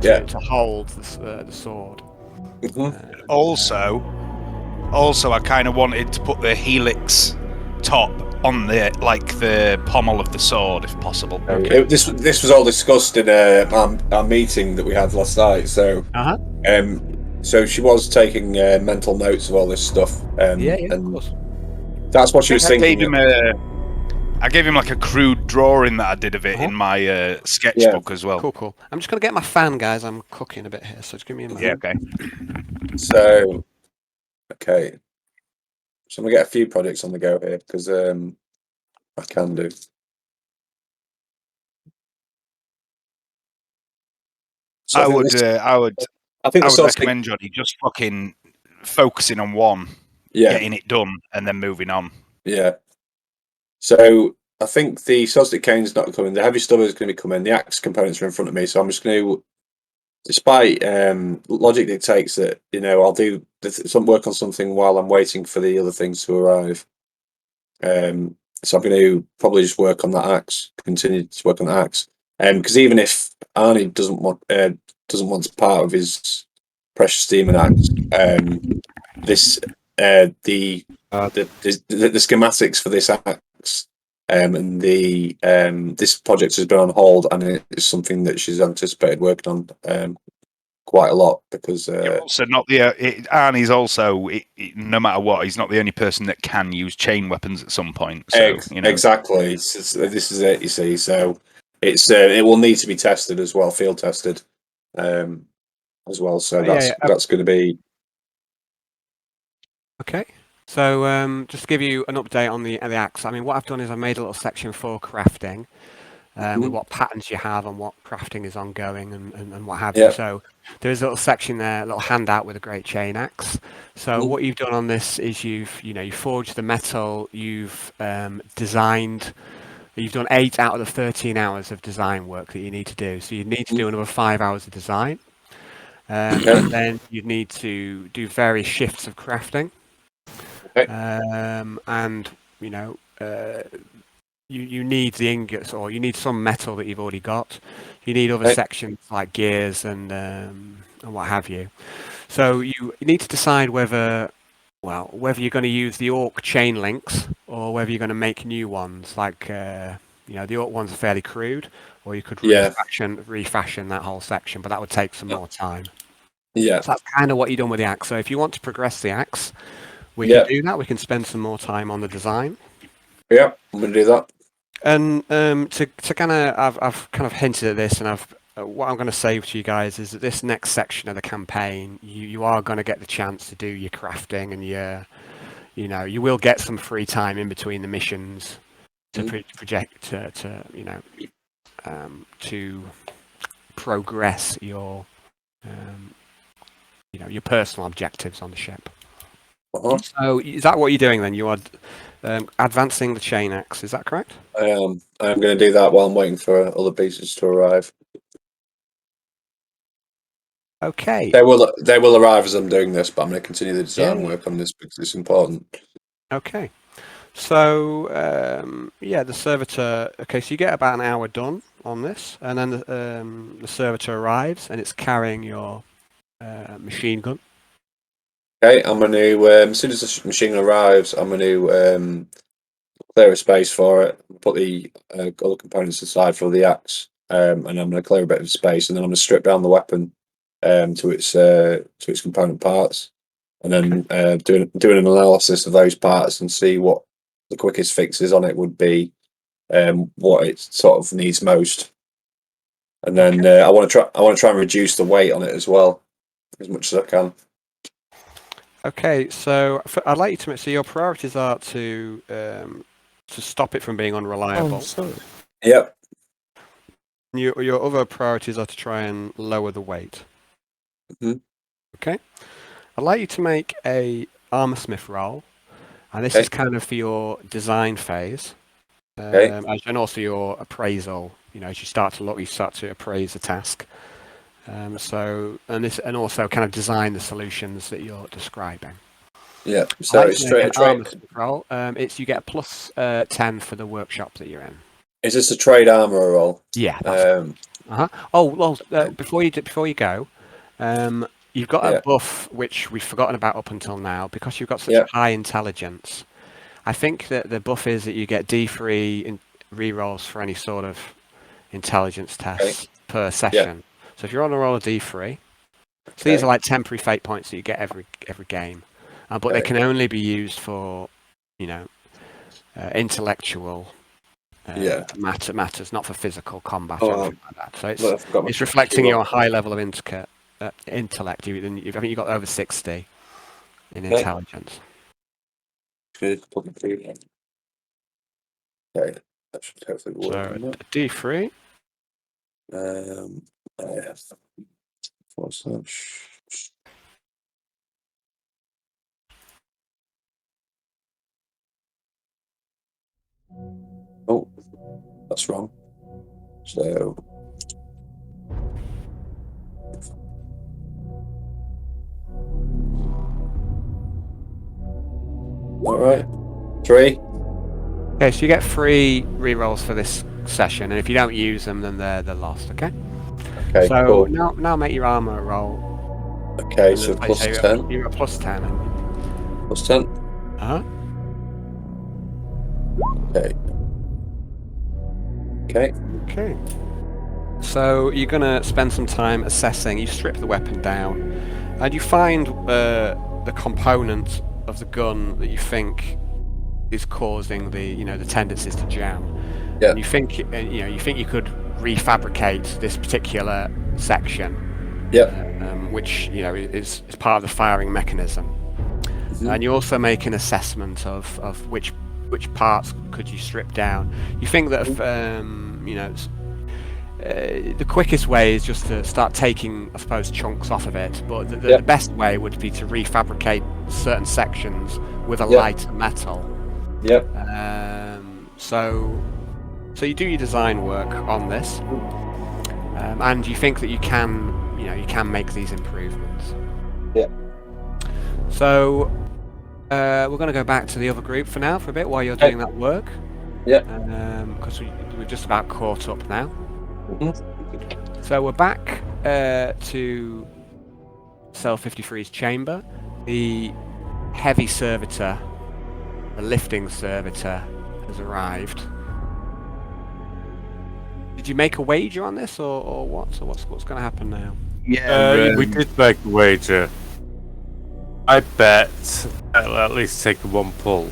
to hold the sword. Also, I kind of wanted to put the helix top on the pommel of the sword, if possible. This was all discussed in our meeting that we had last night. So, so she was taking mental notes of all this stuff. Of course. That's what she was thinking. I gave him like a crude drawing that I did of it in my sketchbook as well. Cool. I'm just gonna get my fan, guys. I'm cooking a bit here, so just give me a moment. Yeah, okay. So, okay. So I'm gonna get a few projects on the go here because I can do. So I would recommend Johnny just fucking focusing on one, getting it done, and then moving on. Yeah. So I think the solstice cane's not coming. The heavy stubber is going to be coming. The axe components are in front of me, so I'm just going to, despite logic dictates that I'll do some work on something while I'm waiting for the other things to arrive. So I'm going to probably just work on that axe, continue to work on the axe, because even if Arnie doesn't want part of his precious demon axe, the schematics for this axe and the this project has been on hold, and it's something that she's anticipated working on quite a lot because also not the Arnie's also no matter what, he's not the only person that can use chain weapons at some point. So exactly, this is it. You see, so it will need to be tested as well, field tested as well. So that's going to be. Okay, so just to give you an update on the axe, I mean, what I've done is I've made a little section for crafting, with what patterns you have and what crafting is ongoing and what have you. So there is a little section there, a little handout with a great chain axe. So what you've done on this is you forged the metal, you've designed. You've done 8 out of the 13 hours of design work that you need to do. So you need to do another 5 hours of design, and then you need to do various shifts of crafting. And you need the ingots, or you need some metal that you've already got. You need other sections like gears and what have you. So you need to decide whether you're going to use the orc chain links or whether you're going to make new ones. Like the orc ones are fairly crude, or you could refashion that whole section, but that would take some more time. Yeah. So that's kind of what you've done with the axe. So if you want to progress the axe, we can do that. We can spend some more time on the design. Yeah, I'm going to do that. And to kind of, I've kind of hinted at this, and what I'm going to say to you guys is that this next section of the campaign, you are going to get the chance to do your crafting, and you will get some free time in between the missions to to progress your your personal objectives on the ship. So is that what you're doing then? You are advancing the chain axe, is that correct? I am. I'm going to do that while I'm waiting for other pieces to arrive. Okay. They will arrive as I'm doing this, but I'm going to continue the design work on this because it's important. Okay. So the servitor. Okay, so you get about an hour done on this, and then the servitor arrives, and it's carrying your machine gun. Okay, I'm going to as soon as the machine arrives, I'm going to clear a space for it, put the other components aside for the axe, and I'm going to clear a bit of space, and then I'm going to strip down the weapon to its component parts, and then do an analysis of those parts and see what the quickest fixes on it would be, what it sort of needs most, and then I want to try and reduce the weight on it as well, as much as I can. Okay, so I'd like you to make so your priorities are to stop it from being unreliable. Yep. Your other priorities are to try and lower the weight. Mhm. Okay, I'd like you to make a armor smith roll, and this Okay. is kind of for your design phase, Okay. and also your appraisal. As you start to look, you start to appraise the task. And also kind of design the solutions that you're describing. Yeah. So I'd like it's to make straight. an armor smith roll. You get a plus 10 for the workshop that you're in. Is this a trade armor roll? Yeah. Oh well, before you go, you've got a buff which we've forgotten about up until now because you've got such high intelligence. I think that the buff is that you get D3 in rerolls for any sort of intelligence tests per session. So if you're on a roll of D3, so these are like temporary fate points that you get every game, but they can only be used for intellectual. Matters, not for physical combat or anything like that. So it's reflecting your high level of intellect. I think you got over 60 in intelligence. Okay, that should hopefully work. So D3. Oh, that's wrong. So. All right. 3. Okay, so you get 3 rerolls for this session, and if you don't use them, then they're lost. Okay. Okay. So cool. now make your armor roll. Okay, so plus 10. You're a plus 10. Plus 10. Uh-huh. Okay. So you're gonna spend some time assessing. You strip the weapon down, and you find the component of the gun that you think is causing the tendencies to jam. Yeah. And you think you could refabricate this particular section. Yeah. Which is part of the firing mechanism. Mm-hmm. And you also make an assessment of which parts could you strip down. You think that the quickest way is just to start taking, I suppose, chunks off of it. But the best way would be to refabricate certain sections with a lighter metal. Yep. So you do your design work on this, and you think that you can make these improvements. Yeah. So we're going to go back to the other group for now for a bit while you're doing that work. Yeah. Because we're just about caught up now. Mm-hmm. So we're back to Cell 53's chamber. The heavy servitor, the lifting servitor, has arrived. Did you make a wager on this, or what? So what's going to happen now? Yeah, we did make a wager. I bet I'll at least take one pull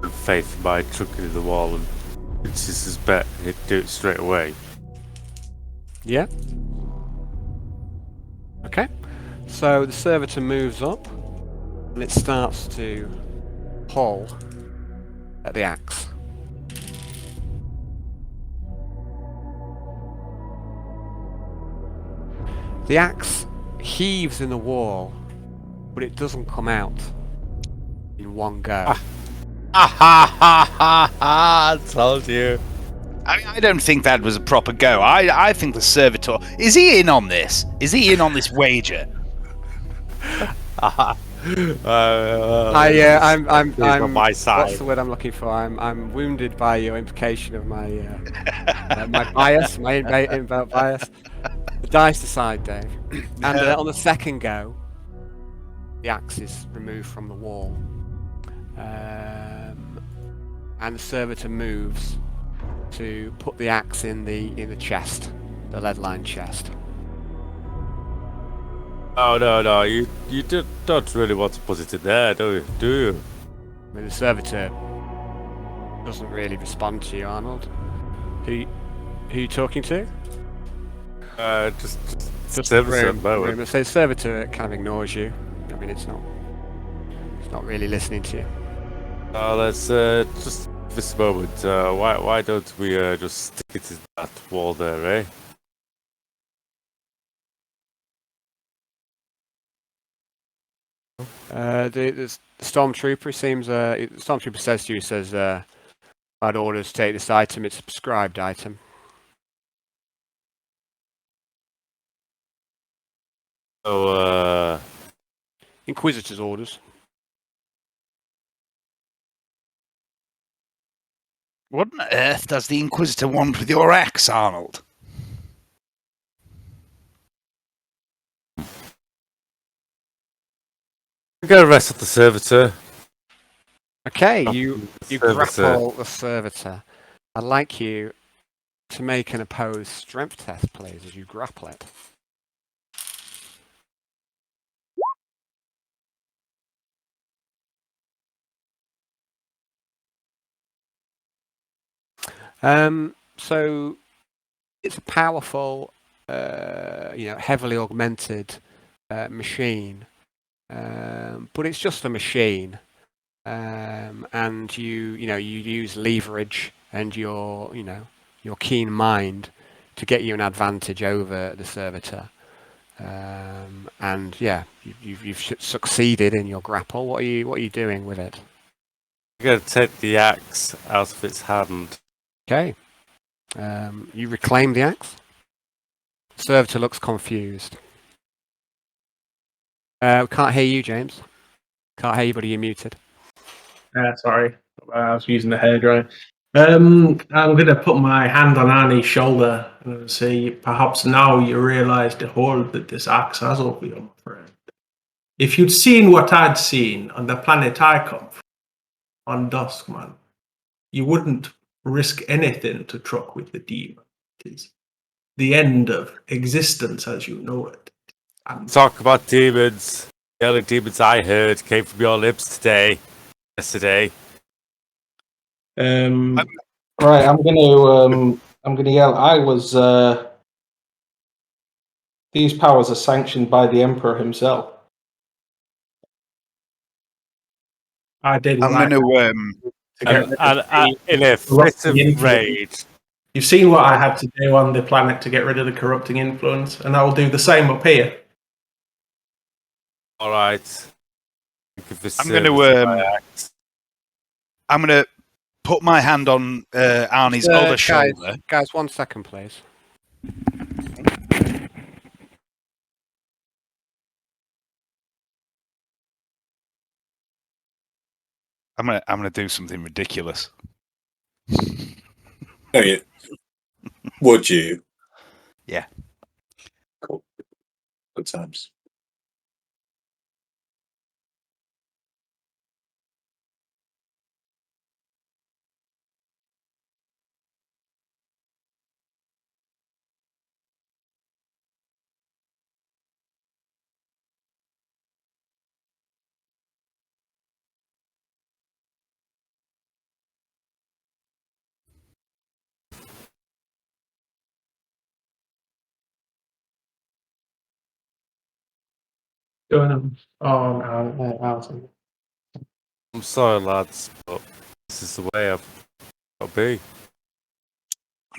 of faith by chucking in the wall, and Quintius' bet he'd do it straight away. Yeah. Okay. So the servitor moves up, and it starts to pull at the axe. The axe heaves in the wall, but it doesn't come out in one go. I told you. I don't think that was a proper go. I think the servitor is he in on this? Is he in on this wager? I'm on my side. What's the word I'm looking for? I'm wounded by your implication of my my bias, my inbuilt bias. The dice decide, Dave. And on the second go, the axe is removed from the wall, and the servitor moves to put the axe in the chest, the lead-lined chest. Oh no! You don't really want to put it in there, do you? I mean, the servitor doesn't really respond to you, Arnold. Who are you talking to? Just service at the moment. room. So the servitor kind of ignores you. I mean, it's not really listening to you. Let's just this moment. Why don't we just stick it to that wall there, eh? The stormtrooper seems. The stormtrooper says to you, "I had orders to take this item. It's a prescribed item." So, Inquisitor's orders. What on earth does the Inquisitor want with your axe, Arnold? go arrest the servitor. Okay, you Servitor. grapple the servitor. I'd like you to make an opposed strength test, please, as you grapple it. So it's a powerful, heavily augmented machine, but it's just a machine, and you use leverage and your keen mind to get you an advantage over the servitor, and yeah, you've succeeded in your grapple. What are you doing with it? I'm going to take the axe out of its hand. Okay. You reclaim the axe. Servitor looks confused. We can't hear you, James. Can't hear you, buddy. You're muted. Sorry, I was using the hairdryer. I'm going to put my hand on Arnie's shoulder and say, perhaps now you realise the hold that this axe has over you, my friend. If you'd seen what I'd seen on the planet I come from, on Duskman, you wouldn't risk anything to truck with the demon. It is the end of existence as you know it. And Talk about demons. The only demons I heard came from your lips yesterday. right, I'm gonna yell. These powers are sanctioned by the Emperor himself. I did. I'm going to And in a fit of rage. You've seen what I had to do on the planet to get rid of the corrupting influence, and I will do the same up here. All right. I'm going to put my hand on Arnie's other shoulder. Guys, 1 second, please. I'm gonna do something ridiculous. No, you, would you? Yeah. Cool. Good times. Going on. I'm sorry, lads, but this is the way I've got to be.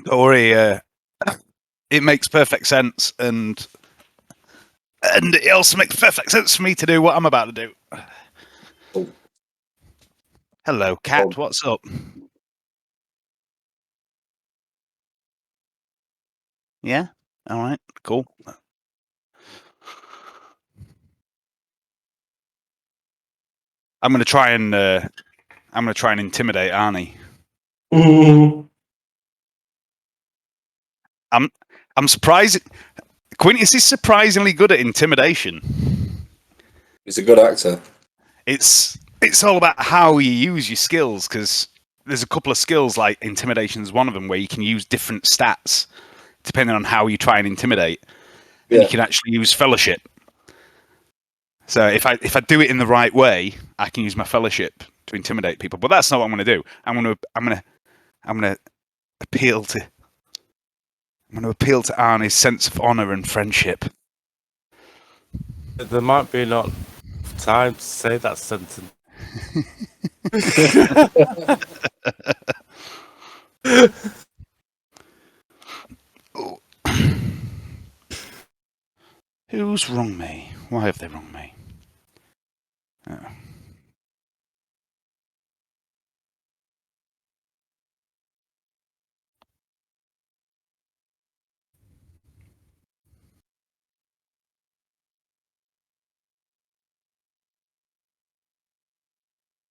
Don't worry, it makes perfect sense, and it also makes perfect sense for me to do what I'm about to do. Oh. Hello, cat. Oh. What's up? Yeah. All right. Cool. I'm gonna try and intimidate Arnie. I'm surprised. Quintius is surprisingly good at intimidation. He's a good actor. It's all about how you use your skills, because there's a couple of skills, like intimidation is one of them, where you can use different stats depending on how you try and intimidate. Yeah. And you can actually use fellowship. So if I do it in the right way, I can use my fellowship to intimidate people. But that's not what I'm going to do. I'm going to appeal to I'm going to appeal to Arnie's sense of honour and friendship. There might be not time to say that sentence. Who's wronged me? Why have they wronged me? Oh.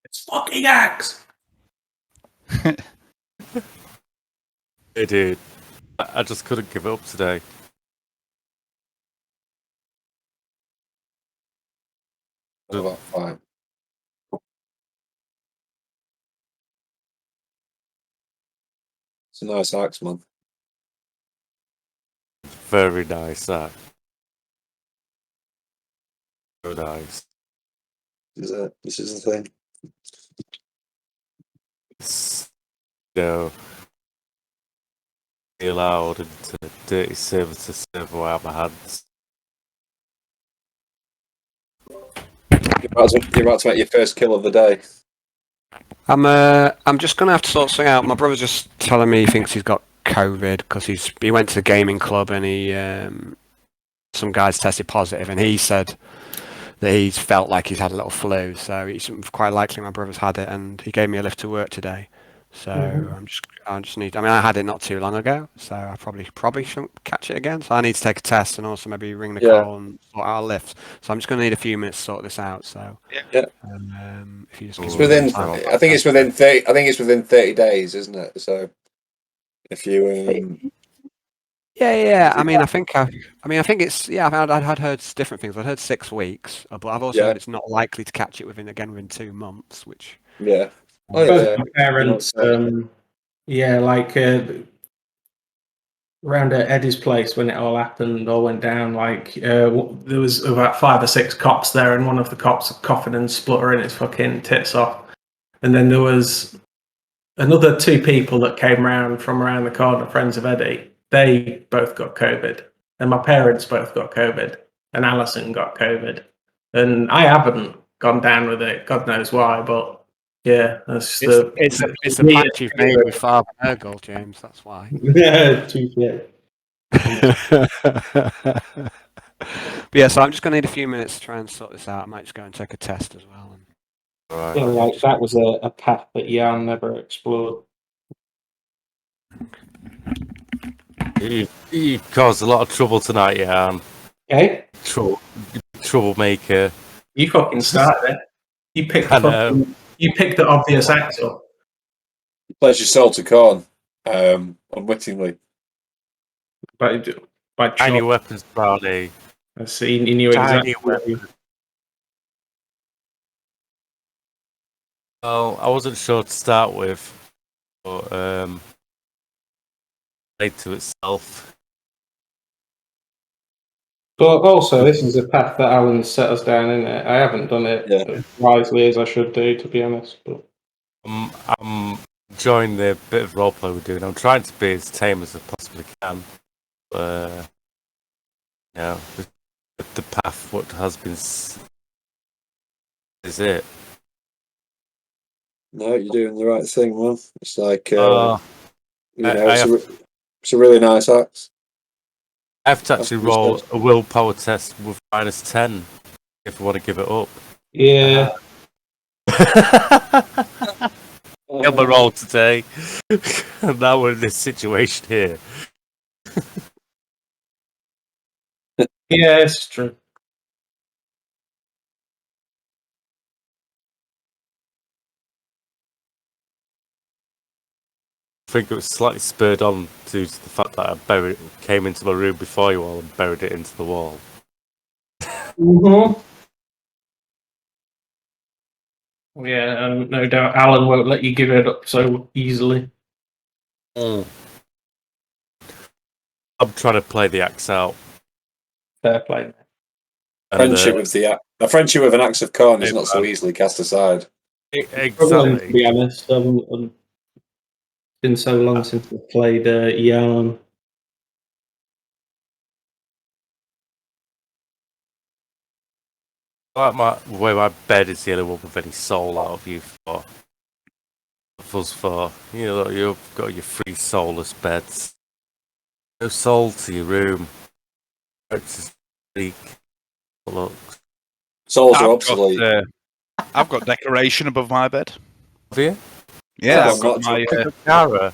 It's fucking Axe. Hey, dude. I just couldn't give it up today. What about 5? It's a nice axe, man. Very nice, that. So nice. This is the thing. No. Be allowed into the dirty server to serve away out my hands. You're about to make your first kill of the day. I'm just gonna have to sort something out. My brother's just telling me he thinks he's got COVID because he went to the gaming club and he some guys tested positive and he said that he's felt like he's had a little flu. So it's quite likely my brother's had it, and he gave me a lift to work today. So I just need. I mean, I had it not too long ago, so I probably shouldn't catch it again. So I need to take a test and also maybe ring Nicole and sort out a lift. So I'm just going to need a few minutes to sort this out. So Yeah. If you just It's give me within. time. I think it's within 30. I think it's within 30 days, isn't it? So if you Yeah. I mean, I think it's. Yeah, I'd heard different things. I'd heard 6 weeks, but I've also heard it's not likely to catch it within 2 months. Which yeah. Oh Both yeah. my parents, like around at Eddie's place when it all happened, all went down. Like there was about 5 or 6 cops there, and one of the cops coughing and spluttering his fucking tits off. And then there was another 2 people that came round from around the corner, friends of Eddie. They both got COVID, and my parents both got COVID, and Alison got COVID, and I haven't gone down with it. God knows why, but. Yeah, that's it's the fact you've made with Father Nurgle, James. That's why. Yeah, too fit. But yeah, so I'm just going to need a few minutes to try and sort this out. I might just go and take a test as well. Right. Yeah, like that was a path that Jan never explored. You caused a lot of trouble tonight, Jan. Okay, Troublemaker. you fucking started it. You picked the obvious actor. Plays your soul to corn, unwittingly. By Tiny weapons, Brownie. I see. He knew Tiny exactly. weapons. Oh, I wasn't sure to start with, but played to itself. But also, this is a path that Alan set us down in it. I haven't done it as wisely as I should do, to be honest. But I'm enjoying the bit of roleplay we're doing. I'm trying to be as tame as I possibly can. The path, what has been, is it. No, you're doing the right thing, man. It's like it's a really nice axe. I have to actually roll a willpower test with -10 if I want to give it up. yeah, Got my roll today. And now we're in this situation here. yeah, it's true. I think it was slightly spurred on due to the fact that I came into my room before you all and buried it into the wall. Mm-hmm. Yeah, and no doubt Alan won't let you give it up so easily. I'm trying to play the axe out. Fair play. Friendship with an axe of corn is not so easily cast aside. Exactly. To be honest, it's been so long since I played Yarn. Where my bed is the only one with any soul out of you for. Us for. You know, you've got your 3 soulless beds. No soul to your room. It's just bleak. Look. Souls are obsolete. I've got decoration above my bed. Have you? Yeah, Gara.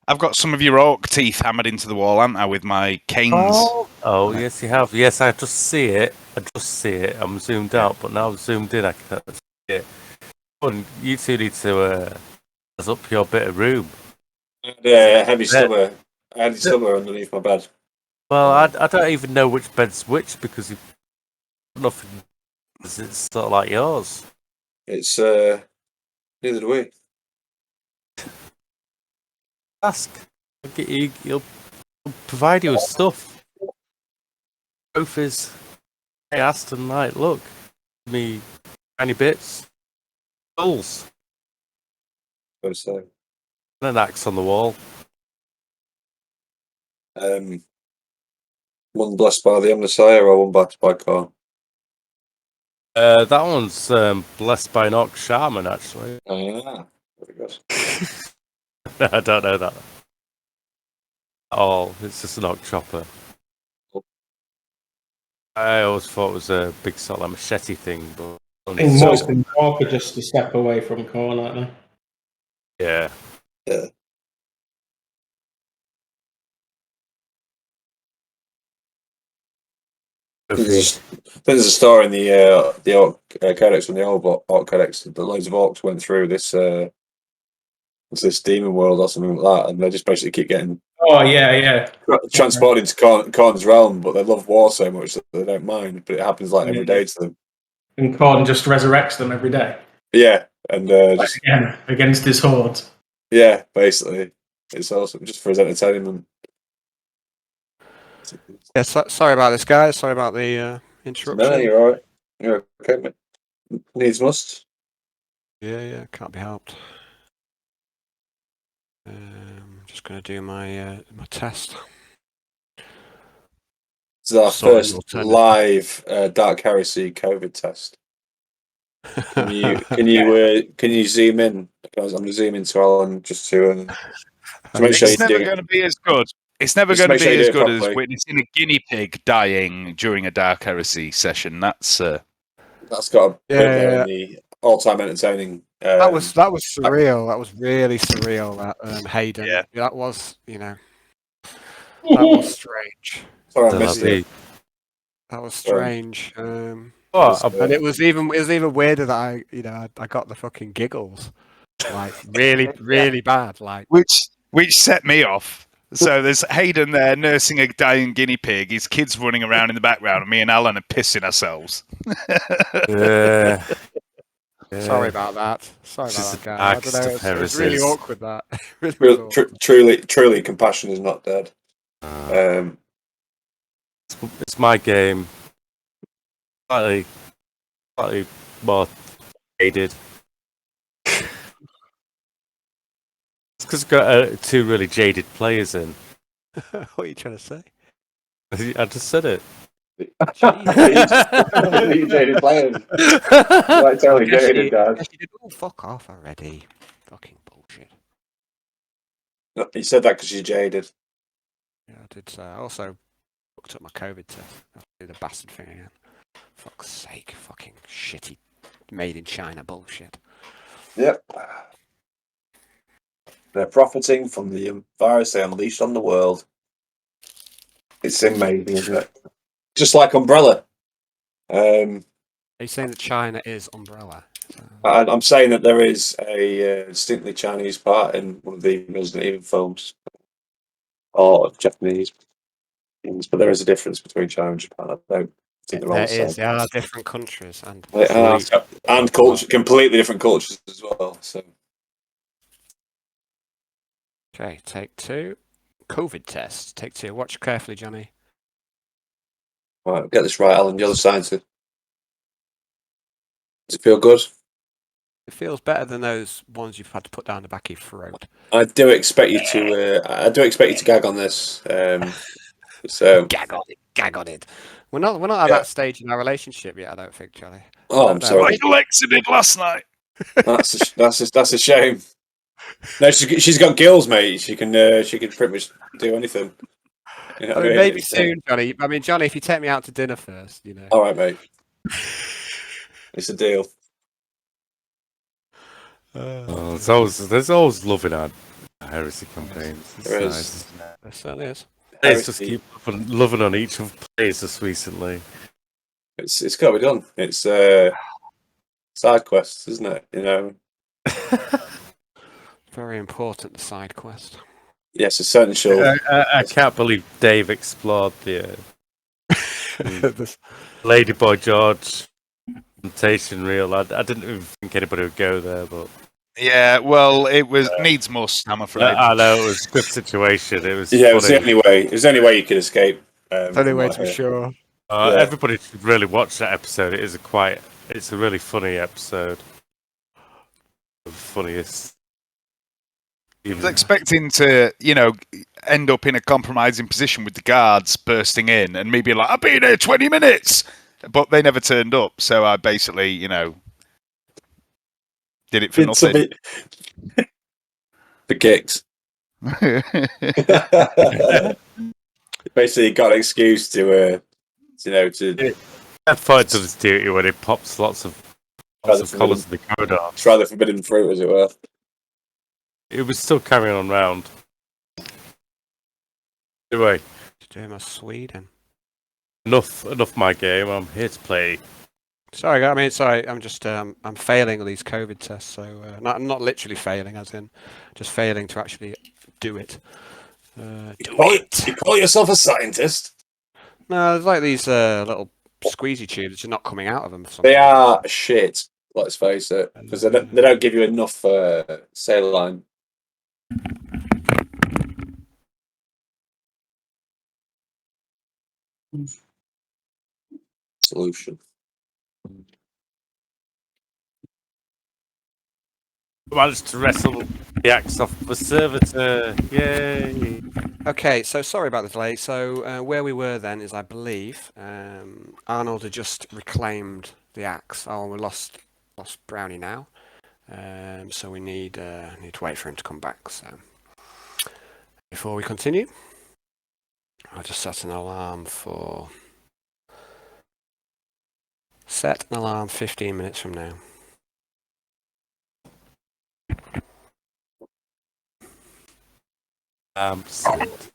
I've got some of your orc teeth hammered into the wall, haven't I, with my canes? Oh, yes, you have. Yes, I just see it. I'm zoomed out, but now I'm zoomed in. I can see it. Well, you two need to up your bit of room. Yeah, heavy slumber. I had a slumber underneath my bed. Well, I don't even know which bed's which because you've nothing. It's sort of like yours. It's neither do we. Ask. He'll provide you with stuff. Both is. I asked him, like, look, give me tiny bits, tools, So, and an axe on the wall. one blessed by the Omnissiah or one blessed by Korn? That one's blessed by an orc shaman, actually. Ah, very good. I don't know that. Oh, it's just an orc chopper. I always thought it was a big sort of machete thing, but I think most in Cork are just a step away from Corn, aren't they? yeah. Yeah. There's a story in the Orc Codex, from the old Orc Codex, that loads of orcs went through this demon world or something like that, and they just basically keep getting transported into Korn's realm, but they love war so much that they don't mind. But it happens like every day to them. And Corn just resurrects them every day. Yeah, and just again against his hordes. Yeah, basically, it's awesome just for his entertainment. Yeah, sorry about this, guys. Sorry about the interruption. No, you're all right. You're okay, mate. Needs must. Yeah, can't be helped. Just going to do my my test. This is our first live Dark Heresy COVID test. Can you zoom in? Because I'm zooming to Alan just to make sure it's never going to be as good. It's never going to be as good as witnessing a guinea pig dying during a Dark Heresy session. That's got a bit there in the all-time entertaining. That was surreal. That was really surreal. That Hayden. Yeah. That was that was strange. Sorry, I missed it. That was strange. And it was even weirder that I got the fucking giggles, like really bad, like which set me off. So there's Hayden there nursing a dying guinea pig. His kids running around in the background, and me and Alan are pissing ourselves. Yeah. Sorry about that. Sorry about that, guys. I don't know. It was really awkward. That truly, compassion is not dead. It's my game. Slightly more jaded. It's because it's got 2 really jaded players in. What are you trying to say? I just said it. You jaded players. Like totally jaded, Dad. Oh, fuck off already. Fucking bullshit. No, you said that because you're jaded. Yeah, I did say. I also looked up my COVID test. I have to do the bastard thing again. Fuck's sake. Fucking shitty made in China bullshit. Yep. They're profiting from the virus they unleashed on the world. It's amazing, isn't it? Just like Umbrella. Are you saying that China is Umbrella? I'm saying that there is a distinctly Chinese part in one of the Resident Evil films, or Japanese things, but there is a difference between China and Japan. I don't think they're all the same. There are different countries and culture, completely different cultures as well. So. Okay, take 2. COVID test. Take 2. Watch carefully, Johnny. Right, get this right, Alan. You're the scientist. Does it feel good? It feels better than those ones you've had to put down the back of your throat. I do expect you to. I do expect you to gag on this. So, Gag on it. We're not at that stage in our relationship yet, I don't think, Johnny. oh, I'm sorry. Like Alexa did last night. That's a shame. No, she's got gills, mate. She can pretty much do anything. You know I what mean, mean? maybe It's, soon, Johnny. I mean, Johnny, if you take me out to dinner first, you know. all right, mate. It's a deal. Oh, there's always loving our Heresy campaigns. It's There is. nice, isn't it? There certainly is. Players just Heresy. keep loving on each of the players just recently. It's got to be done. It's side quests, isn't it? You know. Very important, the side quest. Yes, essential. I can't believe Dave explored the This- Ladyboy George temptation reel. I didn't even think anybody would go there, but Yeah, well, it was needs must. I'm afraid. I know it was a good situation. It was Yeah, it was funny. the only way. It was the only way you could escape. Only way from to be sure. Yeah. Everybody should really watch that episode. It's a really funny episode. The funniest. I was expecting to, end up in a compromising position with the guards bursting in and me being like, I've been here 20 minutes! But they never turned up, so I basically, did it for nothing. For kicks. Basically, got an excuse to That fight does his duty when it pops lots of colours in the corridor. try the forbidden fruit, as it were. It was still carrying on round. Anyway, Doing Sweden. enough my game. I'm here to play. Sorry, I'm just I'm failing all these COVID tests, so not literally failing, as in just failing to actually do it. You call yourself a scientist? No, there's like these little squeezy tubes which are not coming out of them. For some They reason. are shit. Let's face it, because they don't give you enough saline. Solution. Managed to wrestle the axe off the servitor. Yay! Okay, so sorry about the delay. So where we were then is, I believe, Arnold had just reclaimed the axe. Oh, we lost Brownie now. So we need to wait for him to come back. So before we continue, I'll just set an alarm 15 minutes from now. Sweet.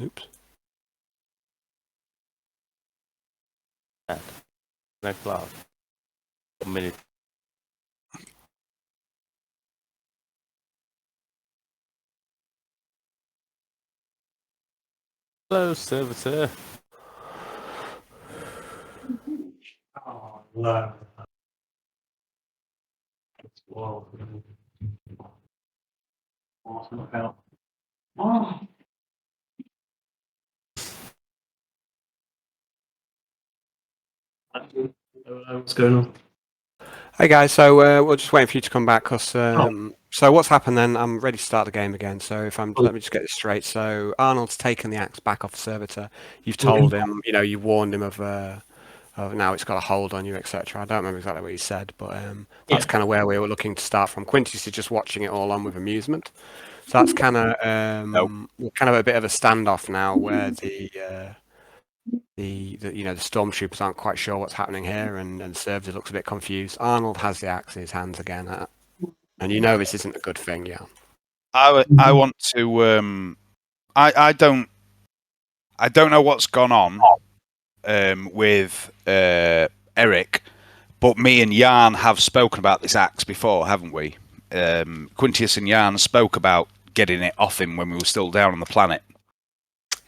Oops. No cloud. 1 minute. Hello, servitor. Oh, no. Whoa. Awesome help. Oh. What's going on? Hey guys, so we're just waiting for you to come back. So what's happened then? I'm ready to start the game again. So let me just get this straight. So Arnold's taken the axe back off the servitor. You've told him, you warned him of now it's got a hold on you, etc. I don't remember exactly what he said, but that's kind of where we were looking to start from. Quintius is just watching it all on with amusement. So that's kind of a bit of a standoff now, where the stormtroopers aren't quite sure what's happening here, and the servitor looks a bit confused. Arnold has the axe in his hands again, and this isn't a good thing, yeah. I want to. I don't know what's gone on with Eric, but me and Jan have spoken about this axe before, haven't we? Quintius and Jan spoke about getting it off him when we were still down on the planet.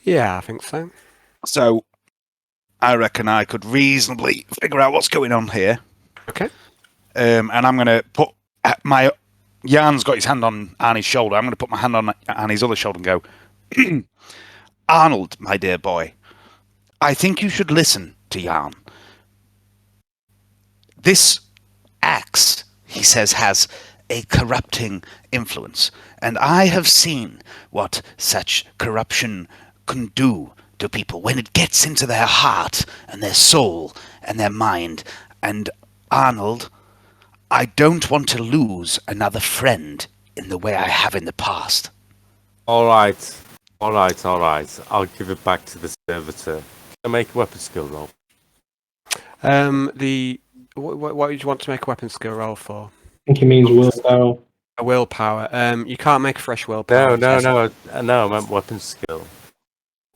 Yeah, I think so. So I reckon I could reasonably figure out what's going on here. Okay. And I'm going to put Jan's got his hand on Arnie's shoulder. I'm going to put my hand on Arnie's other shoulder and go, Arnold, my dear boy, I think you should listen to Jan. This axe he says, has a corrupting influence. And I have seen what such corruption can do to people when it gets into their heart and their soul and their mind. And Arnold, I don't want to lose another friend in the way I have in the past. All right. I'll give it back to the servitor. Can I make a weapon skill roll? What would you want to make a weapon skill roll for? I think he means willpower. A willpower. You can't make a fresh willpower test. No, I meant weapon skill.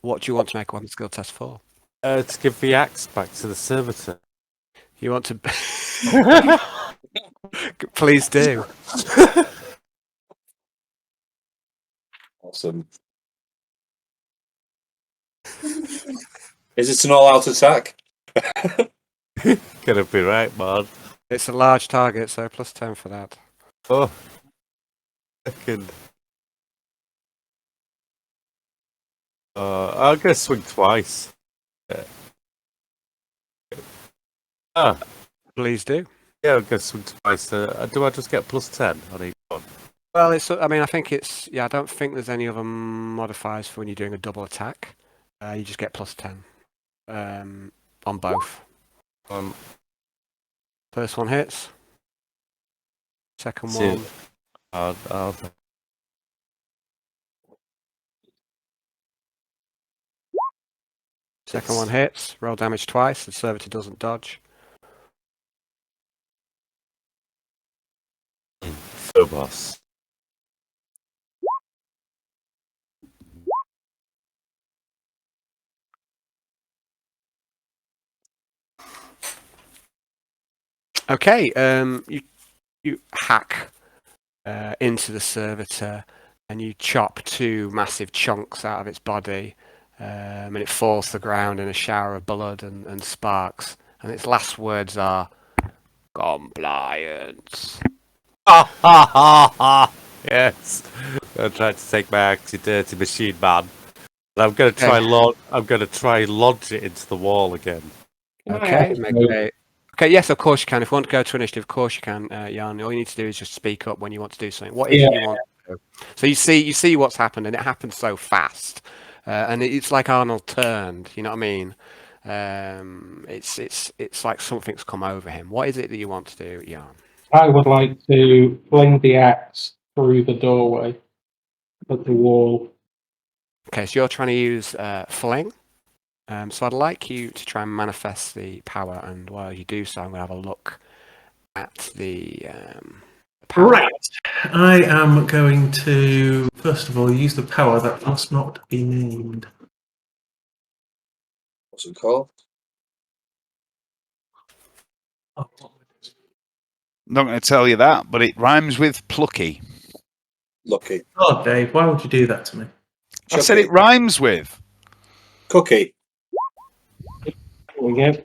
What do you want to make a weapon skill test for? To give the axe back to the servitor. You want to... Please do. Awesome. Is it an all-out attack? Gonna be right, man. It's a large target, so plus 10 for that. Oh. Second. I'm gonna swing twice. Yeah. Please do. Yeah, I'm gonna swing twice. Do I just get plus 10 on each one? Well, I think it's... Yeah, I don't think there's any other modifiers for when you're doing a double attack. You just get plus 10. On both. First one hits. Second See. one... I'll Second one hits. Roll damage twice. The servitor doesn't dodge. Phobos. Okay, you hack into the servitor and you chop 2 massive chunks out of its body, and it falls to the ground in a shower of blood and sparks. And its last words are, "Compliance." Yes. I'm trying to take my axe, you dirty machine man. And I'm gonna try lodge it into the wall again. Okay, okay, yes, of course you can. If you want to go to initiative, of course you can, Jan. All you need to do is just speak up when you want to do something. What is it you want to do? So you see what's happened, and it happened so fast, and it's like Arnold turned. You know what I mean? It's like something's come over him. What is it that you want to do, Jan? I would like to fling the axe through the doorway at the wall. Okay, so you're trying to use fling. So I'd like you to try and manifest the power, and while you do so, I'm going to have a look at the power. Right. I am going to, first of all, use the power that must not be named. What's it called? Oh. Not going to tell you that, but it rhymes with plucky. Lucky. Oh, Dave, why would you do that to me? I said it rhymes with. Cookie. There we go.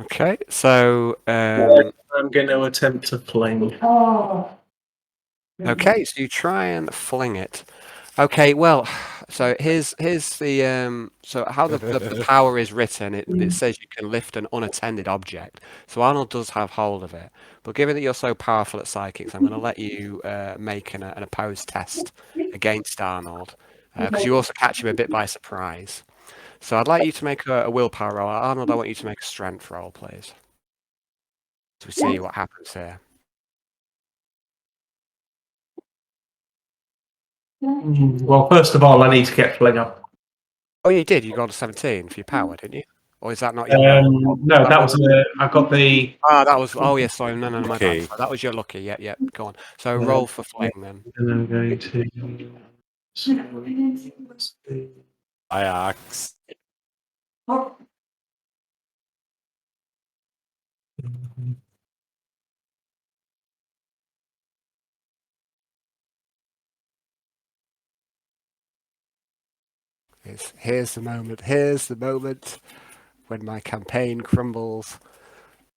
Okay, so I'm going to attempt to fling. okay, so you try and fling it. Okay, well, so here's the so how the power is written. It says you can lift an unattended object. So Arnold does have hold of it, but given that you're so powerful at psychics, I'm going to let you make an opposed test against Arnold, because you also catch him a bit by surprise. So I'd like you to make a willpower roll. Arnold, I want you to make a strength roll, please. So we see what happens here. Well, first of all, I need to get fling up. Oh, you did. You got a 17 for your power, didn't you? Or is that not your? No, that was I got the. That was. Oh, yes. Sorry. No. My Okay. bad. That was your lucky. Yeah. Go on. So roll for fling then. And I'm going to. I axe. Here's the moment. Here's the moment when my campaign crumbles.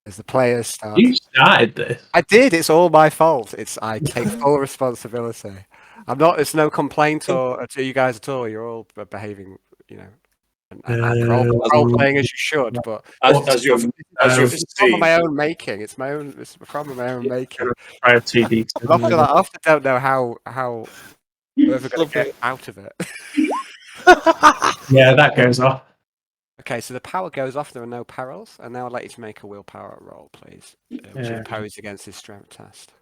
As the players start. You started this. I did. It's all my fault. I take full responsibility. I'm not. It's no complaint or to you guys at all. You're all behaving. and role playing as you should, but As you've it's a problem of seen, my own making. It's a problem of my own making. I have 2D. I often don't know how we're ever going to get out of it. Yeah, that goes off. Okay, so the power goes off. There are no perils, and now I'd like you to make a willpower roll, please, which Yeah. impose against his strength test.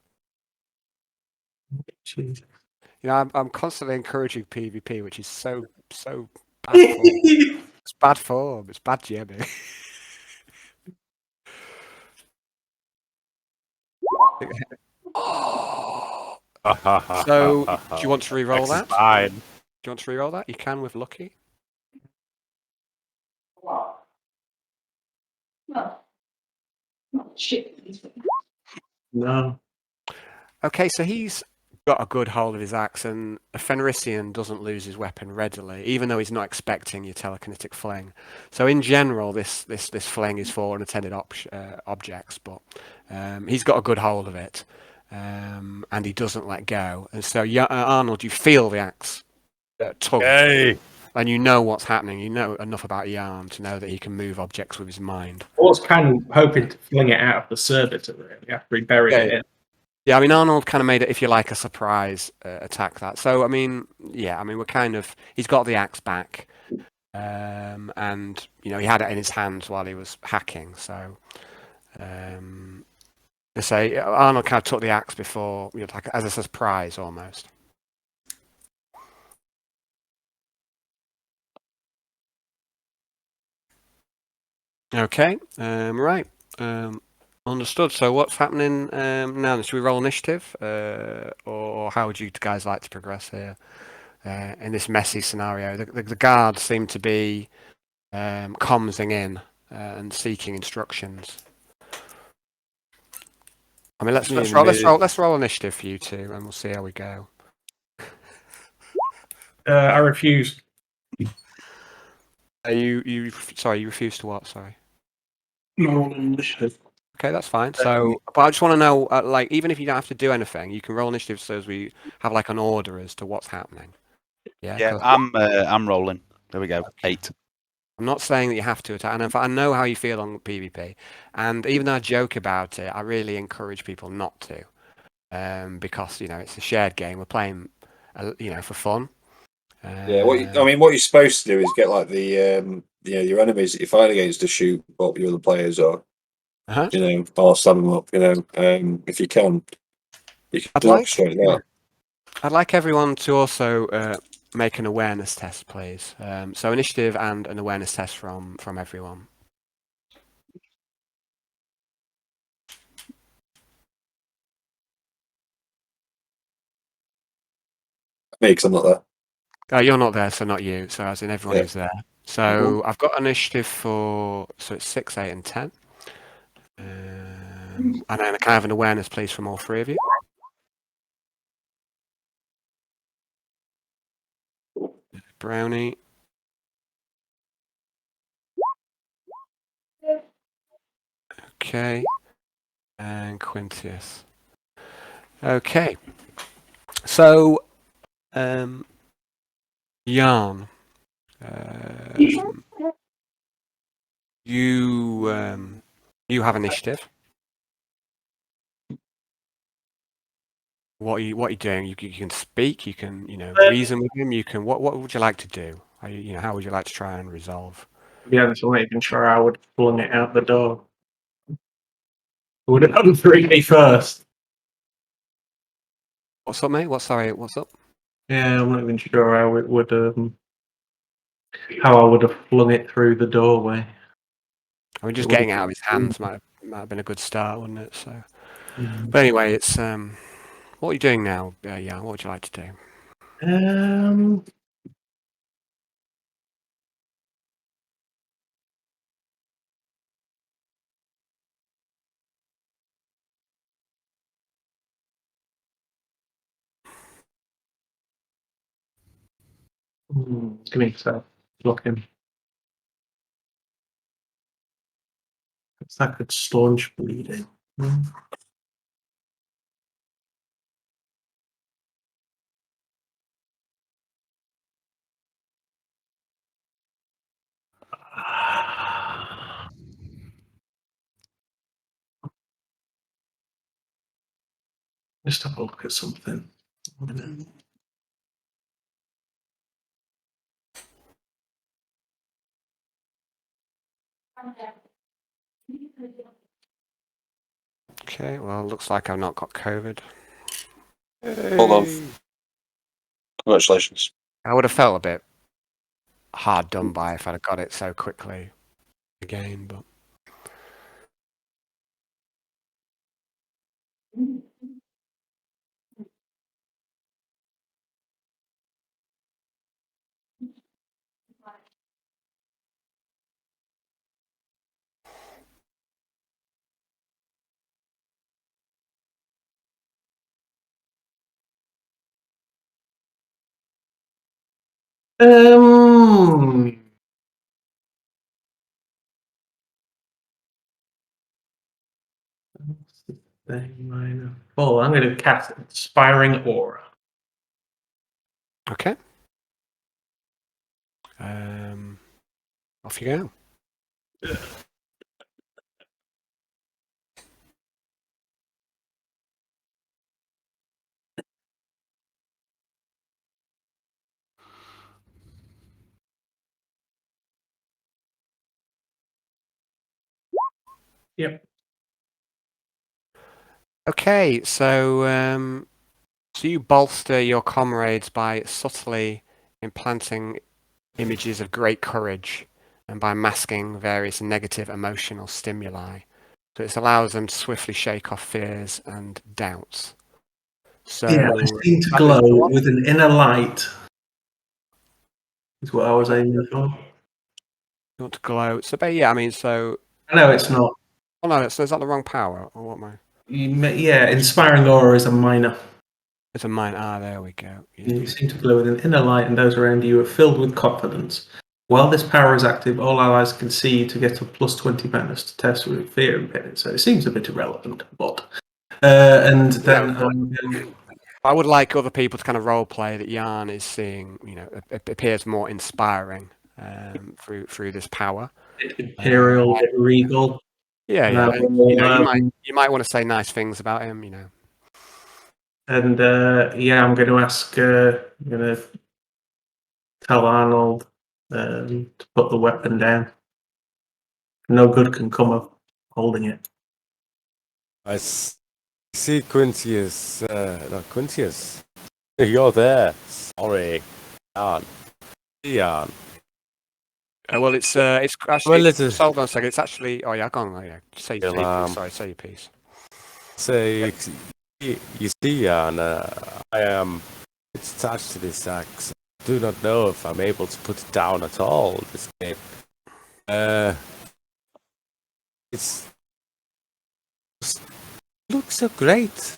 Jeez. You know, I'm constantly encouraging PvP, which is so bad form. It's bad form. It's bad GMing. Oh. So, do you want to re-roll that? Fine. Do you want to re-roll that? You can with lucky. No. Okay, so he's got a good hold of his axe, and a Fenrisian doesn't lose his weapon readily, even though he's not expecting your telekinetic fling. So in general, this fling is for unattended objects, but he's got a good hold of it, and he doesn't let go. And so, Arnold, you feel the axe tug, Hey. and you know what's happening. You know enough about Yarn to know that he can move objects with his mind. I was kind of hoping to fling it out of the servitor, really, after he buried it in. Yeah, I mean, Arnold kind of made it, if you like, a surprise attack. That. So, I mean, yeah, I mean, he's got the axe back, and you know, he had it in his hands while he was hacking. So, they say Arnold kind of took the axe before, you know, like as a surprise almost. Okay, right. Understood. So what's happening now? Should we roll initiative, or how would you guys like to progress here in this messy scenario? The guards seem to be comsing in and seeking instructions. I mean, let's roll initiative for you two, and we'll see how we go. I refuse. You refuse to what? Sorry. No initiative. Okay, that's fine. So, but I just want to know, like, even if you don't have to do anything, you can roll initiative so as we have like an order as to what's happening. Yeah. Yeah, I'm rolling. There we go. Okay. 8. I'm not saying that you have to attack, and in fact, I know how you feel on PvP, and even though I joke about it, I really encourage people not to, because you know it's a shared game. We're playing, you know, for fun. yeah. What you're supposed to do is get like the your enemies that you fight against to shoot up your other players, or you know, or slam them up. You know, if you can, you can orchestrate that. I'd like everyone to also make an awareness test, please. So initiative and an awareness test from everyone. Me, because I'm not there. Oh, you're not there, so not you. So as in everyone who's there. So I've got initiative so it's 6, 8, and 10. And then I can have an awareness, please, from all three of you. Brownie. Okay. And Quintius. Okay. So, Yarn. You have initiative. What are you doing? You can speak. You can reason with him. You can. What would you like to do? How would you like to try and resolve? To be honest, I'm not even sure I would flung it out the door. Would it come through me first? What's up, mate? What's up? Yeah, I'm not even sure how it would how I would have flung it through the doorway. I mean, just getting it out of his hands might have been a good start, wouldn't it? So, but anyway, it's what are you doing now? Yeah, what would you like to do? Give me a sec. Looking. That could staunch bleeding. Just have a look at something. Okay, well, looks like I've not got COVID. Hold on. Congratulations. I would have felt a bit hard done by if I'd have got it so quickly again, but Oh, I'm going to cast Inspiring Aura. okay. Off you go. Yep. Okay, so you bolster your comrades by subtly implanting images of great courage and by masking various negative emotional stimuli. So it allows them to swiftly shake off fears and doubts. So Yeah, I seem to glow with an inner light. Is what I was aiming for. You want to glow. So, but yeah, I mean, so. No, it's not. Oh no, so is that the wrong power, or what am I? Yeah, Inspiring Aura is a minor. It's a mine. Ah, there we go. You seem to glow with an inner light, and those around you are filled with confidence. While this power is active, all allies can see you to get a plus 20 bonus to test with fear and pain. So it seems a bit irrelevant, but and then I would like other people to kind of role play that Jan is seeing. You know, it appears more inspiring through this power. Imperial, regal. Yeah, yeah. And, you know, you might want to say nice things about him. You know. And yeah, I'm going to ask. I'm going to tell Arnold to put the weapon down. No good can come of holding it. I see Quintius. No, Quintius. You're there. Sorry. Jan. Jan. Well, it's actually. Well, it is. Hold on a second. It's actually. Oh yeah, go on. Oh, yeah. Say your piece. Sorry, say your piece. Say, you see, Jan, I am attached to this axe. I do not know if I'm able to put it down at all this game. It looks so great.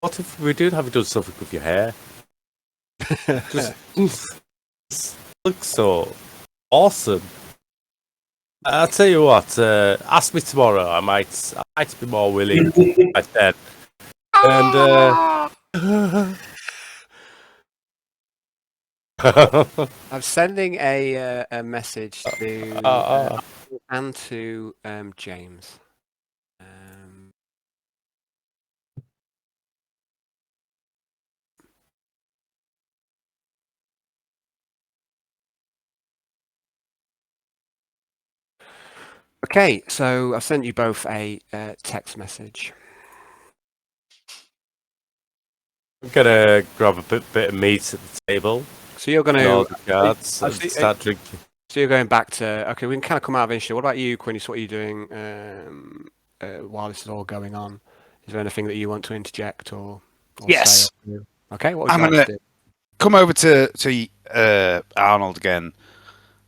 What if we did have done something with your hair? Just looks so awesome. I'll tell you what. Ask me tomorrow. I might be more willing by then. And I'm sending a message to and to James. Okay, so I've sent you both a text message. I'm gonna grab a bit of meat at the table. So you're going all to the cards and start drinking. So you're going back to okay. We can kind of come out of initiative. What about you, Quintius? What are you doing while this is all going on? Is there anything that you want to interject or yes? Say okay, what would I'm you like to do? Come over to Arnold again,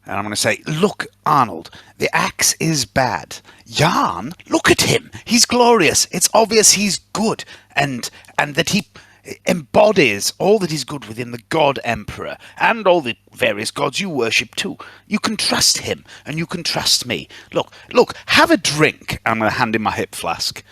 and I'm going to say, "Look, Arnold, the axe is bad. Jan, look at him. He's glorious. It's obvious he's good, and that he embodies all that is good within the God Emperor and all the various gods you worship too. You can trust him, and you can trust me. Look, have a drink." I'm going to hand him my hip flask.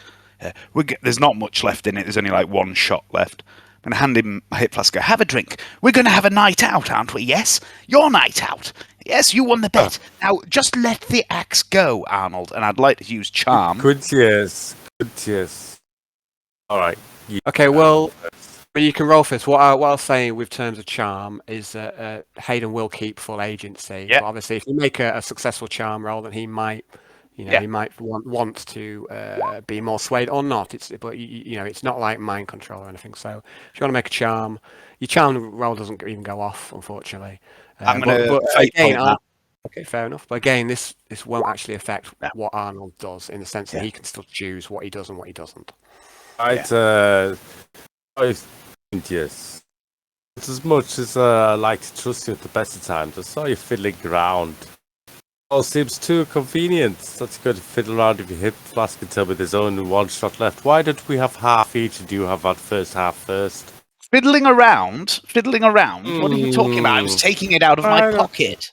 There's not much left in it. There's only like one shot left. I'm going to hand him my hip flask. Have a drink. We're going to have a night out, aren't we? Yes? Your night out. Yes, you won the bet. Now, just let the axe go, Arnold. And I'd like to use charm. Quintius. All right. Okay, well, you can roll first. What I was saying with terms of charm is that Hayden will keep full agency. Yeah. But obviously, if you make a successful charm roll, then he might, he might want to be more swayed or not. But it's not like mind control or anything. So if you want to make a charm, your charm roll doesn't even go off, unfortunately. I'm going to again, okay, fair enough. But again, this won't actually affect what Arnold does in the sense that he can still choose what he does and what he doesn't. Quintius. It's as much as I like to trust you at the best of times. I saw you fiddling around. All seems too convenient. That's good to fiddle around with your hip flask until with his own one shot left. Why don't we have half each and you have that first half first? Fiddling around? What are you talking about? I was taking it out of my pocket.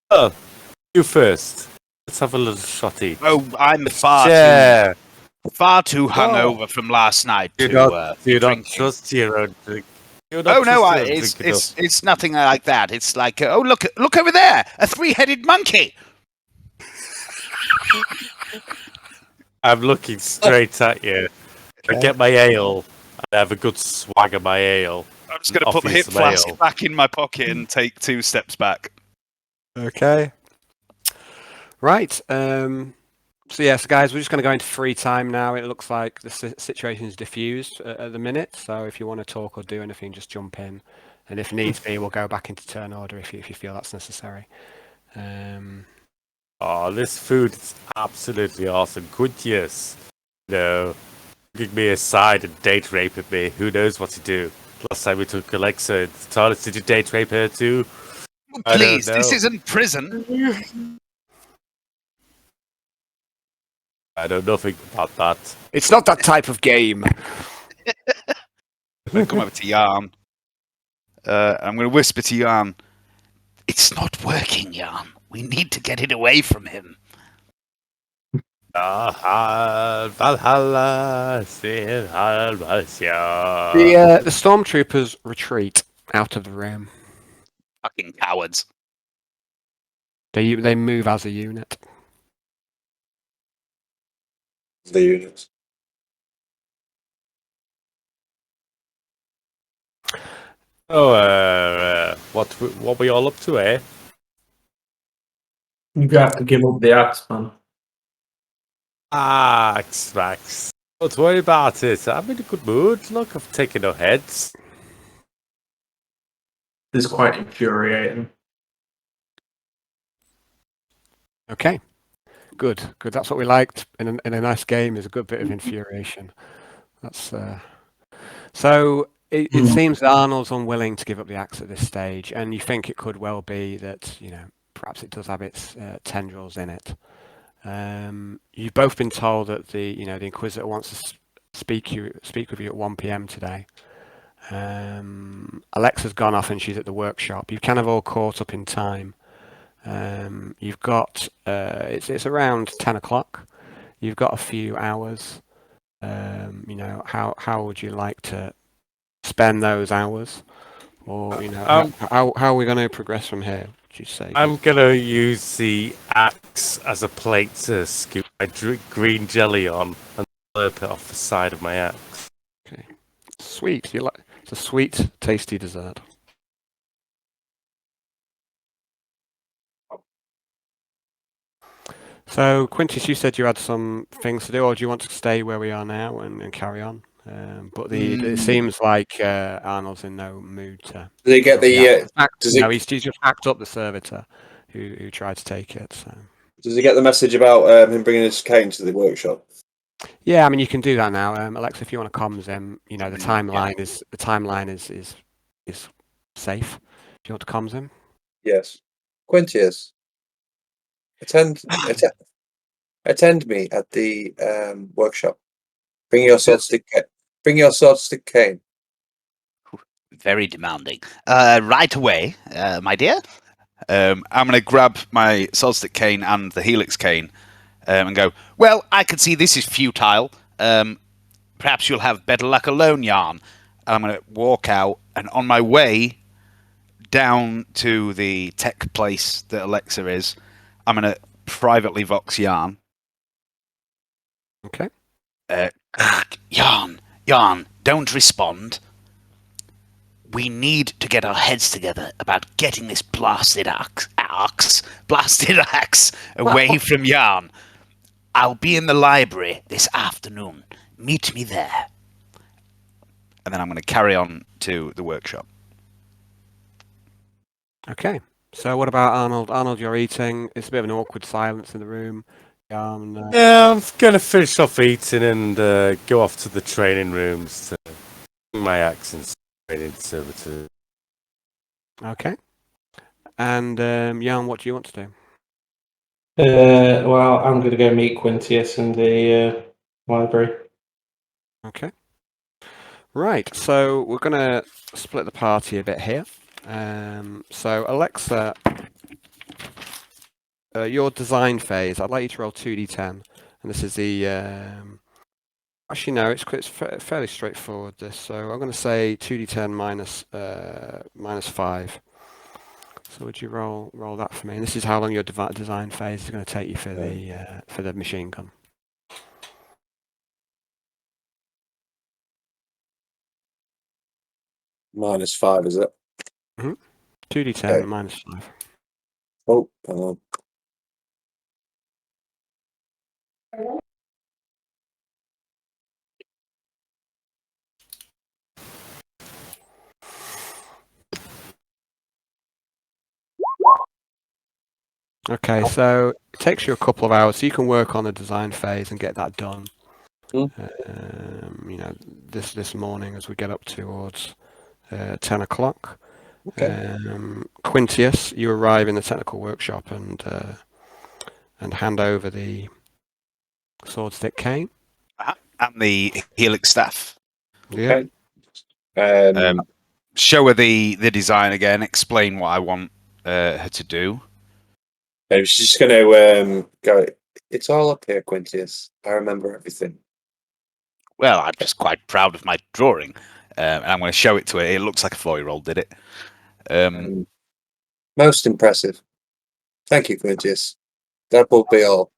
Oh, you first. Let's have a little shot each. Oh, I'm far too hungover from last night You don't trust your own drink. It's nothing like that. It's like, look over there, a three-headed monkey. I'm looking straight at you. Okay. I get my ale. I have a good swag of my ale. I'm just going to put the hip flask back in my pocket and take 2 steps back. Okay. Right. So guys, we're just going to go into free time now. It looks like the situation is diffused at the minute. So if you want to talk or do anything, just jump in. And if needs be, we'll go back into turn order if you feel that's necessary. This food is absolutely awesome. Quintius, giving me a side and date raping me. Who knows what to do? Last time we took Alexa in the toilet, did you date rape her too? Please, this isn't prison. I know nothing about that. It's not that type of game. I'm going to come over to Yarn. I'm going to whisper to Yarn. It's not working, Yarn. We need to get it away from him. The stormtroopers retreat out of the room. Fucking cowards. They move as a unit. The units. What we all up to, eh? You have to give up the axe, man. Axe, Max. Don't worry about it. I'm in a good mood. Look, I've taken no heads. This is quite infuriating. Okay. Good. That's what we liked in a nice game, is a good bit of infuriation. That's so it seems that Arnold's unwilling to give up the axe at this stage, and you think it could well be that, perhaps it does have its tendrils in it. You've both been told that the Inquisitor wants to speak with you at 1 p.m. today. Alexa's gone off and she's at the workshop. You've kind of all caught up in time. You've got it's around 10 o'clock. You've got a few hours. How would you like to spend those hours, or how are we going to progress from here? Would you say? I'm gonna use the axe as a plate to scoop my green jelly on and slurp it off the side of my axe. Okay, sweet. It's a sweet, tasty dessert. So, Quintius, you said you had some things to do, or do you want to stay where we are now and carry on? But it seems like Arnold's in no mood to. Do they get the? He's just hacked up the servitor who tried to take it. So. Does he get the message about him bringing his cane to the workshop? Yeah, I mean, you can do that now, Alexa. If you want to comms him, the timeline is safe. Do you want to comms him? Yes, Quintius. Attend me at the workshop. Bring your sword stick cane. Very demanding. Right away, my dear. I'm going to grab my sword stick cane and the helix cane and go, well, I can see this is futile. Perhaps you'll have better luck alone, Yarn. And I'm going to walk out, and on my way down to the tech place that Alexa is, I'm going to privately vox Yarn. Okay. Jan, don't respond. We need to get our heads together about getting this blasted axe away from Jan. I'll be in the library this afternoon. Meet me there. And then I'm going to carry on to the workshop. Okay. So what about Arnold? Arnold, you're eating. It's a bit of an awkward silence in the room. Jan, Yeah, I'm going to finish off eating and go off to the training rooms to bring my axe and training services. Okay. And Jan, what do you want to do? Well, I'm going to go meet Quintius in the library. Okay. Right. So we're going to split the party a bit here. So Alexa, your design phase, I'd like you to roll 2d10. And this is the... actually, no, it's fairly straightforward, this. So I'm going to say 2d10 minus 5. So would you roll that for me? And this is how long your design phase is going to take you for the machine gun. -5, is it? 2d10 Okay. minus 5. Oh, hang on. Okay, so it takes you a couple of hours, so you can work on the design phase and get that done. This morning as we get up towards 10 o'clock. Okay. Quintius, you arrive in the technical workshop and hand over the sword stick cane. And the helix staff. Yeah. Okay. Show her the design again. Explain what I want her to do. She's just going to go, it's all up here, Quintius. I remember everything. Well, I'm just quite proud of my drawing. And I'm going to show it to her. It looks like a 4-year-old did it. Most impressive. Thank you, Quintius. That will be all.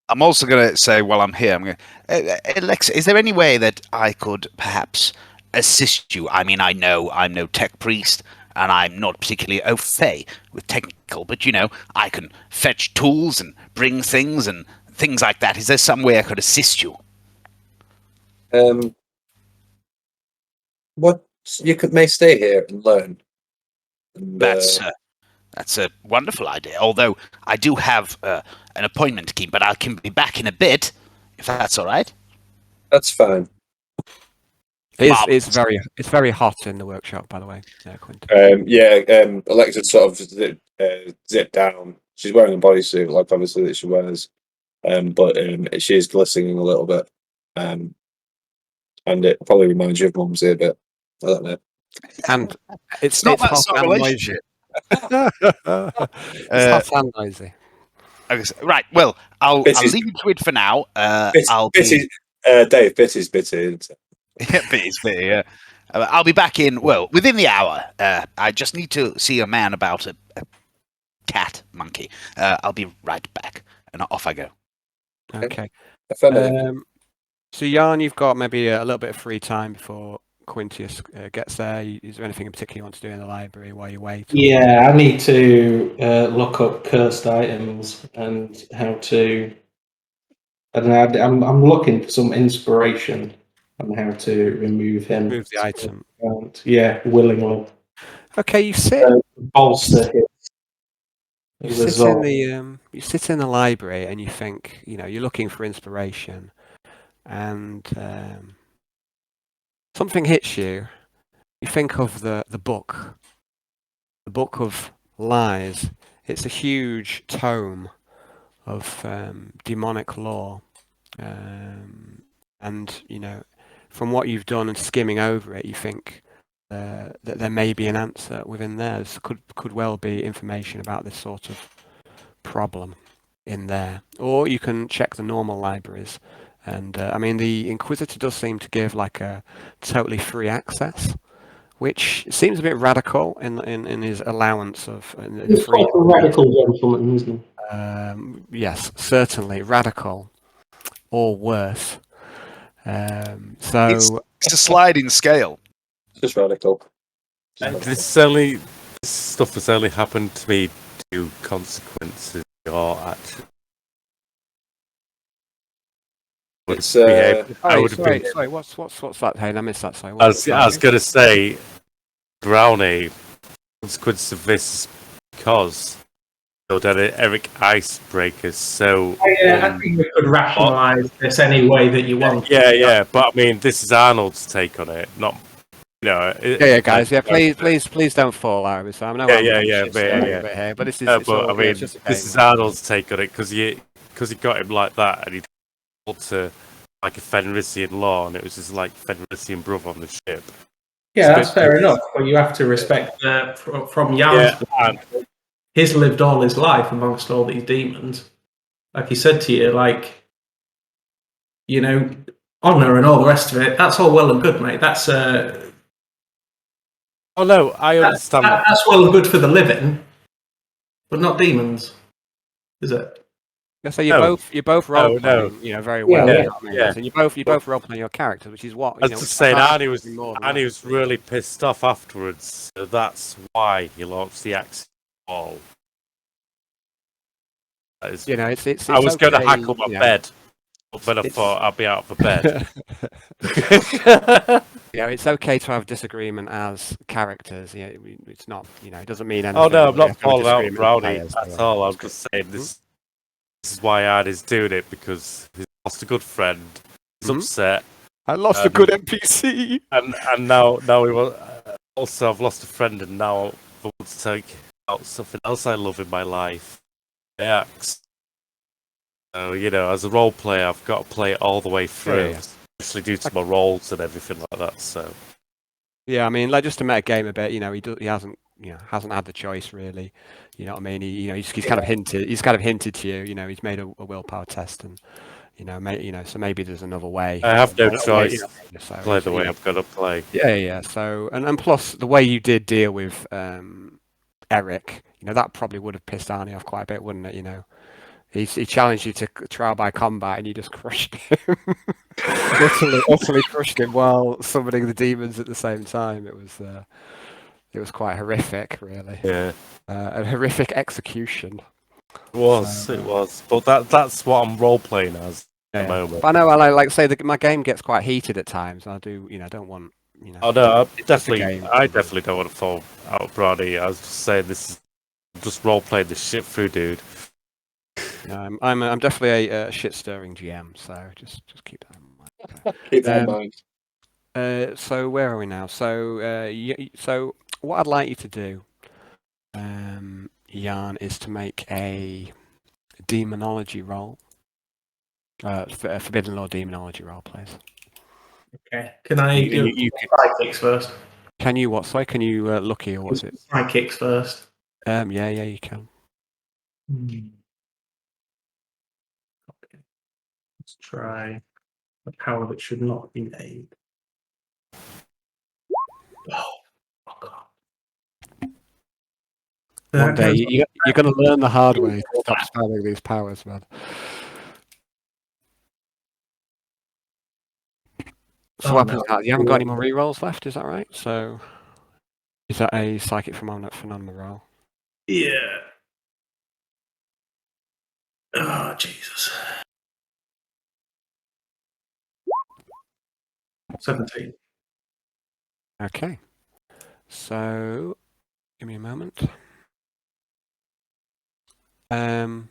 I'm also going to say while I'm here, I'm going to... Alexa, is there any way that I could perhaps assist you? I mean, I know I'm no tech priest, and I'm not particularly au fait with technical, but, I can fetch tools and bring things and things like that. Is there some way I could assist you? What you may stay here and learn. And, that's a wonderful idea. Although I do have an appointment to keep, but I can be back in a bit, if that's all right. That's fine. It's very hot in the workshop, by the way, Quinton. Alexa sort of zipped down. She's wearing a bodysuit, like obviously that she wears, but she is glistening a little bit, and it probably reminds you of Mumsy a bit. I don't know. And it's not that hot sort of and relationship. It's hot and noisy. Okay, right. Well, I'll leave you to it for now. Dave, bitty's bitty. Bitty's bitty. Yeah. I'll be back in within the hour. I just need to see a man about a cat monkey. I'll be right back, and off I go. Okay. So Jan, you've got maybe a little bit of free time before Quintius gets there. Is there anything in particular you want to do in the library while you wait? Yeah, I need to look up cursed items and how to. I don't know. I'm looking for some inspiration on how to remove him. Remove the item. Yeah, willingly. Okay, you sit. Bolster You sit in the library and you think, you're looking for inspiration, and something hits you. You think of the book of lies. It's a huge tome of demonic lore, and from what you've done and skimming over it, you think that there may be an answer within there. This could well be information about this sort of problem in there. Or you can check the normal libraries, and the Inquisitor does seem to give like a totally free access, which seems a bit radical in his allowance of He's free. quite a radical gentleman, isn't he? Yes, certainly radical. or worse. It's a sliding scale. It's just radical. This stuff has only happened to me due consequences or action. It's I would have been. Sorry, what's that? Hey, I missed that. Sorry. I was going to say, Brownie, consequence of this is because Eric Icebreaker's so. I think we could rationalise this any way that you want. Yeah, but I mean, this is Arnold's take on it, not. Yeah, guys. Yeah, please don't fall out of it. I know Yeah. But this is. But I mean, this is Arnold's take on it because he got him like that, and he told to like a Fenrisian law, and it was just like Fenrisian brother on the ship. Yeah, that's fair enough. But you have to respect from Jan's perspective, he's lived all his life amongst all these demons. Like he said to you, like, you know, honor and all the rest of it. That's all well and good, mate. That's Oh no, I understand. That's well and good for the living, but not demons, is it? Yeah, so you're both role playing, very well. Yeah. So you both role playing your characters, which is what. I was just saying, Arnie was really pissed off afterwards, so that's why he launched the axe wall. It's I was going to hackle my bed, but I thought I'd be out of bed. Yeah, it's okay to have disagreement as characters. Yeah, it's not. It doesn't mean anything. Oh no, I'm not falling out with Brownie. That's all. I'm just saying this is why Arnie's doing it, because he's lost a good friend. He's upset. I lost a good NPC, and now we want. Also, I've lost a friend, and now I want to take out something else I love in my life. The axe. So as a role player, I've got to play it all the way through. Yeah. Especially due to my roles and everything like that. So yeah, I mean, like, just to make a game a bit, he hasn't had the choice really. You know what I mean? He's kind of hinted. He's kind of hinted to you. He's made a willpower test, and so maybe there's another way. I have no choice. Play the way I've got to play. Yeah. So and plus the way you did deal with Eric, that probably would have pissed Arnie off quite a bit, wouldn't it? He challenged you to trial by combat, and you just crushed him. utterly crushed him while summoning the demons at the same time. It was quite horrific, really. Yeah. A horrific execution. It was. But that's what I'm role playing as at the moment. But I know, I like say that my game gets quite heated at times. I do, I don't want, Oh no, I definitely don't want to fall out, Brady. I was just saying this is just role playing this shit through, dude. I'm definitely a shit stirring GM, so just keep that in mind. Keep that in mind. So where are we now? So what I'd like you to do, Jan, is to make a demonology roll. A Forbidden Law demonology roll, please. Okay. Can I do psychics first? Can you what? Sorry, can you lucky or what's it? Psychics first. Yeah, you can. Okay. Let's try a power that should not be made. Oh God. One day you're going to learn the hard way to stop spamming these powers, man. So what happens now? You haven't got any more rerolls left, is that right? So is that a psychic phenomenon roll? Yeah. Oh Jesus. 17. Okay. So give me a moment. There's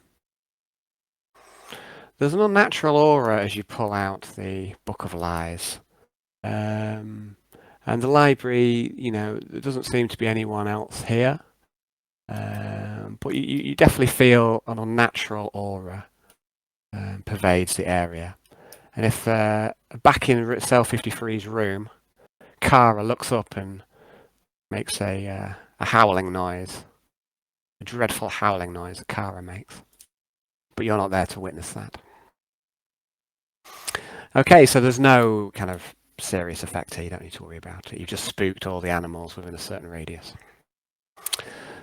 an unnatural aura as you pull out the Book of Lies. And the library, there doesn't seem to be anyone else here. But you definitely feel an unnatural aura pervades the area. And if back in Cell 53's room, Kara looks up and makes a howling noise. A dreadful howling noise that Kara makes. But you're not there to witness that. Okay, so there's no kind of serious effect here. You don't need to worry about it. You've just spooked all the animals within a certain radius.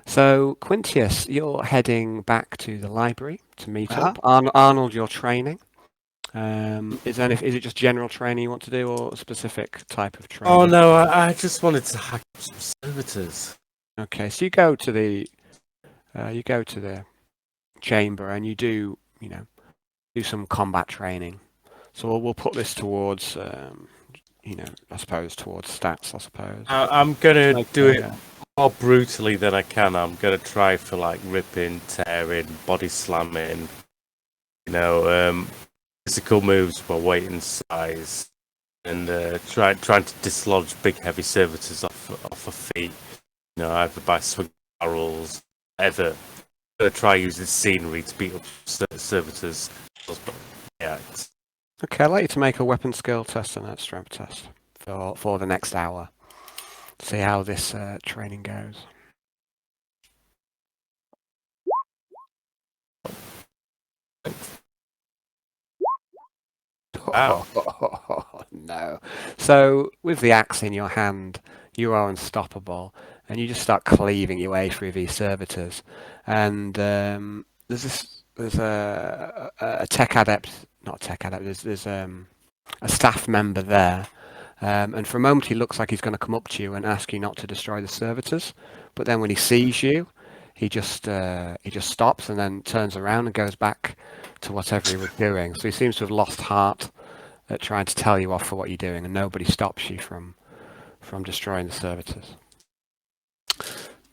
So, Quintius, you're heading back to the library to meet up. Arnold, you're training. Is it just general training you want to do, or a specific type of training? Oh no, I just wanted to hack up some servitors. Okay, so you go to the chamber and you do some combat training. So we'll put this towards I suppose towards stats. I suppose I'm gonna do it Yeah. more brutally than I can. I'm gonna try for like ripping, tearing, body slamming. Physical moves for weight and size, and trying to dislodge big heavy servitors off of feet. Either by swing barrels, whatever. I'm gonna try using scenery to beat up servitors. Yeah. Okay, I'd like you to make a weapon skill test and a strength test for the next hour. See how this training goes. Wow. Oh, no. So with the axe in your hand, you are unstoppable, and you just start cleaving your way through these servitors. And there's a tech adept, not a tech adept. There's a staff member there, and for a moment he looks like he's going to come up to you and ask you not to destroy the servitors. But then when he sees you, he just stops and then turns around and goes back to whatever he was doing. So he seems to have lost heart at trying to tell you off for what you're doing, and nobody stops you from destroying the servitors.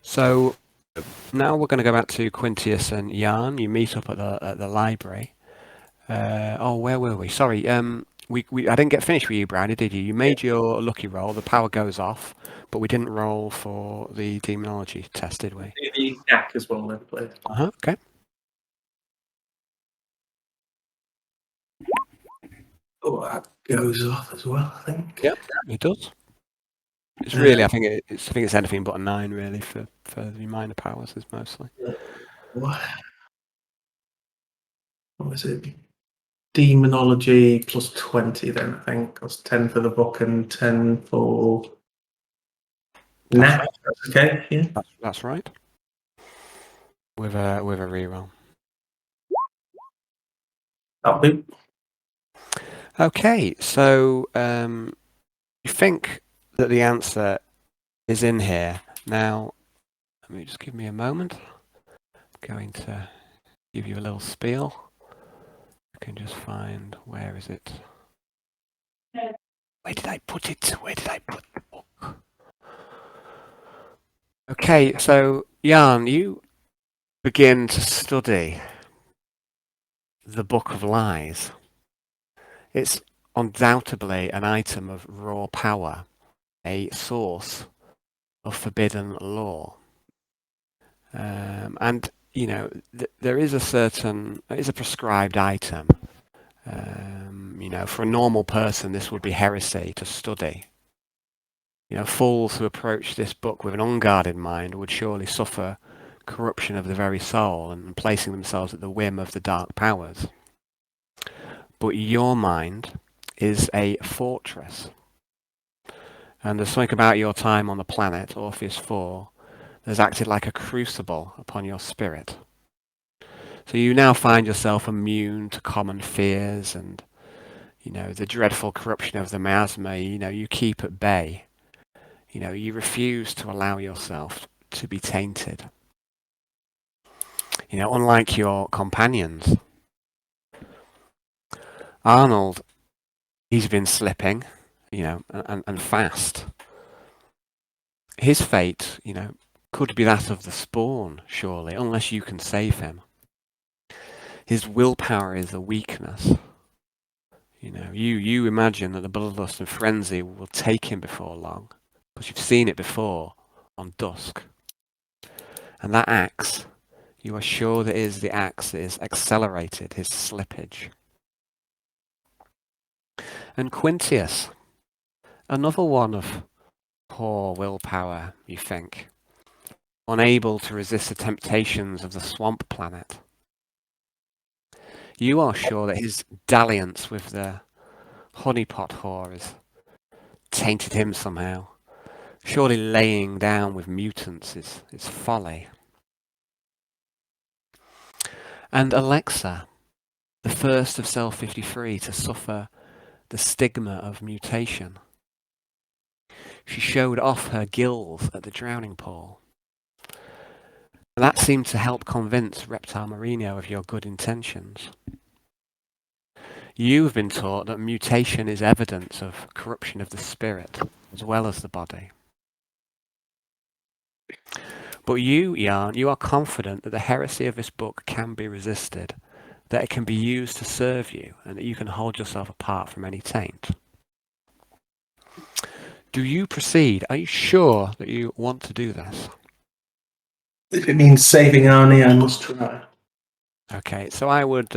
So now we're going to go back to Quintius and Jan. You meet up at the library. Where were we? Sorry, I didn't get finished with you, Brownie, did you? You made your lucky roll. The power goes off, but we didn't roll for the demonology test, did we? The deck as well, then, please. Okay. Oh, that goes off as well, I think. Yep, it does. It's really, I think it's anything but a 9 really for the minor powers is mostly. What was it? Demonology plus 20 then, I think. That's 10 for the book and 10 for... That's That's okay, yeah. That's right. With a reroll. That'll be... Okay, so you think that the answer is in here. Now, let me just give me a moment. I'm going to give you a little spiel. I can just find, where is it? Where did I put it? Where did I put the book? Okay, so Jan, you begin to study the Book of Lies. It's undoubtedly an item of raw power, a source of forbidden law. And, there is a prescribed item. For a normal person, this would be heresy to study. Fools who approach this book with an unguarded mind would surely suffer corruption of the very soul and placing themselves at the whim of the dark powers. But your mind is a fortress. And there's something about your time on the planet, Orpheus 4, that's acted like a crucible upon your spirit. So you now find yourself immune to common fears and, the dreadful corruption of the miasma, you keep at bay. You refuse to allow yourself to be tainted. Unlike your companions. Arnold, he's been slipping, and fast. His fate, could be that of the spawn, surely, unless you can save him. His willpower is a weakness. You imagine that the bloodlust and frenzy will take him before long, because you've seen it before on Dusk. And that axe, you are sure that is the axe that is accelerated his slippage. And Quintius, another one of poor willpower, you think, unable to resist the temptations of the swamp planet. You are sure that his dalliance with the honeypot whore has tainted him somehow. Surely laying down with mutants is folly. And Alexa, the first of Cell 53 to suffer the stigma of mutation. She showed off her gills at the drowning pool. And that seemed to help convince Reptile Marino of your good intentions. You've been taught that mutation is evidence of corruption of the spirit as well as the body. But you, Jan, you are confident that the heresy of this book can be resisted, that it can be used to serve you, and that you can hold yourself apart from any taint. Do you proceed? Are you sure that you want to do this? If it means saving Arnie, I must try. Okay, so I would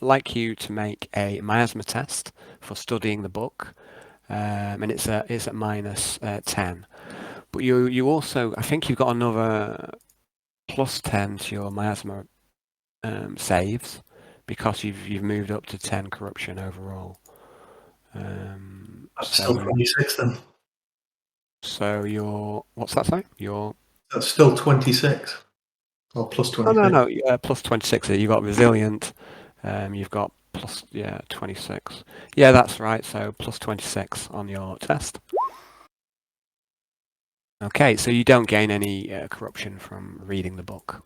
like you to make a miasma test for studying the book, and it's at -10. But you also, I think you've got another +10 to your miasma saves because you've moved up to 10 corruption overall. That's still 26 then. So you're, what's that say? That's still 26. Or plus 26. No, plus 26. You've got resilient. You've got plus 26. Yeah, that's right. So plus 26 on your test. Okay, so you don't gain any corruption from reading the book.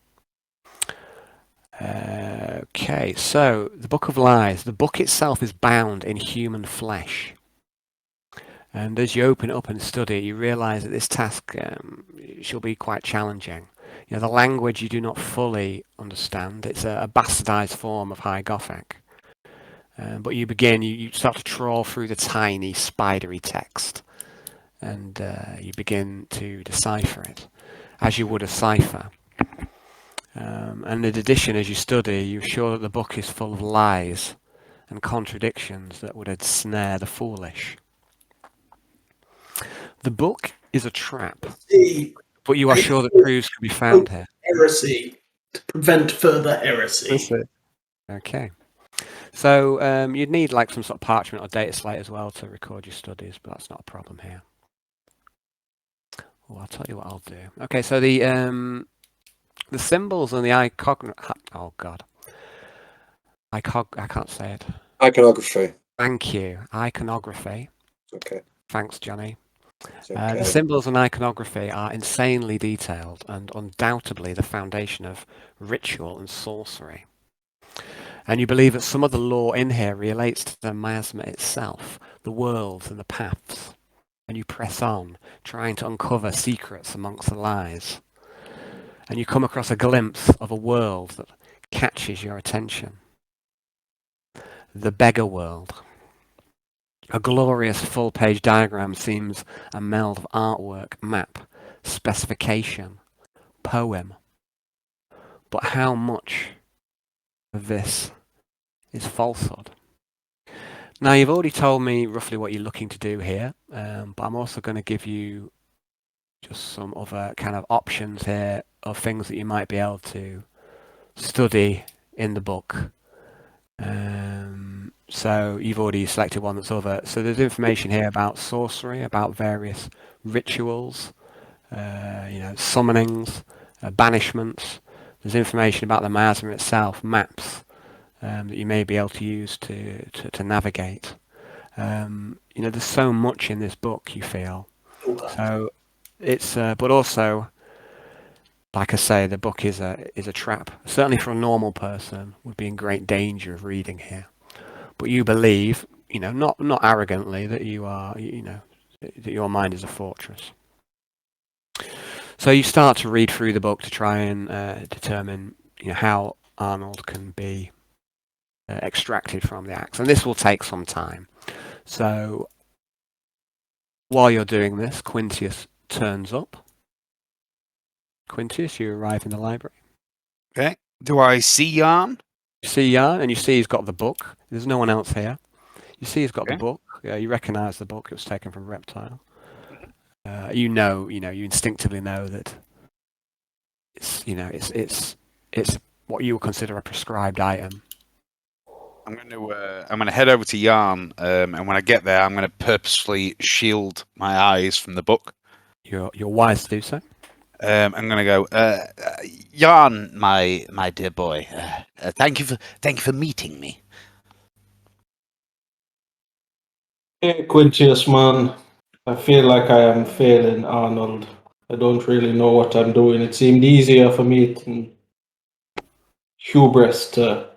Okay, so the Book of Lies. The book itself is bound in human flesh. And as you open it up and study it, you realise that this task shall be quite challenging. You know, the language you do not fully understand. It's a bastardised form of High Gothic. But you start to trawl through the tiny, spidery text. And you begin to decipher it, as you would a cipher. And in addition, as you study, you're sure that the book is full of lies and contradictions that would ensnare the foolish. The book is a trap, but you are sure that proofs can be found here. Heresy, to prevent further heresy. Okay. So you'd need like some sort of parchment or data slate as well to record your studies, but that's not a problem here. Well, I'll tell you what I'll do. Okay, so the symbols and the I can't say it. Iconography. Thank you. Iconography. Okay. Thanks, Johnny. Okay. The symbols and iconography are insanely detailed and undoubtedly the foundation of ritual and sorcery. And you believe that some of the lore in here relates to the miasma itself, the worlds and the paths. And you press on, trying to uncover secrets amongst the lies. And you come across a glimpse of a world that catches your attention. The beggar world. A glorious full-page diagram seems a meld of artwork, map, specification, poem. But how much of this is falsehood? Now, you've already told me roughly what you're looking to do here, but I'm also going to give you just some other kind of options here of things that you might be able to study in the book. So you've already selected one that's other. So there's information here about sorcery, about various rituals, summonings, banishments. There's information about the miasma itself, maps that you may be able to use to navigate. There's so much in this book, you feel. So it's, but also, like I say, the book is a trap. Certainly for a normal person, would be in great danger of reading here. But you believe, not arrogantly, that you are, that your mind is a fortress. So you start to read through the book to try and determine, how Arnold can be extracted from the axe, and this will take some time. So while you're doing this, Quintius turns up. Quintius, you arrive in the library. Okay. Do I see Jan? You see Jan, and you see he's got the book. There's no one else here. You see he's got the book. You recognise the book. It was taken from Reptile. You instinctivly know that it's what you would consider a prescribed item. I'm going to head over to Jan, and when I get there, I'm going to purposefully shield my eyes from the book. You're wise to do so. I'm going to go, Jan, my dear boy. Thank you for meeting me. Hey, Quintius, man. I feel like I am failing Arnold. I don't really know what I'm doing. It seemed easier for me to hubris to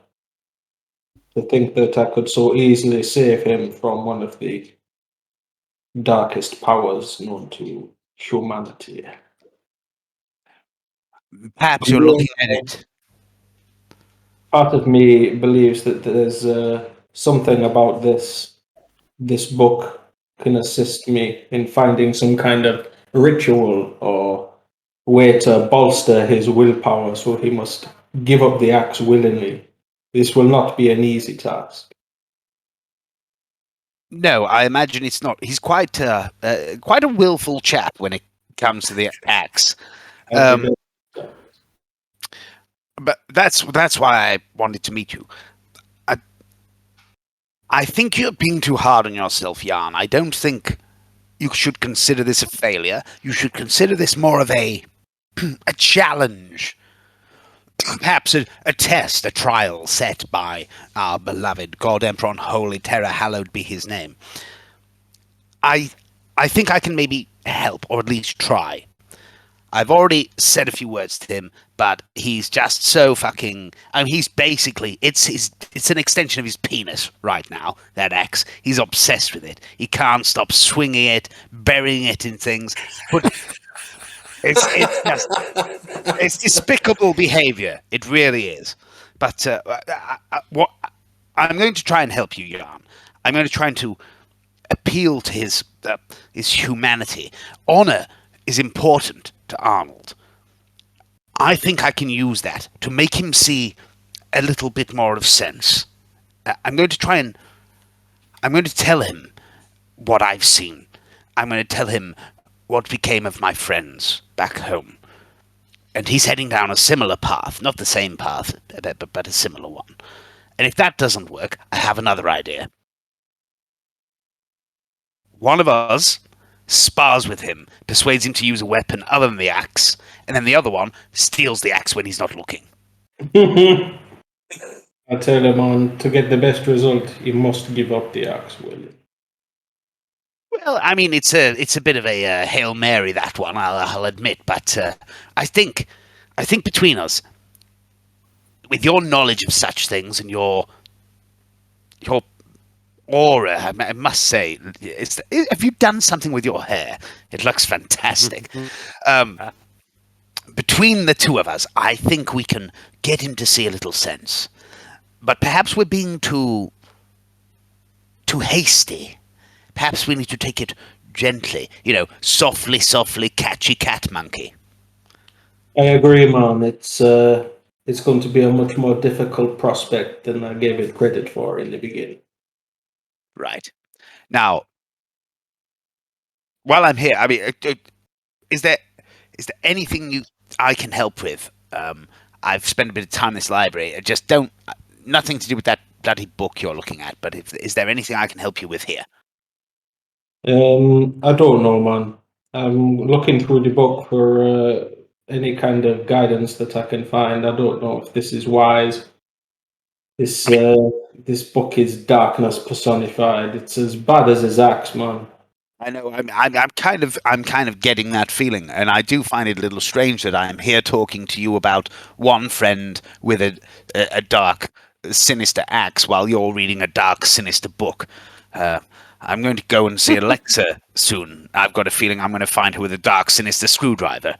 think that I could so easily save him from one of the darkest powers known to humanity. Perhaps you're looking at it. Part of me believes that there's something about this book can assist me in finding some kind of ritual or way to bolster his willpower, so he must give up the axe willingly. This will not be an easy task. No, I imagine it's not. He's quite a willful chap when it comes to the axe. But that's why I wanted to meet you. I think you're being too hard on yourself, Jan. I don't think you should consider this a failure. You should consider this more of a challenge. Perhaps a test, a trial set by our beloved God Emperor on Holy Terror, hallowed be his name. I think I can maybe help, or at least try. I've already said a few words to him, but he's just so fucking... I mean, he's basically... It's an extension of his penis right now, that axe. He's obsessed with it. He can't stop swinging it, burying it in things. But it's despicable behavior. It really is. But what I'm going to try and help you, Jan. I'm going to try to appeal to his humanity. Honor is important to Arnold. I think I can use that to make him see a little bit more of sense. I'm going to tell him what I've seen. I'm going to tell him what became of my friends back home. And he's heading down a similar path, not the same path, but a similar one. And if that doesn't work, I have another idea. One of us spars with him, persuades him to use a weapon other than the axe, and then the other one steals the axe when he's not looking. I tell him to get the best result, he must give up the axe, will. Well, I mean, it's a bit of a Hail Mary, that one, I'll admit, but I think between us, with your knowledge of such things and your aura, I must say, have you done something with your hair? It looks fantastic. Between the two of us, I think we can get him to see a little sense. But perhaps we're being too hasty. Perhaps we need to take it gently. Softly, softly, catchy cat monkey. I agree, man. It's going to be a much more difficult prospect than I gave it credit for in the beginning. Right. Now, while I'm here, I mean, is there anything I can help with? I've spent a bit of time in this library. I just nothing to do with that bloody book you're looking at, but is there anything I can help you with here? I don't know, man. I'm looking through the book for any kind of guidance that I can find. I don't know if this is wise. This book is darkness personified. It's as bad as his axe, man. I know. I'm kind of getting that feeling, and I do find it a little strange that I am here talking to you about one friend with a dark, sinister axe, while you're reading a dark, sinister book. I'm going to go and see Alexa soon. I've got a feeling I'm going to find her with a dark, sinister screwdriver,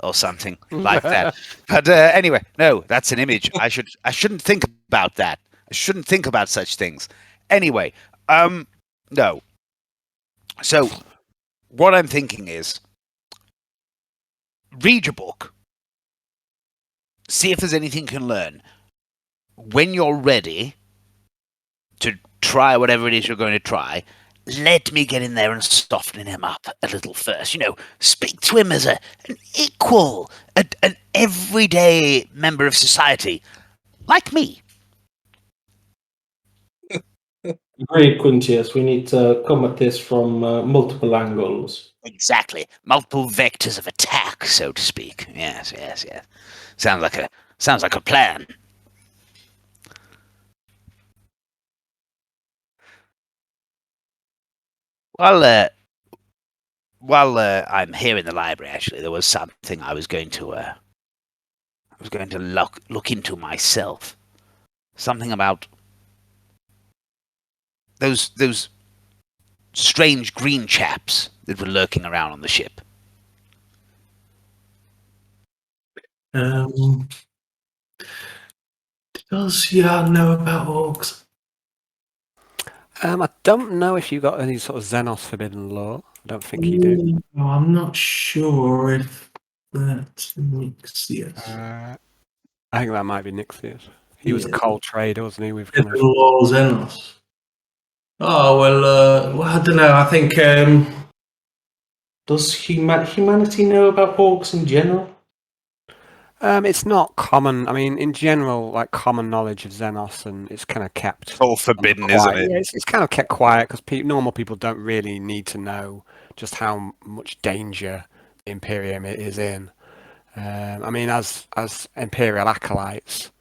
or something like that. But anyway, no, that's an image. I shouldn't think about that. I shouldn't think about such things. Anyway, no. So, what I'm thinking is, read your book. See if there's anything you can learn. When you're ready to try whatever it is you're going to try, let me get in there and soften him up a little first. Speak to him as an equal, an everyday member of society, like me. Great, Quintius. We need to come at this from multiple angles. Exactly. Multiple vectors of attack, so to speak. Yes. Sounds like a plan. While I'm here in the library, actually, there was something I was going to look into myself. Something about those strange green chaps that were lurking around on the ship. Does Jan know about orcs? I don't know if you got any sort of Xenos forbidden law. I don't think you do. No, I'm not sure if that's Nixius. I think that might be Nixius. He was a cold trader, wasn't he? With kind of... Law Xenos. Oh well, I don't know. I think does humanity know about orcs in general? It's not common. I mean, in general, like common knowledge of Xenos, and it's kind of kept. It's all forbidden, quiet. isn't it? Yeah, it's kind of kept quiet because normal people don't really need to know just how much danger the Imperium is in. I mean, as Imperial acolytes,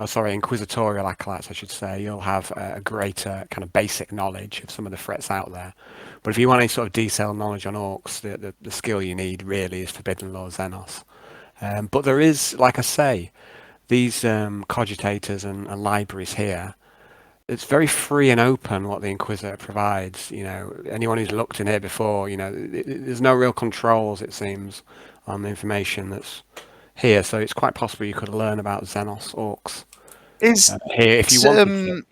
Inquisitorial acolytes, I should say, you'll have a greater kind of basic knowledge of some of the threats out there. But if you want any sort of detailed knowledge on orcs, the skill you need really is Forbidden Law Xenos. But there is, like I say, these cogitators and libraries here. It's very free and open what the Inquisitor provides. You know, anyone who's looked in here before, you know, there's no real controls, it seems, on the information that's here. So it's quite possible you could learn about Xenos orcs here if you wanted to. You know,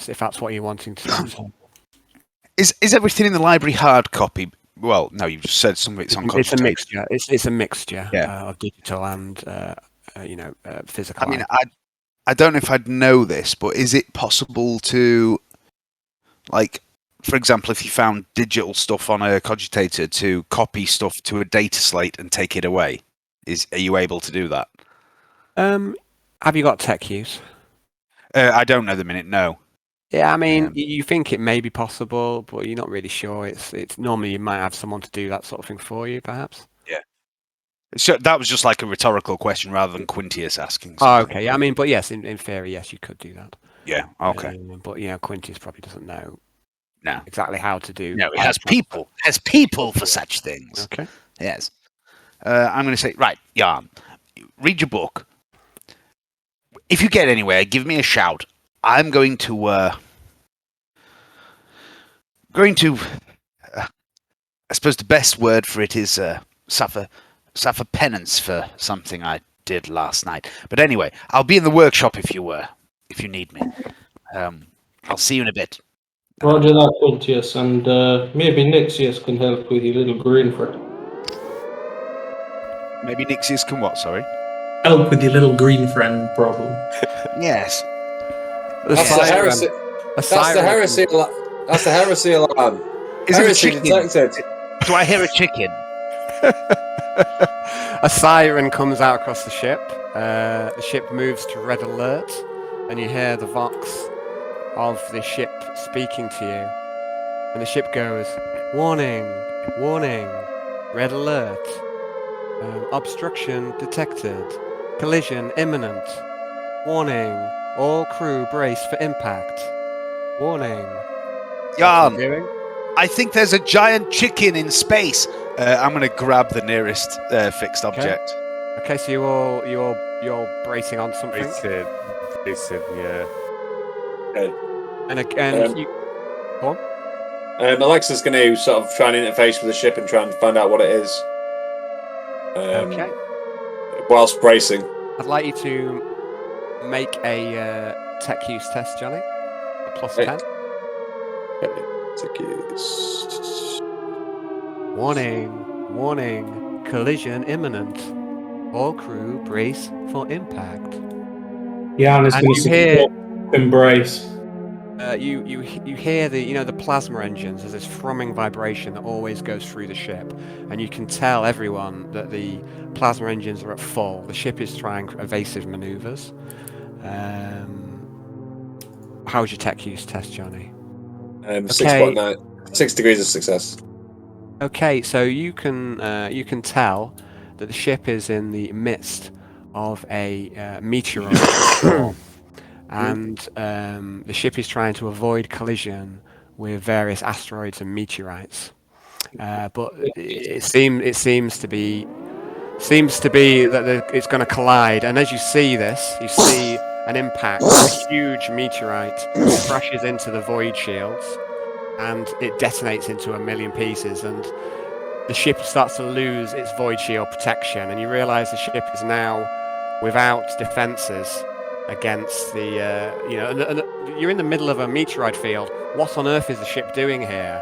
if that's what you're wanting to do. Is everything in the library hard copy? Well, no, you just said some of it's on. It's a mixture. It's a mixture Yeah. of digital and physical. I mean, I don't know if I'd know this, but is it possible to, like, for example, if you found digital stuff on a cogitator, to copy stuff to a data slate and take it away? Are you able to do that? Have you got tech use? I don't know the minute. No. Yeah, I mean, you think it may be possible, but you're not really sure. It's normally you might have someone to do that sort of thing for you, perhaps. Yeah. So that was just like a rhetorical question rather than Quintius asking. Oh, okay. I mean, but yes, in theory, yes, you could do that. Yeah. Okay. But Quintius probably doesn't know. No. Exactly how to do. No, it has people. Has people for such things. Okay. Yes. I'm going to say, right, Jan, read your book. If you get anywhere, give me a shout. I'm going to I suppose the best word for it is suffer penance for something I did last night. But anyway, I'll be in the workshop if you need me. I'll see you in a bit. Roger that, Quintius, and maybe Nixius can help with your little green friend. Maybe Nixius can what? Sorry. Help with your little green friend problem. Yes. That's the heresy. That's the heresy. That's the heresy alarm. Is it a Heresy chicken? detected. Do I hear a chicken? A siren comes out across the ship. The ship moves to red alert, and you hear the vox of the ship speaking to you. And the ship goes, "Warning, warning, red alert. Obstruction detected. Collision imminent. Warning, all crew brace for impact. Warning." Jan, Doing? I think there's a giant chicken in space. I'm going to grab the nearest fixed object. Okay, so you're bracing on something. Bracing, yeah. Okay. And you go on. Alexa's going to sort of try and interface with the ship and try and find out what it is. Okay. Whilst bracing. I'd like you to make a tech use test, Johnny. A plus 10. Tech use. Warning, warning, collision imminent. All crew brace for impact. Jan is And going you to hear embrace. you hear the plasma engines. There's this thrumming vibration that always goes through the ship, and you can tell everyone that the plasma engines are at full. The ship is trying evasive maneuvers. How's your tech use test, Johnny? 6.9. 6 degrees of success. Okay, so you can tell that the ship is in the midst of a meteoroid, and the ship is trying to avoid collision with various asteroids and meteorites. But it seems to be that it's going to collide. And as you see this, you see an impact. A huge meteorite crashes into the void shields, and it detonates into a million pieces. And the ship starts to lose its void shield protection, and you realise the ship is now without defences against the, and you're in the middle of a meteorite field. What on earth is the ship doing here?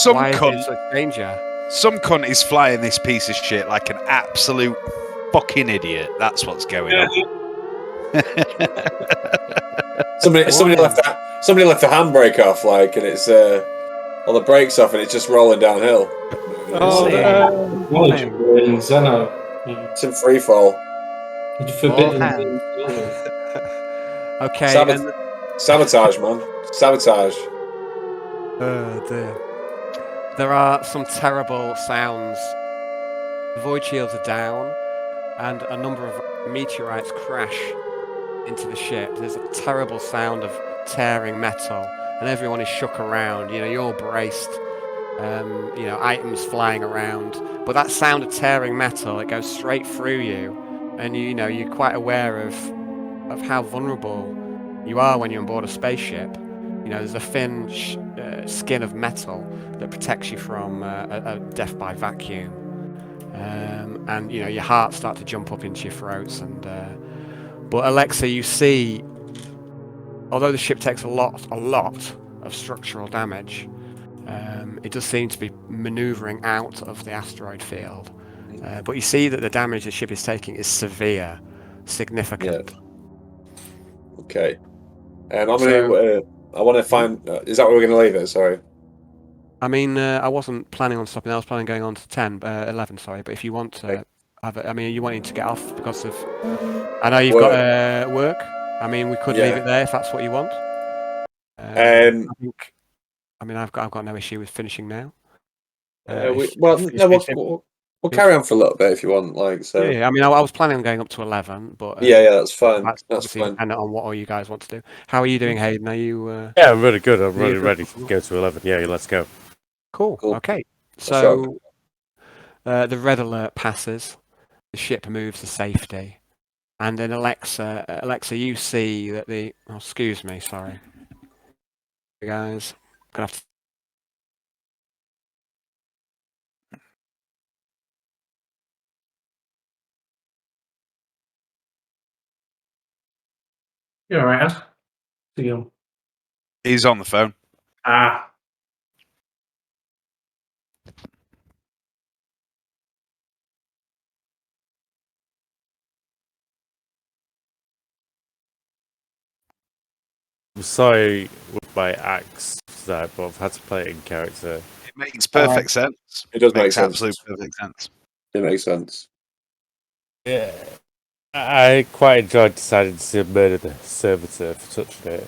Why is it such danger? Some cunt is flying this piece of shit like an absolute fucking idiot. That's what's going on. Somebody left the handbrake off, like, and it's or the brakes off, and it's just rolling downhill. It's in free fall. Okay. Sabotage, man. Sabotage. Oh dear. There are some terrible sounds. The void shields are down, and a number of meteorites crash into the ship. There's a terrible sound of tearing metal, and everyone is shook around. You're all braced. Items flying around. But that sound of tearing metal, it goes straight through you, and you're quite aware of how vulnerable you are when you're on board a spaceship. There's a thin skin of metal that protects you from a death by vacuum. And your heart starts to jump up into your throats. But Alexa, you see, although the ship takes a lot of structural damage, it does seem to be manoeuvring out of the asteroid field. But you see that the damage the ship is taking is severe, significant. Yeah. Okay. I want to find. Is that where we're going to leave it? Sorry. I mean, I wasn't planning on stopping. I was planning on going on to 11. Sorry, but if you want to have it, I mean, are you wanting to get off because of? I know you've got work. I mean, we could leave it there if that's what you want. I've got no issue with finishing now. We'll carry on for a little bit if you want. Like so. Yeah. I mean, I was planning on going up to 11, but that's fine. That's fine. Dependent on what all you guys want to do. How are you doing, Hayden? Are you? Yeah, I'm really good. I'm really ready to go to 11. Yeah, let's go. Cool. Okay. So the red alert passes. The ship moves to safety, and then Alexa, you see that the. Oh, excuse me. Sorry, guys. Gonna have to. You all right, Ash? See you. He's on the phone. I'm sorry with my axe, but I've had to play it in character. It makes perfect sense. It does make sense. Absolute perfect sense. It makes sense. Yeah. I quite enjoyed deciding to murder the servitor for touching it.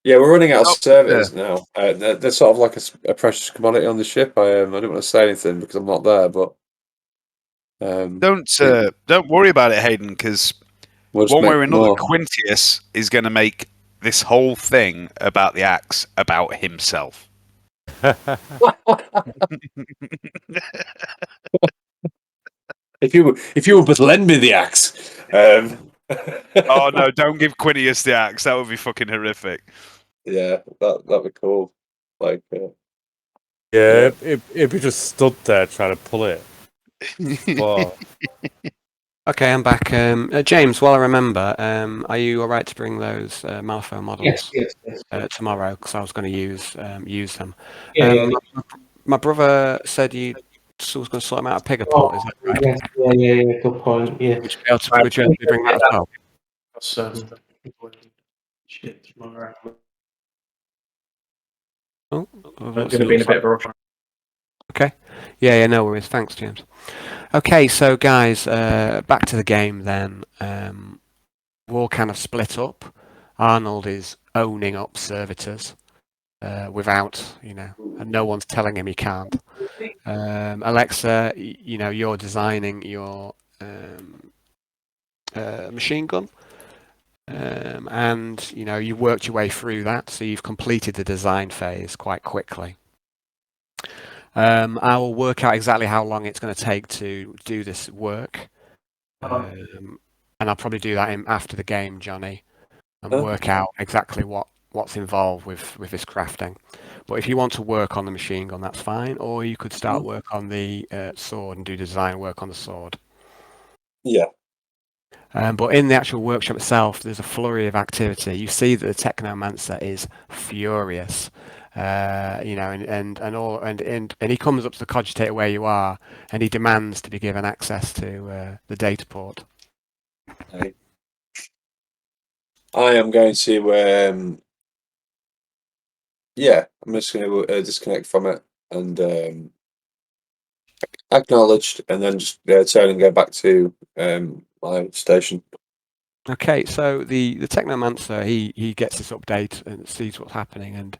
Yeah, we're running out of service now. They're sort of like a precious commodity on the ship. I don't want to say anything because I'm not there, but don't worry about it, Hayden, because one way or another, Quintius is going to make this whole thing about the axe about himself. If you would but lend me the axe. Oh no! Don't give Quintius the axe. That would be fucking horrific. Yeah, that'd be cool. Like, it'd be just stood there trying to pull it. Wow. Okay, I'm back. James, while I remember, are you all right to bring those Malifaux models Yes. tomorrow? Because I was going to use them. Yeah. My brother said you was going to sort him out a pigger pot. Is that right? Yeah. Good point. Yeah. Would you be able to bring that as well? Shit tomorrow. Oh, I'm going to be in a bit of a rush. Okay. Yeah, no worries. Thanks, James. Okay, so guys, back to the game then. We're all kind of split up. Arnold is owning up servitors without, and no one's telling him he can't. Alexa, you're designing your machine gun. And you worked your way through that, so you've completed the design phase quite quickly. I will work out exactly how long it's going to take to do this work, and I'll probably do that after the game, Johnny, and work out exactly what's involved with this crafting. But if you want to work on the machine gun, that's fine, or you could start work on the sword and do design work on the sword. Yeah. But in the actual workshop itself, there's a flurry of activity. You see that the Technomancer is furious, and he comes up to the cogitator where you are, and he demands to be given access to the data port. Okay. I am going to, I'm just going to disconnect from it and acknowledged, and then just turn and go back to my station. Okay, so the Technomancer, he gets this update and sees what's happening, and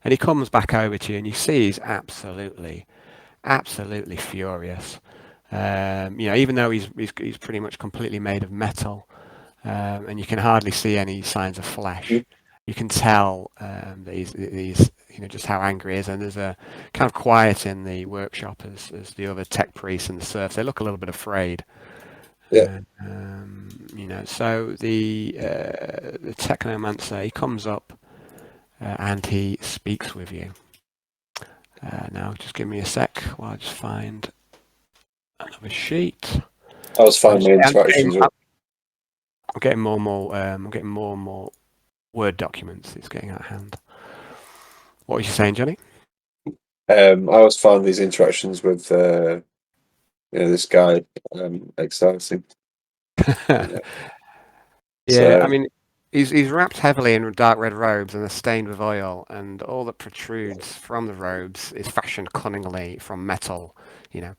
he comes back over to you, and you see he's absolutely furious. Even though he's pretty much completely made of metal, and you can hardly see any signs of flesh. You can tell that he's just how angry he is, and there's a kind of quiet in the workshop as the other tech priests and the serfs. They look a little bit afraid. Yeah. So the Technomancer, he comes up and he speaks with you. Now, just give me a sec while I just find another sheet. I was finding interactions. I'm getting more and more Word documents. It's getting out of hand. What was you saying, Johnny? I always find these interactions with this guy exciting. Yeah, I mean, he's wrapped heavily in dark red robes and are stained with oil, and all that protrudes from the robes is fashioned cunningly from metal,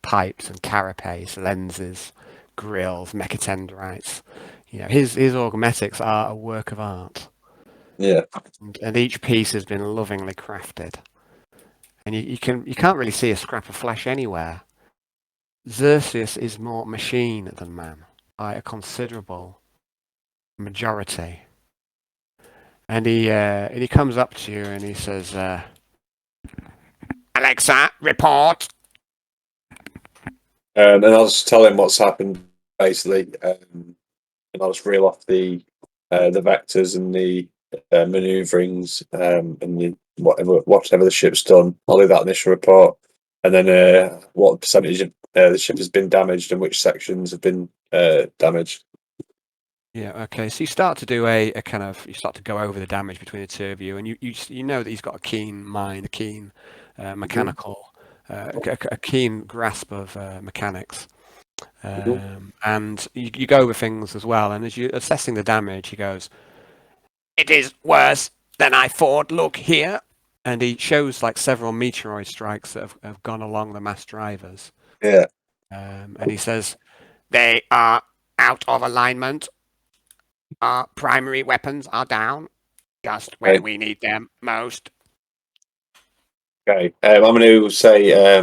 pipes and carapace, lenses, grills, mechatendrites. His augmetics are a work of art. Yeah. And each piece has been lovingly crafted. And you can't really see a scrap of flesh anywhere. Xerxes is more machine than man by a considerable majority. And he comes up to you and he says, Alexa, report. And I'll just tell him what's happened, basically, and I'll just reel off the vectors and the maneuverings and the whatever the ship's done. I'll do that initial report, and then what percentage of the ship has been damaged and which sections have been damaged. Yeah, okay. So you start to do you start to go over the damage between the two of you, and you know that he's got a keen mind, a keen mechanical, a keen grasp of mechanics. And you go over things as well, and as you're assessing the damage, he goes, "It is worse than I thought. Look here." And he shows like several meteoroid strikes that have gone along the mass drivers. Yeah. And he says, "They are out of alignment. Our primary weapons are down, just when we need them most." Okay. I'm going to say,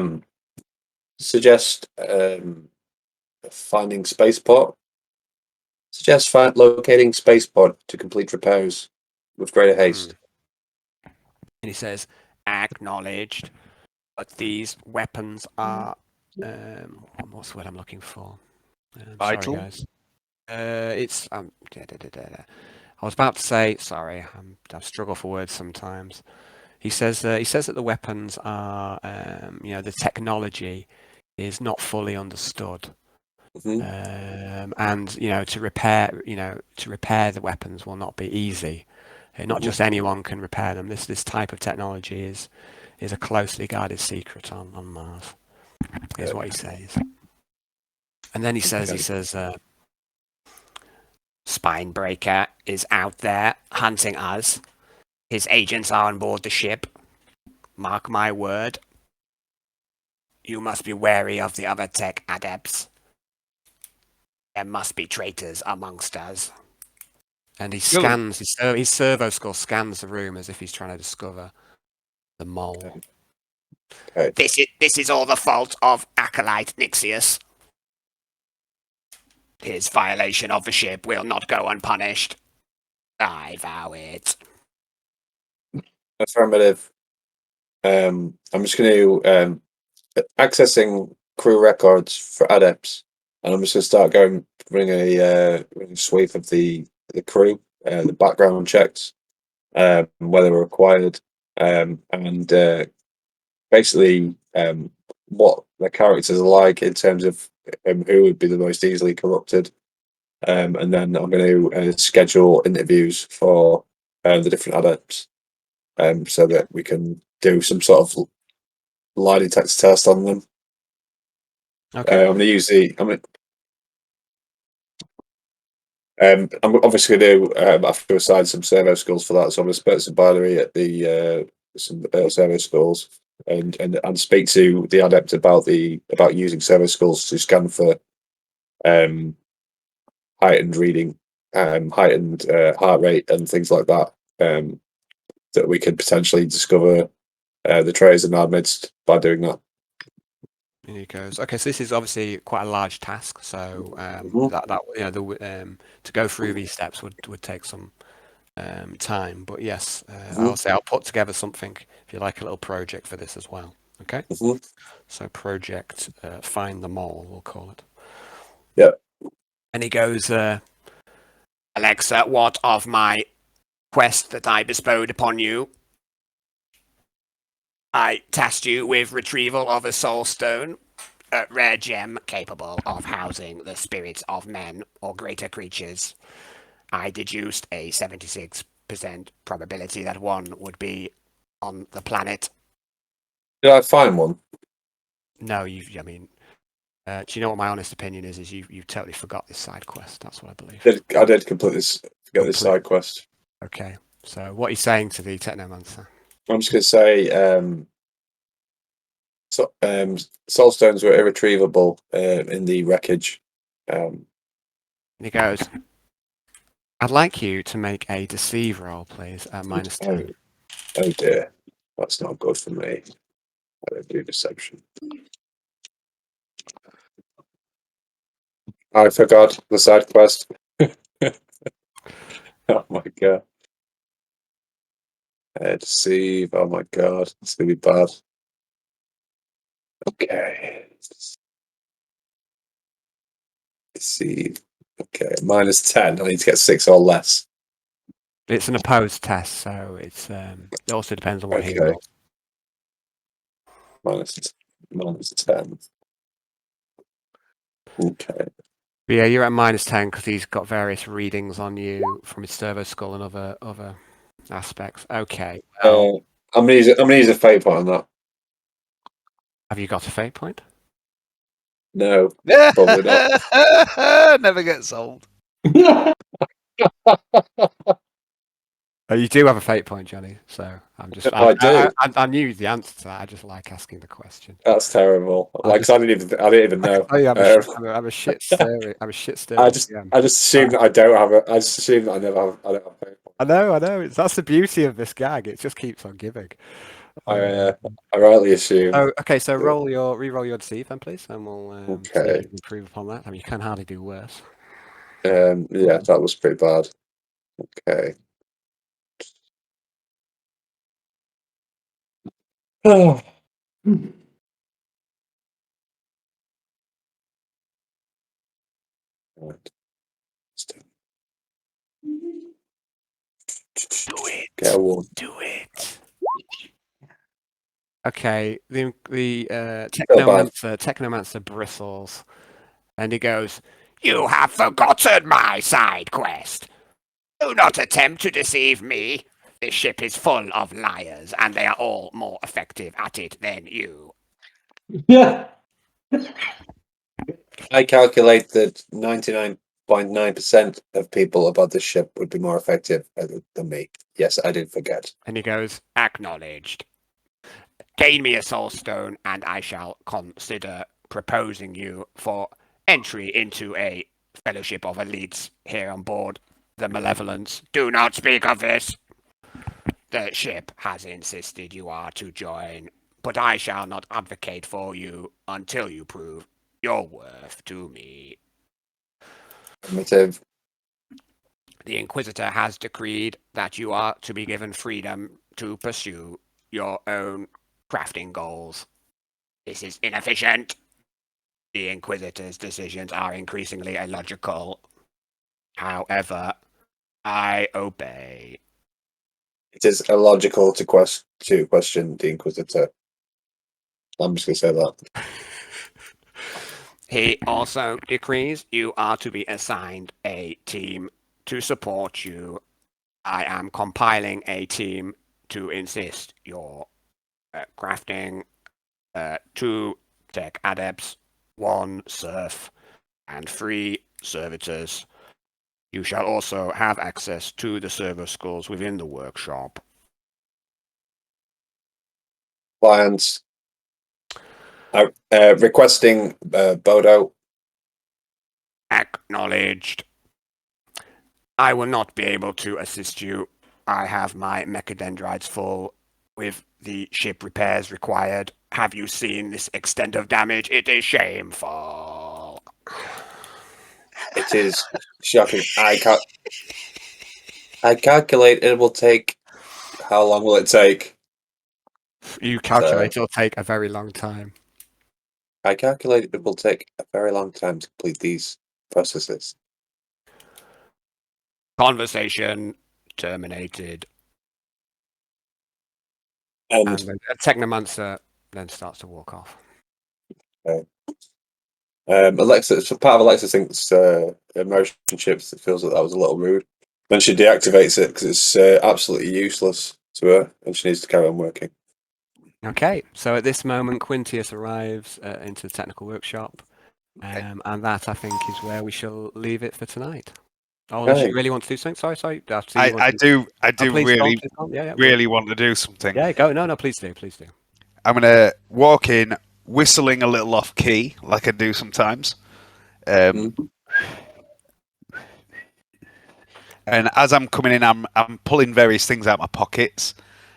suggest finding spaceport. Suggest locating spaceport to complete repairs with greater haste. And he says, "Acknowledged, but these weapons are what's the word I'm looking for? Vital. Sorry, guys. It's I was about to say sorry. I struggle for words sometimes. He says that the weapons are the technology is not fully understood. And to repair the weapons will not be easy. Not just anyone can repair them. This type of technology is a closely guarded secret on Mars. Is what he says. And then he says Spinebreaker is out there hunting us. His agents are on board the ship. Mark my word. You must be wary of the other tech adepts. There must be traitors amongst us. And he scans, his servo skull scans the room as if he's trying to discover the mole. Okay. This is all the fault of Acolyte Nixius. His violation of the ship will not go unpunished. I vow it. Affirmative. I'm just going to accessing crew records for adepts, and I'm just going to start running a sweep of the crew, the background checks, whether required, and basically what the characters are like in terms of who would be the most easily corrupted. And then I'm going to schedule interviews for the different adepts, so that we can do some sort of lie detector test on them. Okay. I'm going to use I'm obviously going to have to assign some servo skills for that, so I'm going to spend some binary at the some servo skills and speak to the adept about using servo skills to scan for heightened reading, heightened heart rate, and things like that. That we could potentially discover the traitors in our midst by doing that. And he goes, okay, so this is obviously quite a large task. So to go through these steps would take some time. But yes, I'll put together something, if you like, a little project for this as well. Okay. So project find the mole, we'll call it. Yep. And he goes, Alexa, what of my quest that I bestowed upon you? I tasked you with retrieval of a soul stone, a rare gem capable of housing the spirits of men or greater creatures. I deduced a 76% probability that one would be on the planet. Did I find one? No, do you know what my honest opinion is? Is you totally forgot this side quest. That's what I believe. I did complete this. Forget this side quest. Okay. So what are you saying to the Technomancer? I'm just going to say, soul stones were irretrievable in the wreckage. And he goes, I'd like you to make a deceive roll, please, at -10. Oh dear, that's not good for me. I don't do deception. I forgot the side quest. Oh my god. Deceive. Oh my god, it's gonna be bad. Okay. Deceive. Okay, -10. I need to get 6 or less. It's an opposed test, so it also depends on what he Okay. rolls. -10. Okay. But yeah, you're at -10 because he's got various readings on you from his servo skull and other aspects. Okay. Well, I'm gonna use a fate point on that. have you got a fate point? No, probably not. Never gets old. You do have a fate point, Johnny. So I'm just. I do. I knew the answer to that. I just like asking the question. That's terrible. I didn't even know. I'm a shit stirring. I'm a shit stirring. I just assume that I don't have I just assume that I never have. I don't have fate point. I know. That's the beauty of this gag. It just keeps on giving. I rightly assume. Oh, okay. So re-roll your deceive then, please, and we'll see if Okay. you can improve upon that. I mean, you can hardly do worse. Yeah, that was pretty bad. Okay. Oh. Right. Do it. Get a 1. Do it. Okay, the bad. technomancer bristles, and he goes, "You have forgotten my side quest. Do not attempt to deceive me. This ship is full of liars, and they are all more effective at it than you." Yeah. I calculate that 99.9% of people aboard the ship would be more effective than me. Yes, I did forget. And he goes, "Acknowledged. Gain me a soul stone, and I shall consider proposing you for entry into a fellowship of elites here on board the Malevolence. Do not speak of this. The ship has insisted you are to join, but I shall not advocate for you until you prove your worth to me." Affirmative. The Inquisitor has decreed that you are to be given freedom to pursue your own crafting goals. This is inefficient. The Inquisitor's decisions are increasingly illogical. However, I obey. It is illogical to question the Inquisitor. I'm just going to say that. He also decrees you are to be assigned a team to support you. I am compiling a team to insist your crafting 2 tech adepts, 1 serf, and 3 servitors. You shall also have access to the server schools within the workshop. Clients requesting Bodo. Acknowledged. I will not be able to assist you. I have my mechadendrites full with the ship repairs required. Have you seen this extent of damage? It is shameful. It is shocking. I calculate it will take. How long will it take? You calculate it'll take a very long time. I calculate it will take a very long time to complete these processes. Conversation terminated. And And then Technomancer then starts to walk off. Alexa, so part of Alexa thinks motion chips. It feels like that was a little rude. Then she deactivates it because it's absolutely useless to her, and she needs to carry on working. Okay, so at this moment, Quintius arrives into the technical workshop, and that I think is where we shall leave it for tonight. Oh, unless you really want to do something? Sorry. I do please really, don't. Yeah, really want to do something. Yeah, go. No, please do. I'm going to walk in, whistling a little off key, like I do sometimes. And as I'm coming in, I'm pulling various things out of my pockets,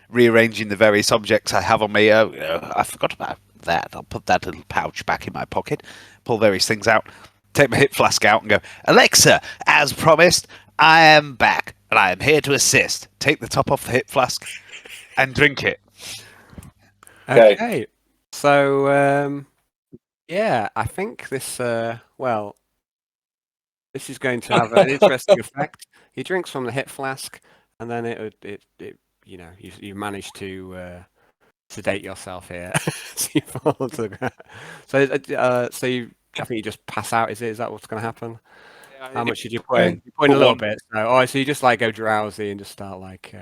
rearranging the various objects I have on me. I forgot about that. I'll put that little pouch back in my pocket, pull various things out, take my hip flask out and go, Alexa, as promised, I am back and I am here to assist. Take the top off the hip flask and drink it. Okay. So, yeah, I think this, this is going to have an interesting effect. He drinks from the hip flask, and then it you manage to sedate yourself here. So you fall to the ground. So you, I think you just pass out. Is that what's going to happen? How much did you put in? You put in a little bit. So you just like go drowsy and just start like.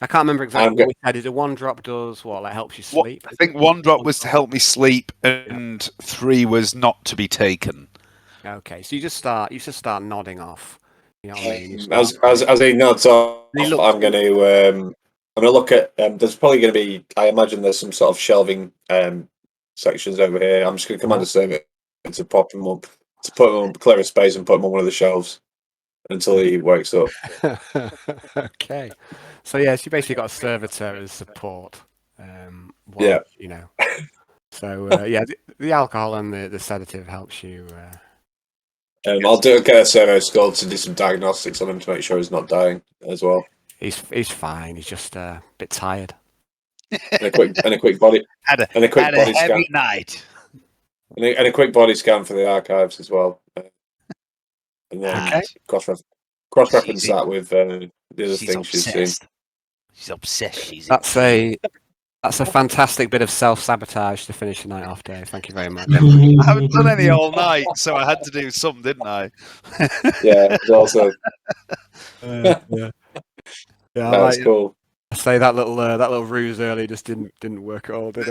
I can't remember exactly what we said. Is it 1 drop does what? Like helps you sleep? I think 1 drop was to help me sleep, and 3 was not to be taken. Okay, so you just start nodding off. You know what I mean? As he nods off, I'm going to look at. There's probably going to be. I imagine there's some sort of shelving sections over here. I'm just going to command a servant to pop them up, to put them on, clear a space and put them on one of the shelves until he wakes up. Okay, so you basically got a servitor as support. Yeah, you know. So the alcohol and the sedative helps you. I'll get a servo skull to do some diagnostics on him to make sure he's not dying as well. He's fine. He's just a bit tired. And a quick body had a body heavy scan. night. And a quick body scan for the archives as well. And then cross-reference that with the other things she's seen. She's obsessed. That's a fantastic bit of self-sabotage to finish the night off, Dave. Thank you very much. I haven't done any all night, so I had to do some, didn't I? Yeah, it's also. Yeah, that's cool. I say that little ruse earlier just didn't work at all, did it?